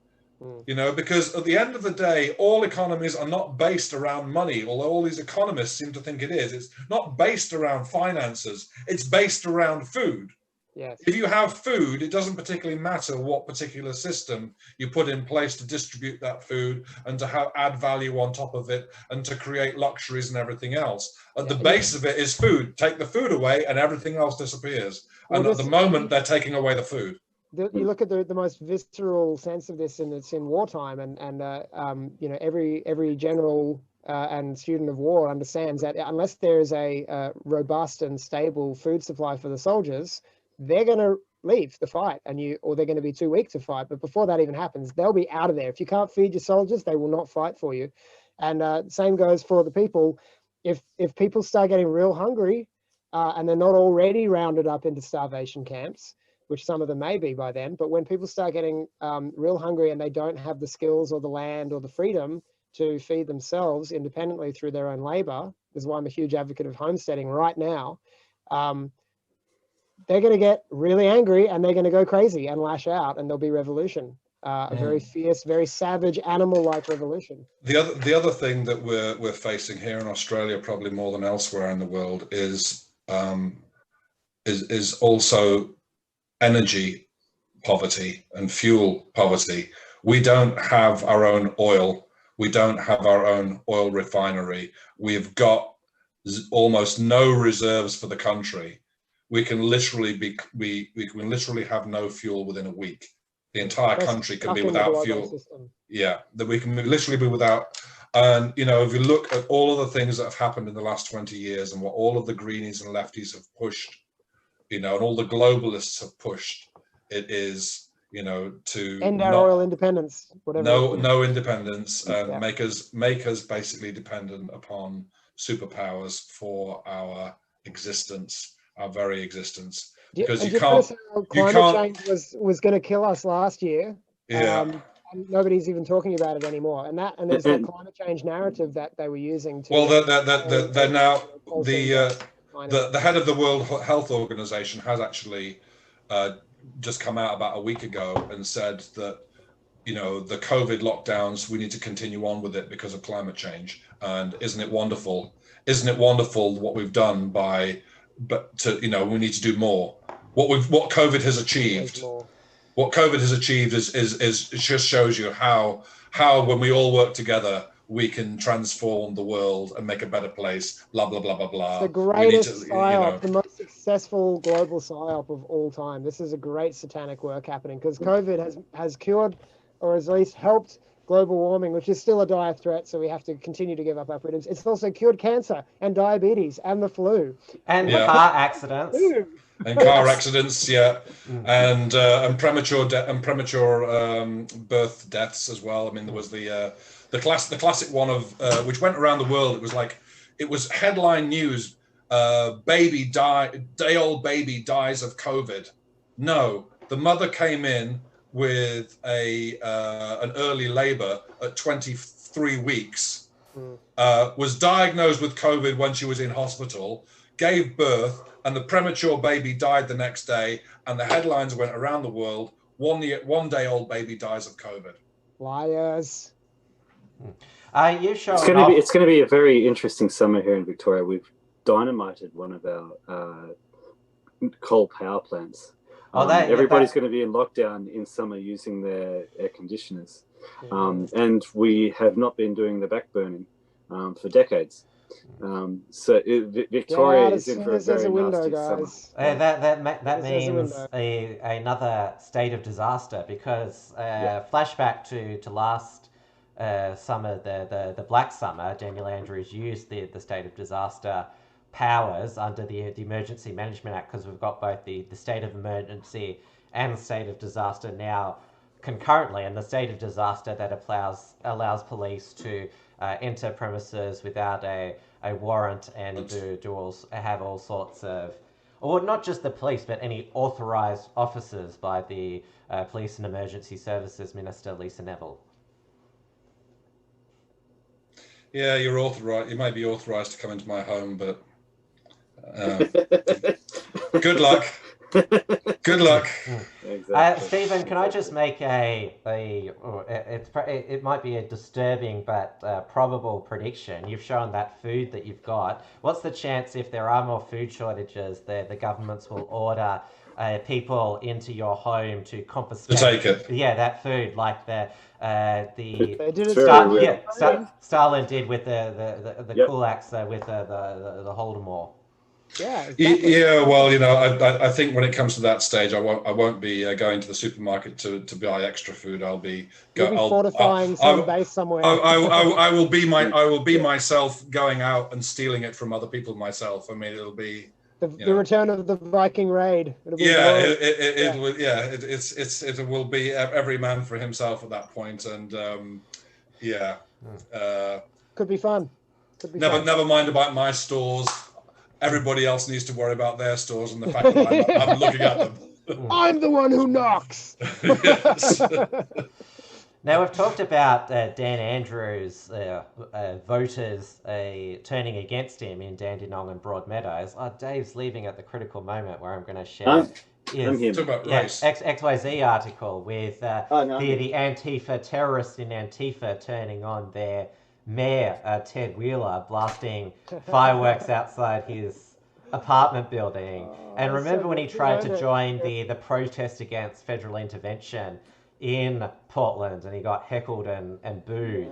S3: Because at the end of the day, all economies are not based around money, although all these economists seem to think it is. It's not based around finances. It's based around food.
S2: Yes.
S3: If you have food, it doesn't particularly matter what particular system you put in place to distribute that food and to add value on top of it and to create luxuries and everything else. At the base of it is food. Take the food away and everything else disappears. And at the moment, they're taking away the food.
S2: You look at the most visceral sense of this, and it's in wartime, and every general and student of war understands that unless there is a robust and stable food supply for the soldiers, they're going to leave the fight, or they're going to be too weak to fight. But before that even happens, they'll be out of there. If you can't feed your soldiers, they will not fight for you. And same goes for the people. if people start getting real hungry, and they're not already rounded up into starvation camps, which some of them may be by then, but when people start getting real hungry and they don't have the skills or the land or the freedom to feed themselves independently through their own labor, this is why I'm a huge advocate of homesteading right now, they're going to get really angry and they're going to go crazy and lash out, and there'll be revolution. A very fierce, very savage, animal-like revolution.
S3: The other thing that we're facing here in Australia, probably more than elsewhere in the world, is also energy poverty and fuel poverty. We don't have our own oil. We don't have our own oil refinery. We've got almost no reserves for the country. We can literally have no fuel within a week. The entire country can be without fuel. Yeah, that we can literally be without. And you know, if you look at all of the things that have happened in the last 20 years and what all of the greenies and lefties have pushed, you know, and all the globalists have pushed, it is, you know, to
S2: end our oil independence, whatever.
S3: No independence, and make us basically dependent upon superpowers for our existence, our very existence. Because you can't.
S2: Climate change was going to kill us last year.
S3: Yeah.
S2: And nobody's even talking about it anymore. And there's that climate change narrative that they were using to.
S3: Well, they're now the head of the World Health Organization has actually just come out about a week ago and said that, you know, the COVID lockdowns, we need to continue on with it because of climate change. And isn't it wonderful? Isn't it wonderful what we've done you know, we need to do more. What COVID has achieved. What COVID has achieved is it just shows you how when we all work together, we can transform the world and make a better place. Blah blah blah blah blah.
S2: It's the greatest psyop, the most successful global psyop of all time. This is a great satanic work happening because COVID has cured, or at least helped, global warming, which is still a dire threat. So we have to continue to give up our freedoms. It's also cured cancer and diabetes and the flu
S1: and car accidents.
S3: And car accidents, yeah, and premature birth deaths as well. I mean, there was the classic one of which went around the world. It was headline news: day-old baby dies of COVID. No, the mother came in with an early labor at 23 weeks, was diagnosed with COVID when she was in hospital, gave birth. And the premature baby died the next day, and the headlines went around the world: one day old baby dies of COVID.
S2: Liars.
S4: It's going to be a very interesting summer here in Victoria. We've dynamited one of our coal power plants. Everybody's going to be in lockdown in summer using their air conditioners, and we have not been doing the back burning for decades. So Victoria is in for a very nasty summer.
S1: That means another state of disaster, because flashback to last summer, the Black Summer, Daniel Andrews used the state of disaster powers under the Emergency Management Act, because we've got both the state of emergency and state of disaster now concurrently, and the state of disaster that allows police to enter premises without a warrant and have all sorts of, or not just the police, but any authorised officers by the Police and Emergency Services Minister, Lisa Neville.
S3: Yeah, you're authorised. You may be authorised to come into my home, but good luck. Good luck.
S4: Exactly.
S1: Stephen, can I just make it might be a disturbing but probable prediction? You've shown that food that you've got. What's the chance, if there are more food shortages, the governments will order people into your home to confiscate?
S3: To take it.
S1: Yeah, that food, like Stalin did with the kulaks with the Holodomor.
S2: Yeah, exactly.
S3: Yeah. Well, you know, I think when it comes to that stage, I won't be going to the supermarket to buy extra food. I'll be
S2: fortifying some base somewhere.
S3: I will be myself, going out and stealing it from other people myself. I mean, it'll be the
S2: return of the Viking raid.
S3: It will be every man for himself at that point, and
S2: could be fun.
S3: Never mind about my stores. Everybody else needs to worry about their stores and the fact that I'm looking at them.
S2: I'm the one who knocks.
S3: Yes.
S1: Now, we've talked about Dan Andrews' voters turning against him in Dandenong and Broadmeadows. Dave's leaving at the critical moment where I'm going to share
S3: Talk about race.
S1: XYZ article with the Antifa terrorists in Antifa turning on their mayor, Ted Wheeler, blasting fireworks outside his apartment building. And remember when he tried to join the protest against federal intervention in Portland, and he got heckled and booed.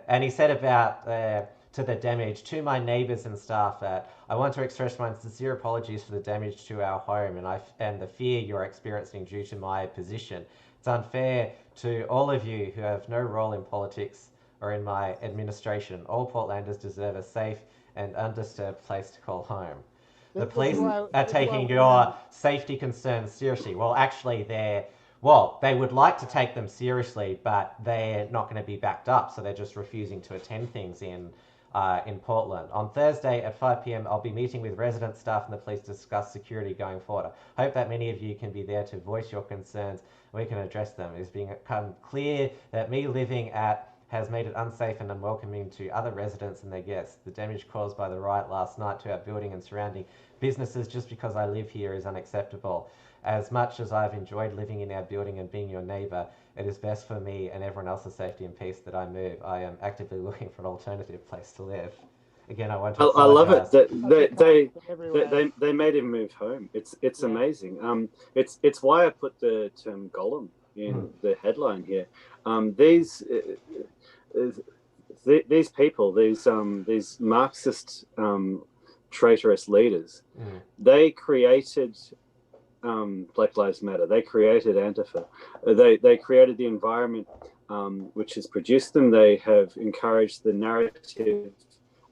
S1: And he said about to the damage to my neighbours and staff that I want to express my sincere apologies for the damage to our home and the fear you're experiencing due to my position. It's unfair to all of you who have no role in politics or in my administration. All Portlanders deserve a safe and undisturbed place to call home. The police are taking your safety concerns seriously. Well, actually, they would like to take them seriously, but they're not going to be backed up, so they're just refusing to attend things in Portland. On Thursday at 5 p.m, I'll be meeting with resident staff and the police to discuss security going forward. I hope that many of you can be there to voice your concerns and we can address them. It's become clear that me living has made it unsafe and unwelcoming to other residents and their guests. The damage caused by the riot last night to our building and surrounding businesses just because I live here is unacceptable. As much as I've enjoyed living in our building and being your neighbour, it is best for me and everyone else's safety and peace that I move. I am actively looking for an alternative place to live. Again, I want to
S4: I love it that they made him move home. It's amazing. It's why I put the term golem in the headline here. These people, these Marxist traitorous leaders, they created Black Lives Matter. They created Antifa. They created the environment which has produced them. They have encouraged the narrative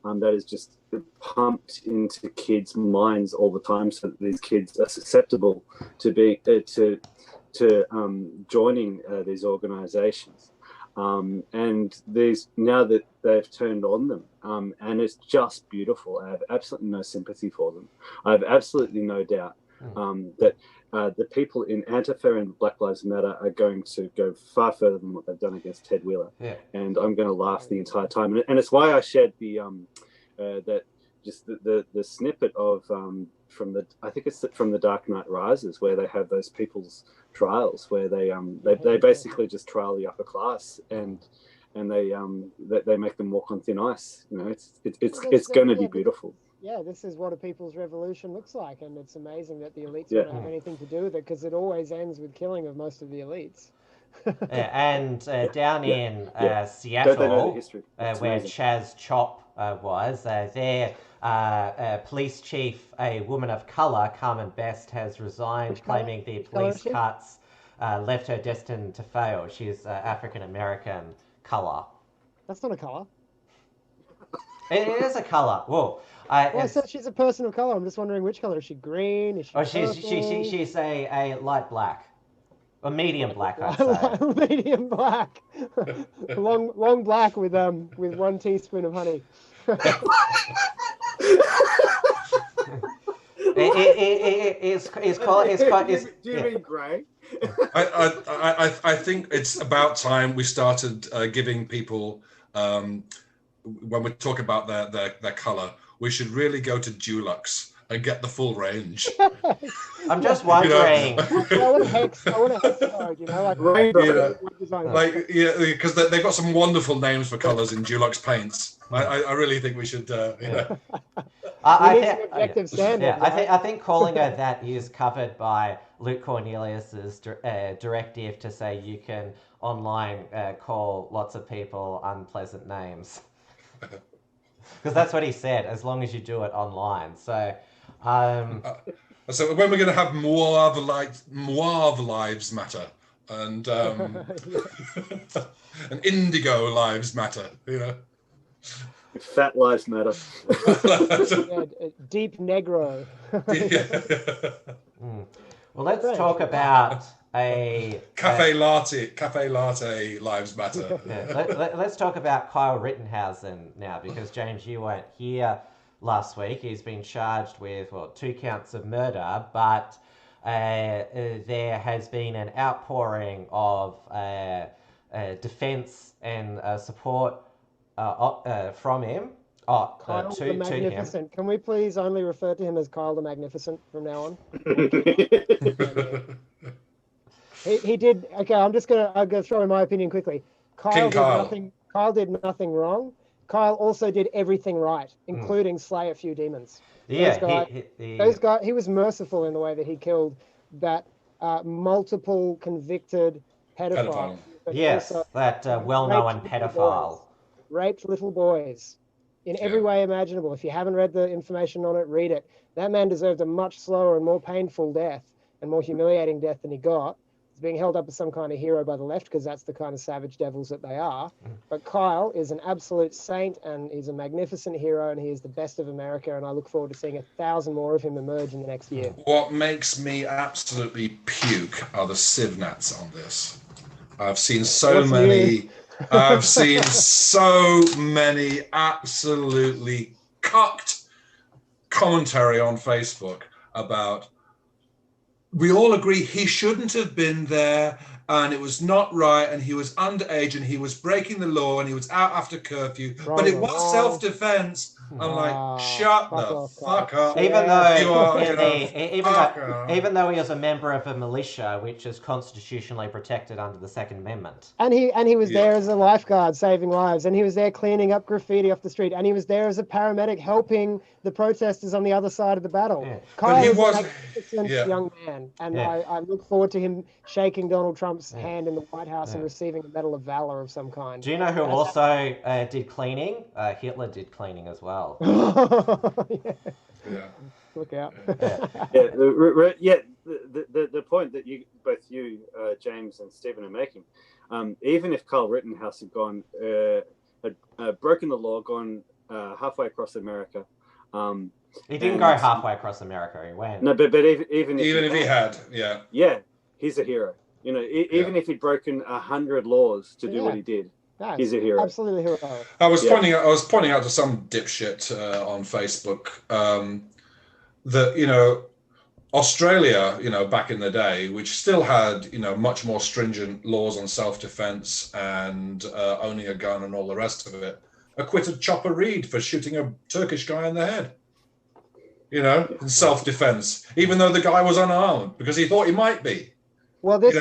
S4: that is just pumped into kids' minds all the time, so that these kids are susceptible to joining these organisations. And now that they've turned on them, and it's just beautiful. I have absolutely no sympathy for them. I have absolutely no doubt that the people in Antifa and Black Lives Matter are going to go far further than what they've done against Ted Wheeler. Yeah. And I'm going to laugh the entire time. And it's why I shared the snippet of from the Dark Knight Rises, where they have those people's trials, where they basically just trial the upper class and they make them walk on thin ice. You know, it's going to be beautiful.
S2: Yeah, this is what a people's revolution looks like, and it's amazing that the elites don't have anything to do with it, because it always ends with killing of most of the elites.
S1: And down in Seattle, where Chaz Chop was, their police chief, a woman of colour, Carmen Best, has resigned, claiming the police cuts left her destined to fail. She's African-American colour.
S2: That's not a colour.
S1: It is a colour. Whoa.
S2: I said she's a person of colour. I'm just wondering which colour. Is she green? Is she
S1: she's a light black. Or medium black, I'd say.
S2: Medium black. long black with 1 teaspoon of honey.
S4: Do you mean grey?
S3: I think it's about time we started giving people, when we talk about their colour, we should really go to Dulux and get the full range.
S1: I'm just wondering.
S2: I want a hex code, like rainbow.
S3: Because they've got some wonderful names for colours in Dulux paints. I really think we should.
S1: I think calling her that is covered by Luke Cornelius's directive to say you can online call lots of people unpleasant names. Because that's what he said, as long as you do it online. So
S3: so when we're going to have Mauve Lives Matter and and Indigo Lives Matter,
S4: Fat Lives Matter.
S2: Deep Negro.
S1: Well, let's talk about
S3: cafe latte lives matter.
S1: Yeah. Let's talk about Kyle Rittenhausen now, because James, you weren't here last week. He's been charged with 2 counts of murder, but there has been an outpouring of defence and support from him.
S2: Kyle the Magnificent. Can we please only refer to him as Kyle the Magnificent from now on? He did. Okay, I'm gonna throw in my opinion quickly. Kyle did nothing wrong. Kyle also did everything right, including slay a few demons.
S1: Yeah,
S2: he was merciful in the way that he killed that multiple convicted pedophile.
S1: Yes, that well-known pedophile.
S2: Raped little boys in every way imaginable. If you haven't read the information on it, read it. That man deserved a much slower and more painful death and more humiliating death than he got. He's being held up as some kind of hero by the left because that's the kind of savage devils that they are. But Kyle is an absolute saint, and he's a magnificent hero, and he is the best of America, and I look forward to seeing 1,000 more of him emerge in the next year.
S3: What makes me absolutely puke are the civnats on this. I've seen so many absolutely cucked commentary on Facebook about, we all agree he shouldn't have been there, and it was not right, and he was underage, and he was breaking the law, and he was out after curfew, but it was self-defense. I'm like, shut the fuck up.
S1: Even though he was a member of a militia, which is constitutionally protected under the Second Amendment.
S2: And he was there as a lifeguard saving lives, and he was there cleaning up graffiti off the street, and he was there as a paramedic helping the protesters on the other side of the battle.
S1: Yeah.
S2: Kyle is a magnificent young man, and I look forward to him shaking Donald Trump's hand in the White House and receiving a Medal of Valor of some kind.
S1: Do you know who also did cleaning? Hitler did cleaning as well.
S2: Look out.
S4: The point that both you, James and Stephen, are making, even if Kyle Rittenhouse had gone, had broken the law, gone halfway across America.
S1: He didn't go halfway across America. He went.
S4: No, but even if he
S3: had,
S4: he's a hero. You know, even if he'd broken 100 laws to do what he did. He's a hero.
S2: Absolutely hero.
S3: I was pointing out to some dipshit on Facebook that Australia, back in the day, which still had much more stringent laws on self-defense and owning a gun and all the rest of it, acquitted Chopper Reed for shooting a Turkish guy in the head. In self-defense, even though the guy was unarmed because he thought he might be.
S2: Well, this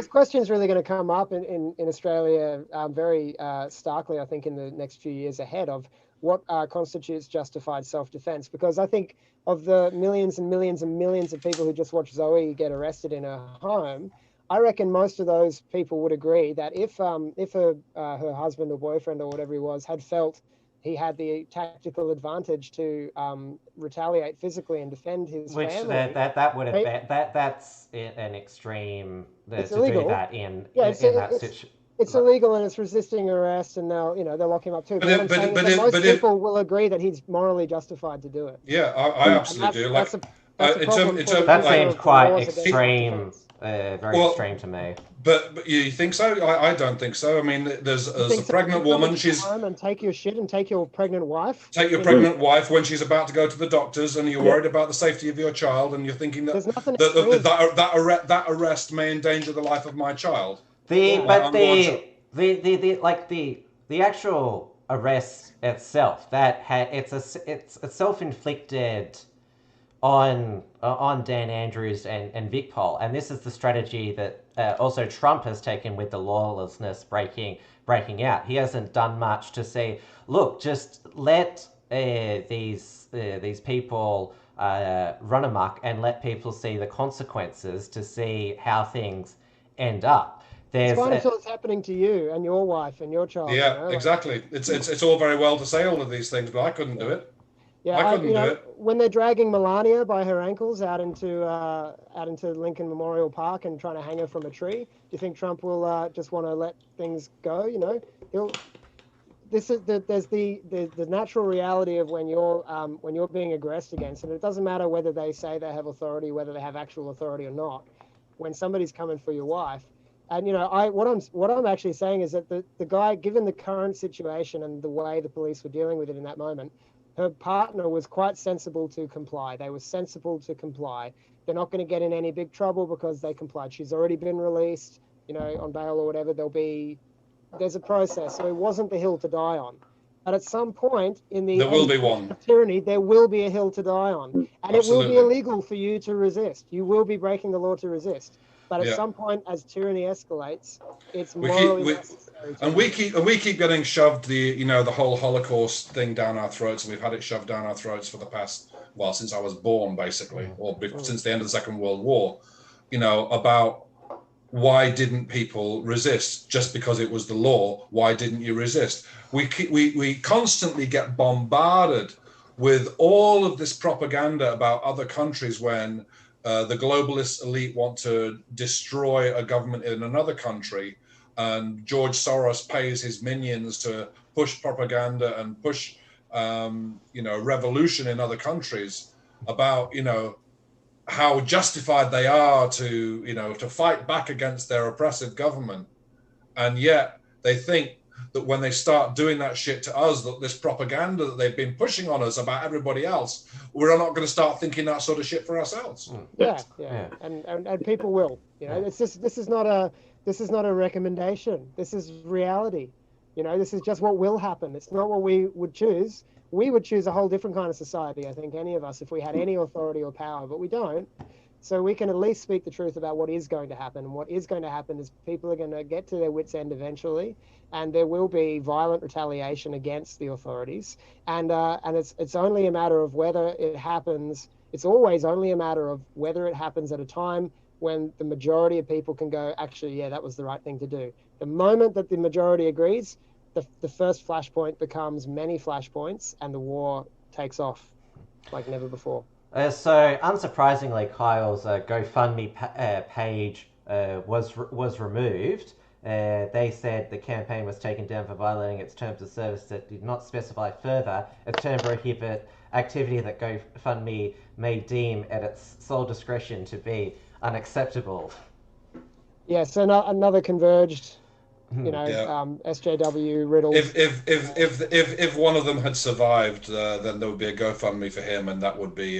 S2: question is really going to come up in Australia very starkly, I think, in the next few years ahead of what constitutes justified self-defense. Because I think of the millions and millions and millions of people who just watched Zoe get arrested in her home, I reckon most of those people would agree that if her husband or boyfriend or whatever he was had felt he had the tactical advantage to retaliate physically and defend his family.
S1: That would have been that's an extreme.
S2: It's illegal.
S1: Do that in that situation.
S2: It's illegal and it's resisting arrest, and now they'll lock him up too. But most people will agree that he's morally justified to do it.
S3: Yeah, I absolutely do.
S1: That seems quite extreme. Very extreme to me.
S3: But you think so? I don't think so. I mean, there's a pregnant woman. She's
S2: home and take your shit and take your pregnant wife.
S3: Take your pregnant wife when she's about to go to the doctors, and you're worried about the safety of your child, and you're thinking that that arrest may endanger the life of my child.
S1: The actual arrest itself, it's a self-inflicted on Dan Andrews and Vic Pol, and this is the strategy that also Trump has taken with the lawlessness breaking out. He hasn't done much to say, look, just let these people run amok and let people see the consequences to see how things end up.
S2: It's fine until it's happening to you and your wife and your child.
S3: Yeah, exactly. It's all very well to say all of these things, but I couldn't do it.
S2: Yeah, I couldn't do it. When they're dragging Melania by her ankles out into Lincoln Memorial Park and trying to hang her from a tree, do you think Trump will just want to let things go? There's the natural reality of when you're being aggressed against, and it doesn't matter whether they say they have authority, whether they have actual authority or not. when somebody's coming for your wife. And, you know, what I'm actually saying is that the guy, given the current situation and the way the police were dealing with it in that moment, her partner was quite sensible to comply. They were sensible to comply. They're not going to get in any big trouble because they complied. She's already been released, you know, on bail or whatever. There's a process. So it wasn't the hill to die on. But at some point in the
S3: there will be one
S2: tyranny, there will be a hill to die on. And
S3: Absolutely.
S2: It will be illegal for you to resist. You will be breaking the law to resist. But at some point, as tyranny escalates, it's morally necessary.
S3: And we keep getting shoved the whole Holocaust thing down our throats, and we've had it shoved down our throats for the past, well, since I was born, basically, or since the end of the Second World War. You know, about why didn't people resist just because it was the law? Why didn't you resist? We constantly get bombarded with all of this propaganda about other countries when the globalist elite want to destroy a government in another country, and George Soros pays his minions to push propaganda and push, revolution in other countries about, how justified they are to fight back against their oppressive government. And yet they think that when they start doing that shit to us, that this propaganda that they've been pushing on us about everybody else, we're not going to start thinking that sort of shit for ourselves.
S2: Yeah. And people will. You know, this is not a recommendation. This is reality. You know, this is just what will happen. It's not what we would choose. We would choose a whole different kind of society, I think, any of us, if we had any authority or power, but we don't. So we can at least speak the truth about what is going to happen. And what is going to happen is people are going to get to their wits' end eventually, and there will be violent retaliation against the authorities. And it's only a matter of whether it happens. It's always only a matter of whether it happens at a time when the majority of people can go, actually, yeah, that was the right thing to do. The moment that the majority agrees, the first flashpoint becomes many flashpoints, and the war takes off like never before.
S1: So, unsurprisingly, Kyle's GoFundMe page was removed. They said the campaign was taken down for violating its terms of service that did not specify further a term prohibit activity that GoFundMe may deem at its sole discretion to be unacceptable.
S2: Yeah, so another converged, SJW riddle.
S3: If one of them had survived, then there would be a GoFundMe for him, and that would be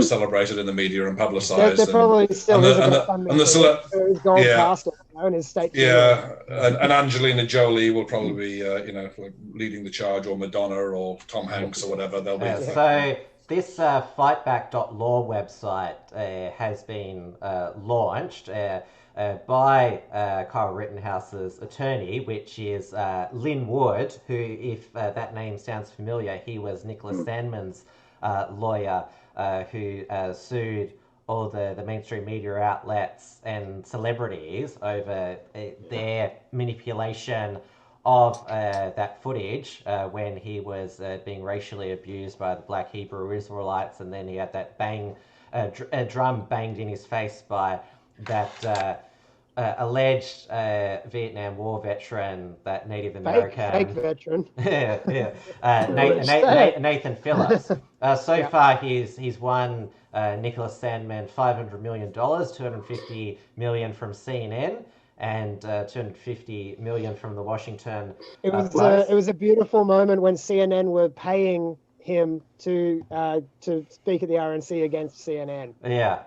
S3: celebrated in the media and publicised.
S2: There probably still is a GoFundMe. He's gone past it, in his state.
S3: Yeah, and Angelina Jolie will probably be, like leading the charge, or Madonna, or Tom Hanks, or whatever. They'll be.
S1: So this fightback.law website has been launched. By Kyle Rittenhouse's attorney, which is Lynn Wood, who, if that name sounds familiar, he was Nicholas Sandman's lawyer, who sued all the mainstream media outlets and celebrities over their manipulation of that footage when he was being racially abused by the Black Hebrew Israelites, and then he had that drum banged in his face by that alleged Vietnam War veteran, that Native American...
S2: Fake veteran.
S1: Nathan Phillips. So far, he's won Nicholas Sandman $500 million, $250 million from CNN, and $250 million from the Washington Post.
S2: It was a beautiful moment when CNN were paying him to speak at the RNC against CNN.
S1: Yeah.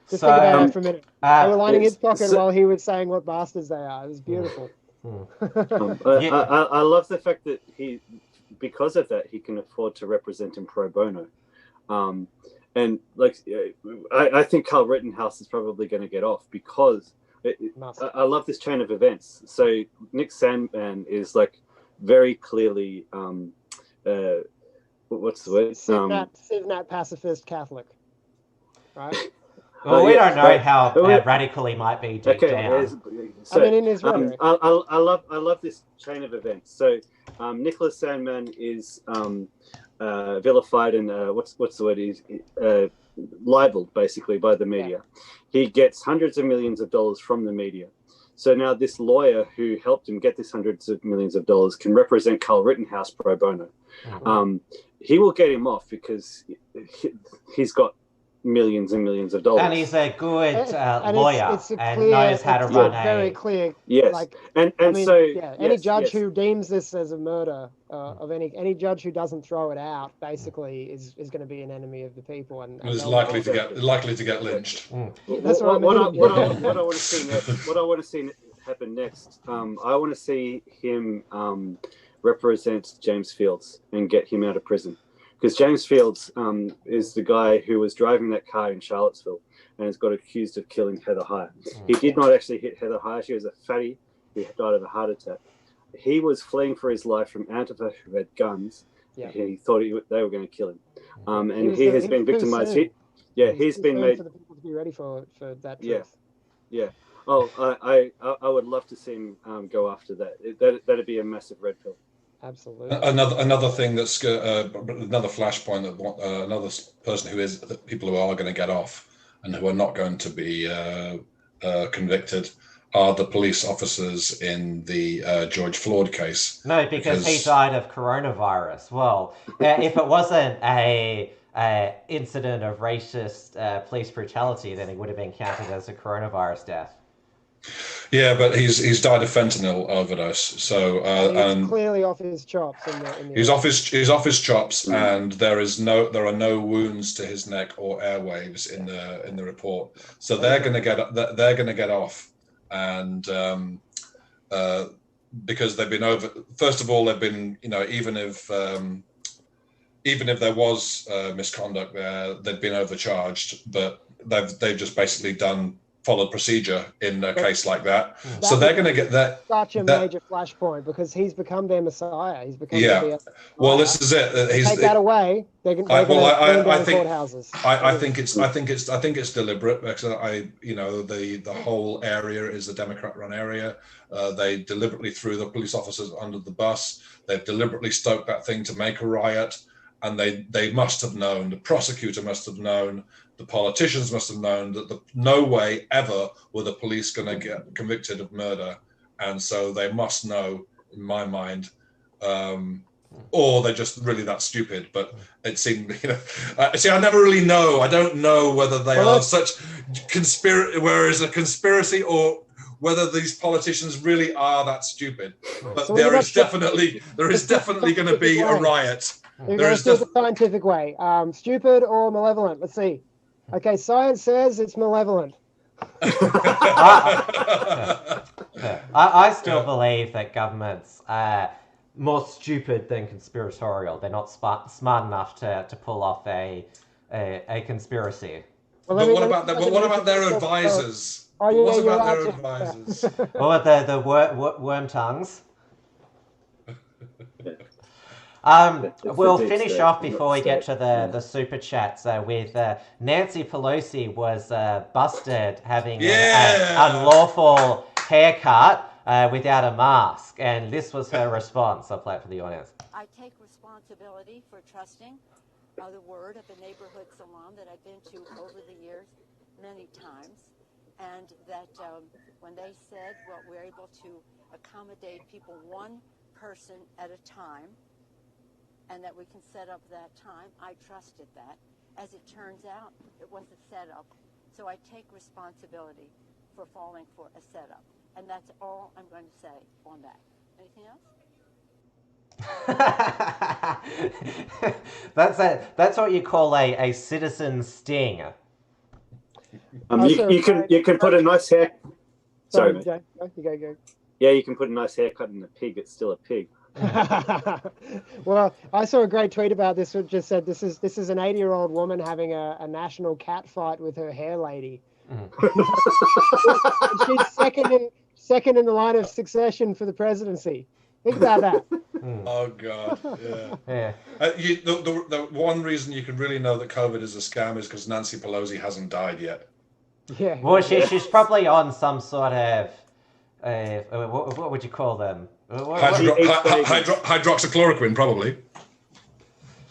S2: Just think about that for a minute. They were lining his pocket while he was saying what bastards they are. It was beautiful.
S4: I love the fact that because of that, he can afford to represent him pro bono. And I think Kyle Rittenhouse is probably going to get off because I love this chain of events. So Nick Sandman is very clearly, what's the word?
S2: Civ-nat pacifist Catholic, right?
S1: Well, we don't know how radical he might be deep down.
S2: So, in his rhetoric.
S4: I love this chain of events. So Nicholas Sandman is vilified and what's the word? He's libeled basically by the media. Yeah. He gets hundreds of millions of dollars from the media. So now this lawyer who helped him get this hundreds of millions of dollars can represent Kyle Rittenhouse pro bono. Mm-hmm. He will get him off because he's got millions and millions of dollars.
S1: And he's a good
S2: And
S1: lawyer
S2: it's a
S1: and
S2: clear,
S1: knows how to
S2: it's
S1: run
S2: very clear.
S4: Yes,
S2: Like,
S4: and
S2: I mean,
S4: so
S2: any
S4: yes,
S2: judge
S4: yes.
S2: who deems this as a murder of any judge who doesn't throw it out basically is going to be an enemy of the people and
S3: is
S2: they'll-
S3: likely to get lynched.
S2: That's what I mean.
S4: What I want to see next, what I want to see happen next, I want to see him represent James Fields and get him out of prison, because James Fields is the guy who was driving that car in Charlottesville and has got accused of killing Heather Heyer. He did not actually hit Heather Heyer. She was a fatty. He died of a heart attack. He was fleeing for his life from Antifa who had guns.
S2: Yeah.
S4: He thought they were going to kill him, and
S2: was
S4: he
S2: too-
S4: has
S2: he
S4: been
S2: was too
S4: victimized.
S2: soon.
S4: He's been
S2: soon
S4: made.
S2: for the people to be ready for that
S4: Yeah.
S2: truth.
S4: Yeah. Oh, I would love to see him go after that. That'd be a massive red pill.
S2: Absolutely.
S3: Another thing that's another flashpoint that another person people who are going to get off and who are not going to be convicted are the police officers in the George Floyd case.
S1: No, because he died of coronavirus. Well, if it wasn't a incident of racist police brutality, then he would have been counted as a coronavirus death.
S3: Yeah, but he's died of fentanyl overdose. So
S2: and he's clearly off his chops.
S3: He's off his chops, and there are no wounds to his neck or airwaves in the report. So they're going to get off, and because they've been over. First of all, they've been even if there was misconduct there, they'd been overcharged, but they've just basically followed procedure in a case like that. So they're going to get that.
S2: Such a major flashpoint because he's become their messiah. He's become
S3: Well, this is it.
S2: Take that away. They're going to burn down courthouses.
S3: I think it's deliberate because the whole area is a Democrat-run area. They deliberately threw the police officers under the bus. They've deliberately stoked that thing to make a riot, and they must have known. The prosecutor must have known. The politicians must have known that no way ever were the police going to get convicted of murder, and so they must know, in my mind, or they're just really that stupid. But it seemed, I never really know. I don't know whether they are such a conspiracy, or whether these politicians really are that stupid. But
S2: So
S3: there is definitely going to be a riot.
S2: There is the scientific way. Stupid or malevolent? Let's see. Okay, science says it's malevolent.
S1: I still believe that governments are more stupid than conspiratorial. They're not smart enough to pull off a conspiracy.
S3: But what about their advisors? What about their advisors?
S1: What about the worm tongues? We'll finish off before we get to the super chats with Nancy Pelosi was busted having an unlawful haircut without a mask, and this was her response. I'll play it for the audience.
S7: I take responsibility for trusting the word of a neighborhood salon that I've been to over the years many times, and that when they said, well, we're able to accommodate people one person at a time, and that we can set up that time, I trusted that. As it turns out, it was a setup. So I take responsibility for falling for a setup. And that's all I'm going to say on that. Anything else?
S1: That's what you call a citizen sting.
S4: You can put a nice hair. Sorry, mate.
S2: Jay, you go.
S4: Yeah, you can put a nice haircut in a pig. It's still a pig.
S2: Well, I saw a great tweet about this which just said this is an 80-year-old woman having a national cat fight with her hair lady. She's second in the line of succession for the presidency. Think about that.
S3: Oh God, yeah. The one reason you can really know that COVID is a scam is because Nancy Pelosi hasn't died yet.
S2: Yeah.
S1: Well, she's probably on some sort of what would you call them?
S3: Hydroxychloroquine, probably.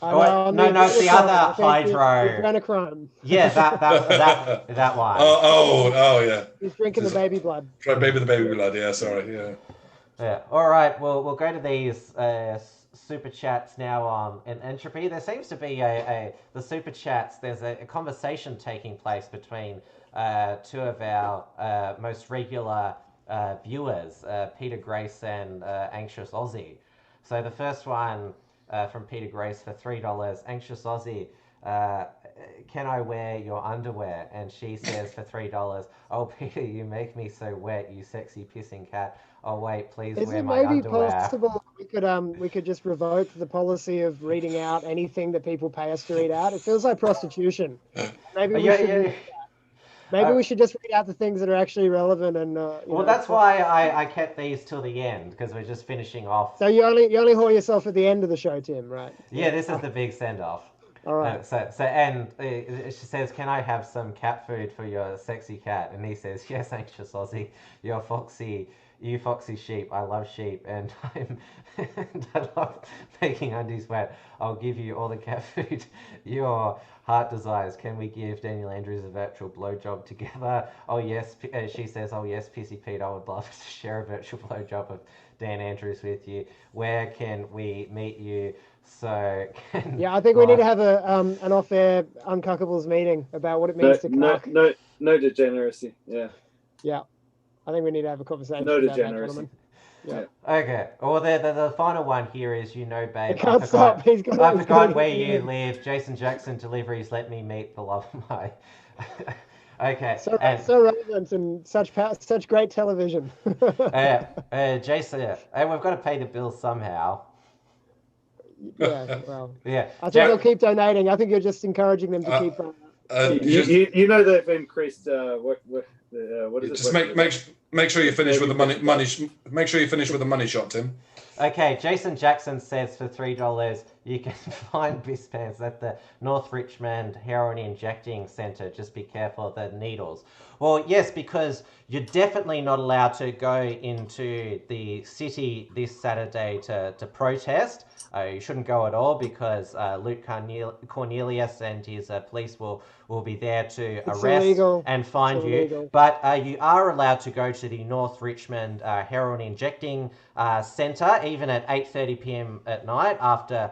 S1: No, it's the other hydro.
S2: Adrenochrome.
S1: Yeah, that one.
S3: Oh, yeah.
S2: He's drinking the baby blood.
S3: The baby blood. Yeah, sorry. Yeah.
S1: Yeah. All right. Well, we'll go to these super chats now on in Entropy. There seems to be the super chats. There's a conversation taking place between two of our most regular viewers, Peter Grace and Anxious Aussie. So the first one from Peter Grace for $3, Anxious Aussie. Can I wear your underwear? And she says for $3, oh Peter, you make me so wet, you sexy pissing cat. Oh wait, please wear my underwear. Is it maybe
S2: possible we could just revoke the policy of reading out anything that people pay us to read out? It feels like prostitution. Maybe we should. Maybe we should just read out the things that are actually relevant and.
S1: Well, that's why I kept these till the end, because we're just finishing off.
S2: So you only whore yourself at the end of the show, Tim, right?
S1: Yeah, this is the big send off.
S2: All right.
S1: And she says, "Can I have some cat food for your sexy cat?" And he says, "Yes, Anxious Aussie, you foxy sheep. I love sheep, and I love making undies wet. I'll give you all the cat food your heart desires. Can we give Daniel Andrews a virtual blowjob together?" Oh yes, she says, "Oh yes, Pissy Pete, I would love to share a virtual blowjob of Dan Andrews with you. Where can we meet you?" So
S2: I think we need to have an off-air Uncuckables meeting about what it means to cuck.
S4: No degeneracy. Yeah.
S2: Yeah, I think we need to have a conversation.
S4: No degeneracy.
S2: Yeah.
S1: Okay. Well, the final one here is, babe.
S2: I can't stop. I
S1: forgot where you live. Jason Jackson Deliveries. Let me meet the love of my. Okay.
S2: So relevant and such great television.
S1: Jason, we've got to pay the bills somehow.
S2: Yeah, well.
S1: Yeah.
S2: I think they'll keep donating. I think you're just encouraging them to keep.
S4: You know they've increased. What is
S3: just
S4: it?
S3: Make sure you finish with the money. Make sure you finish with the money shot, Tim.
S1: Okay, Jason Jackson says for $3 you can find Bispans at the North Richmond Heroin Injecting Centre. Just be careful of the needles. Well, yes, because you're definitely not allowed to go into the city this Saturday to protest. You shouldn't go at all because Luke Cornelius and his police will be there to arrest and find you. But you are allowed to go to the North Richmond Heroin Injecting Centre, even at 8:30 p.m. at night after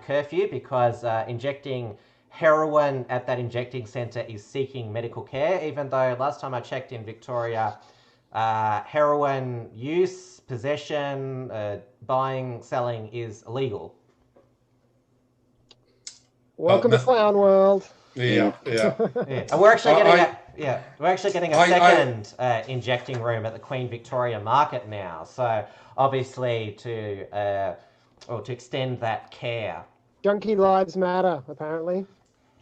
S1: curfew, because injecting heroin at that injecting centre is seeking medical care, even though last time I checked in Victoria, heroin use, possession, buying, selling is illegal.
S2: Welcome to Clown World.
S3: Yeah.
S1: And we're actually getting a second injecting room at the Queen Victoria Market now. So obviously to extend that care.
S2: Junkie lives matter, apparently.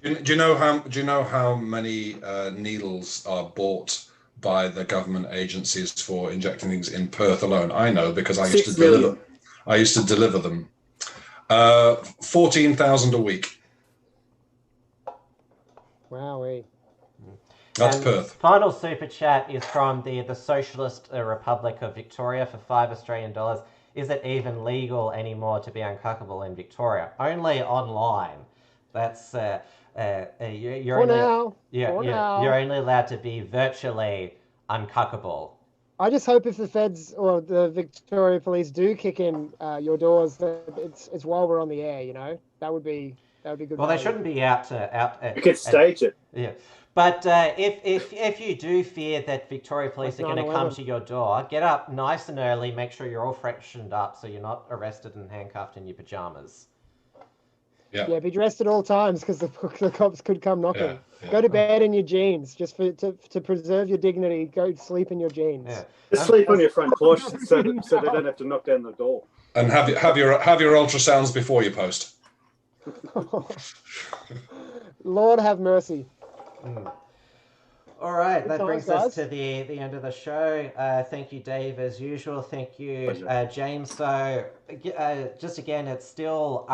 S3: Do you know how many needles are bought by the government agencies for injecting things in Perth alone? I know because I used to deliver them. 14,000 a week.
S2: Wowee.
S3: That's Perth.
S1: Final super chat is from the Socialist Republic of Victoria for $5 Australian. Is it even legal anymore to be uncuckable in Victoria? Only online. That's you're only allowed to be virtually uncuckable.
S2: I just hope if the feds or the Victoria Police do kick in your doors, that it's while we're on the air. That would be good.
S1: Well, they shouldn't be out.
S4: You could stage it.
S1: Yeah. But if you do fear that Victoria Police are going to come to your door, get up nice and early, make sure you're all freshened up so you're not arrested and handcuffed in your pajamas.
S2: Yeah, be dressed at all times because the cops could come knocking. Yeah. Go to bed in your jeans just to preserve your dignity. Go sleep in your jeans.
S4: Yeah. Just sleep on your front porch so they don't have to knock down the door.
S3: And have your ultrasounds before you post.
S2: Lord have mercy.
S1: All right, that brings us to the end of the show. Thank you, Dave, as usual. Thank you, James. So, just again, it's still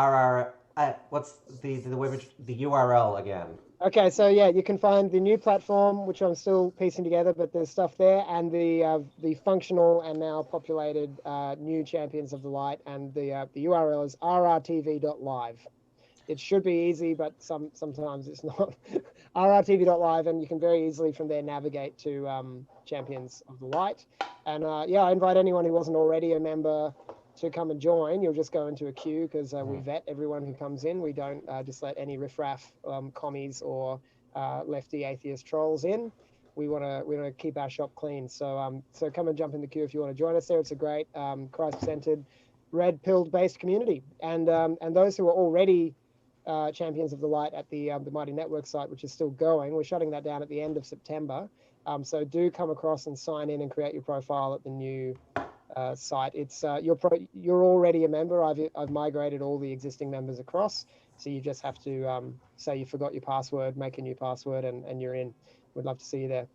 S1: what's the URL again?
S2: Okay, so you can find the new platform, which I'm still piecing together, but there's stuff there, and the functional and now populated new Champions of the Light, and the URL is rrtv.live. It should be easy, but sometimes it's not. rrtv.live, and you can very easily from there navigate to Champions of the Light. And I invite anyone who wasn't already a member to come and join. You'll just go into a queue because we vet everyone who comes in. We don't just let any riffraff commies or lefty atheist trolls in. We want to keep our shop clean. So come and jump in the queue if you want to join us there. It's a great Christ-centered, red-pilled based community. And those who are already champions of the light at the Mighty Network site, which is still going, we're shutting that down at the end of September. So do come across and sign in and create your profile at the new site. It's you're already a member. I've migrated all the existing members across, so you just have to say you forgot your password, make a new password, and you're in. We'd love to see you there.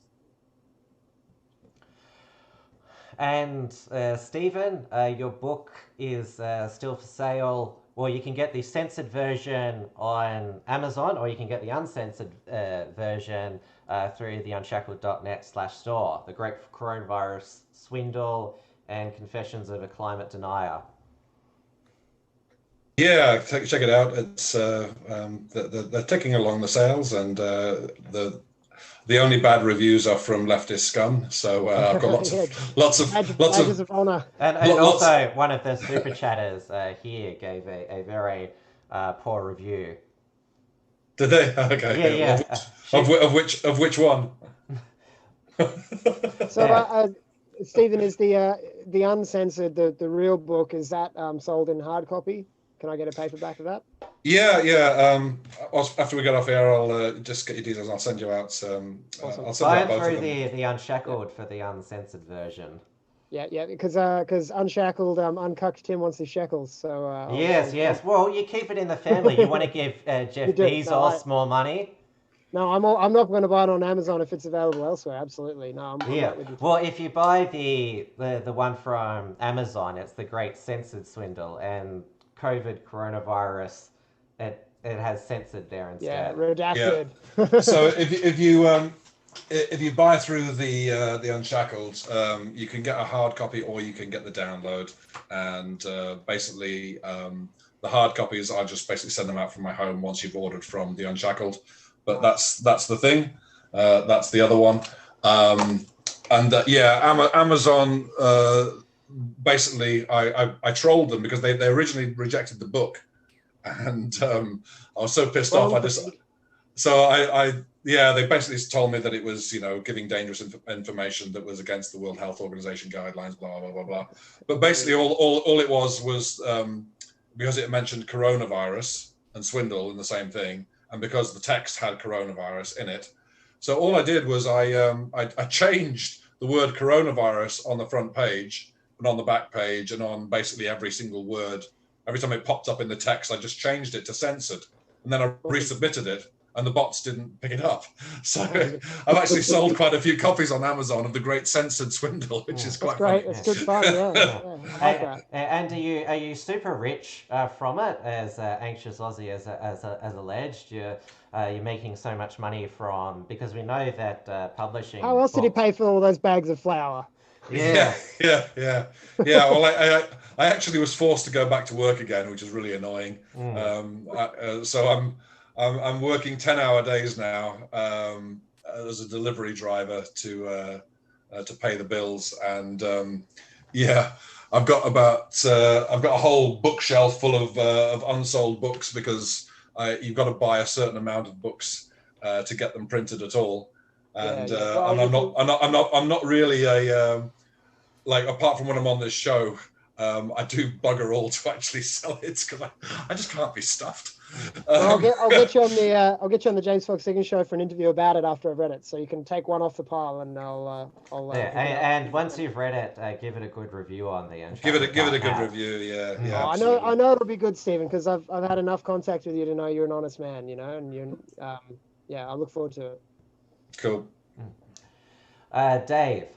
S1: And Stephen, your book is still for sale. Well, you can get the censored version on Amazon, or you can get the uncensored version through the unshackled.net/store. The Great Coronavirus Swindle and Confessions of a Climate Denier.
S3: Yeah, check it out. It's they're ticking along the sales, and the only bad reviews are from leftist scum. So I've got lots of
S2: badges of honor.
S1: And also one of the super chatters here gave a very poor review.
S3: Did they? Okay.
S1: Yeah.
S3: Of which one?
S2: So Stephen, is the uncensored, the real book, is that sold in hard copy? Can I get a paperback of that?
S3: Yeah. After we get off here, I'll just get your details. I'll send you out.
S2: Awesome.
S3: I'll send you out both
S1: through
S3: of them.
S1: the Unshackled for the uncensored version.
S2: Yeah, because Unshackled, Uncucked Tim wants his shekels. So
S1: yes. Well, you keep it in the family. You want to give Jeff Bezos more money?
S2: No, I'm not going to buy it on Amazon if it's available elsewhere. Absolutely, no.
S1: Well, if you buy the one from Amazon, it's the Great Censored Swindle, and COVID coronavirus, it has censored there instead.
S2: Yeah, redacted.
S3: Yeah. So if you buy through the Unshackled, you can get a hard copy or you can get the download. And basically, the hard copies, I just basically send them out from my home once you've ordered from the Unshackled. But that's the thing. That's the other one. Amazon. Basically, I trolled them because they originally rejected the book, and I was so pissed off. They basically told me that it was, giving dangerous information that was against the World Health Organization guidelines, blah blah blah blah. But basically, all it was because it mentioned coronavirus and swindle in the same thing, and because the text had coronavirus in it. So all I did was I changed the word coronavirus on the front page and on the back page and on basically every single word. Every time it popped up in the text, I just changed it to censored, and then I resubmitted it, and the bots didn't pick it up. So I've actually sold quite a few copies on Amazon of the Great Censored Swindle, which is quite
S2: great.
S3: funny.
S2: It's good fun. Yeah. I like that.
S1: And are you super rich from it, as Anxious Aussie as alleged? You're making so much money from, because we know that publishing.
S2: How else did he pay for all those bags of flour?
S1: Yeah.
S3: Well, I actually was forced to go back to work again, which is really annoying. So I'm working 10-hour days now as a delivery driver to pay the bills, and I've got a whole bookshelf full of unsold books because you've got to buy a certain amount of books to get them printed at all. And I'm not really a apart from when I'm on this show, I do bugger all to actually sell it because I just can't be stuffed.
S2: I'll get you on the James Fox Higgins show for an interview about it after I've read it, so you can take one off the pile, and I'll
S1: and once you've read it, give it a good review on the
S3: Give it a good review. Yeah.
S2: I know it'll be good, Stephen, because I've had enough contact with you to know you're an honest man, and you I look forward to it.
S3: Cool.
S1: Dave,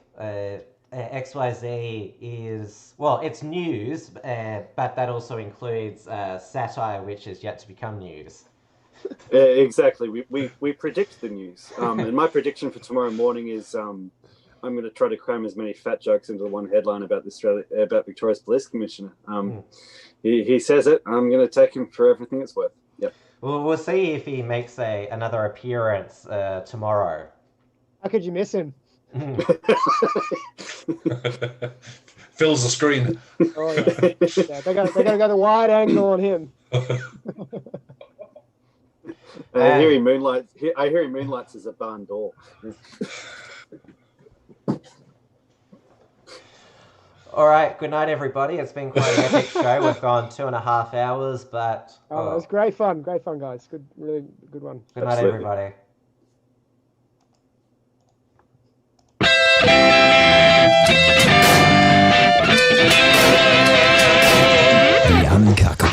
S1: XYZ is, well, it's news, but that also includes satire, which is yet to become news.
S4: Exactly. We predict the news. And my prediction for tomorrow morning is I'm going to try to cram as many fat jokes into one headline about Victoria's Police Commissioner. He says it. I'm going to take him for everything it's worth. Yep.
S1: Well, we'll see if he makes another appearance tomorrow.
S2: How could you miss him?
S3: Fills the screen.
S2: Oh yeah, yeah. They got to go the wide angle on him.
S4: I hear he moonlights as a barn door.
S1: All right, good night, everybody. It's been quite an epic show. We've gone 2.5 hours, but
S2: it was great fun, guys. Good, really good one.
S1: Good night, everybody.
S8: The Uncuckables.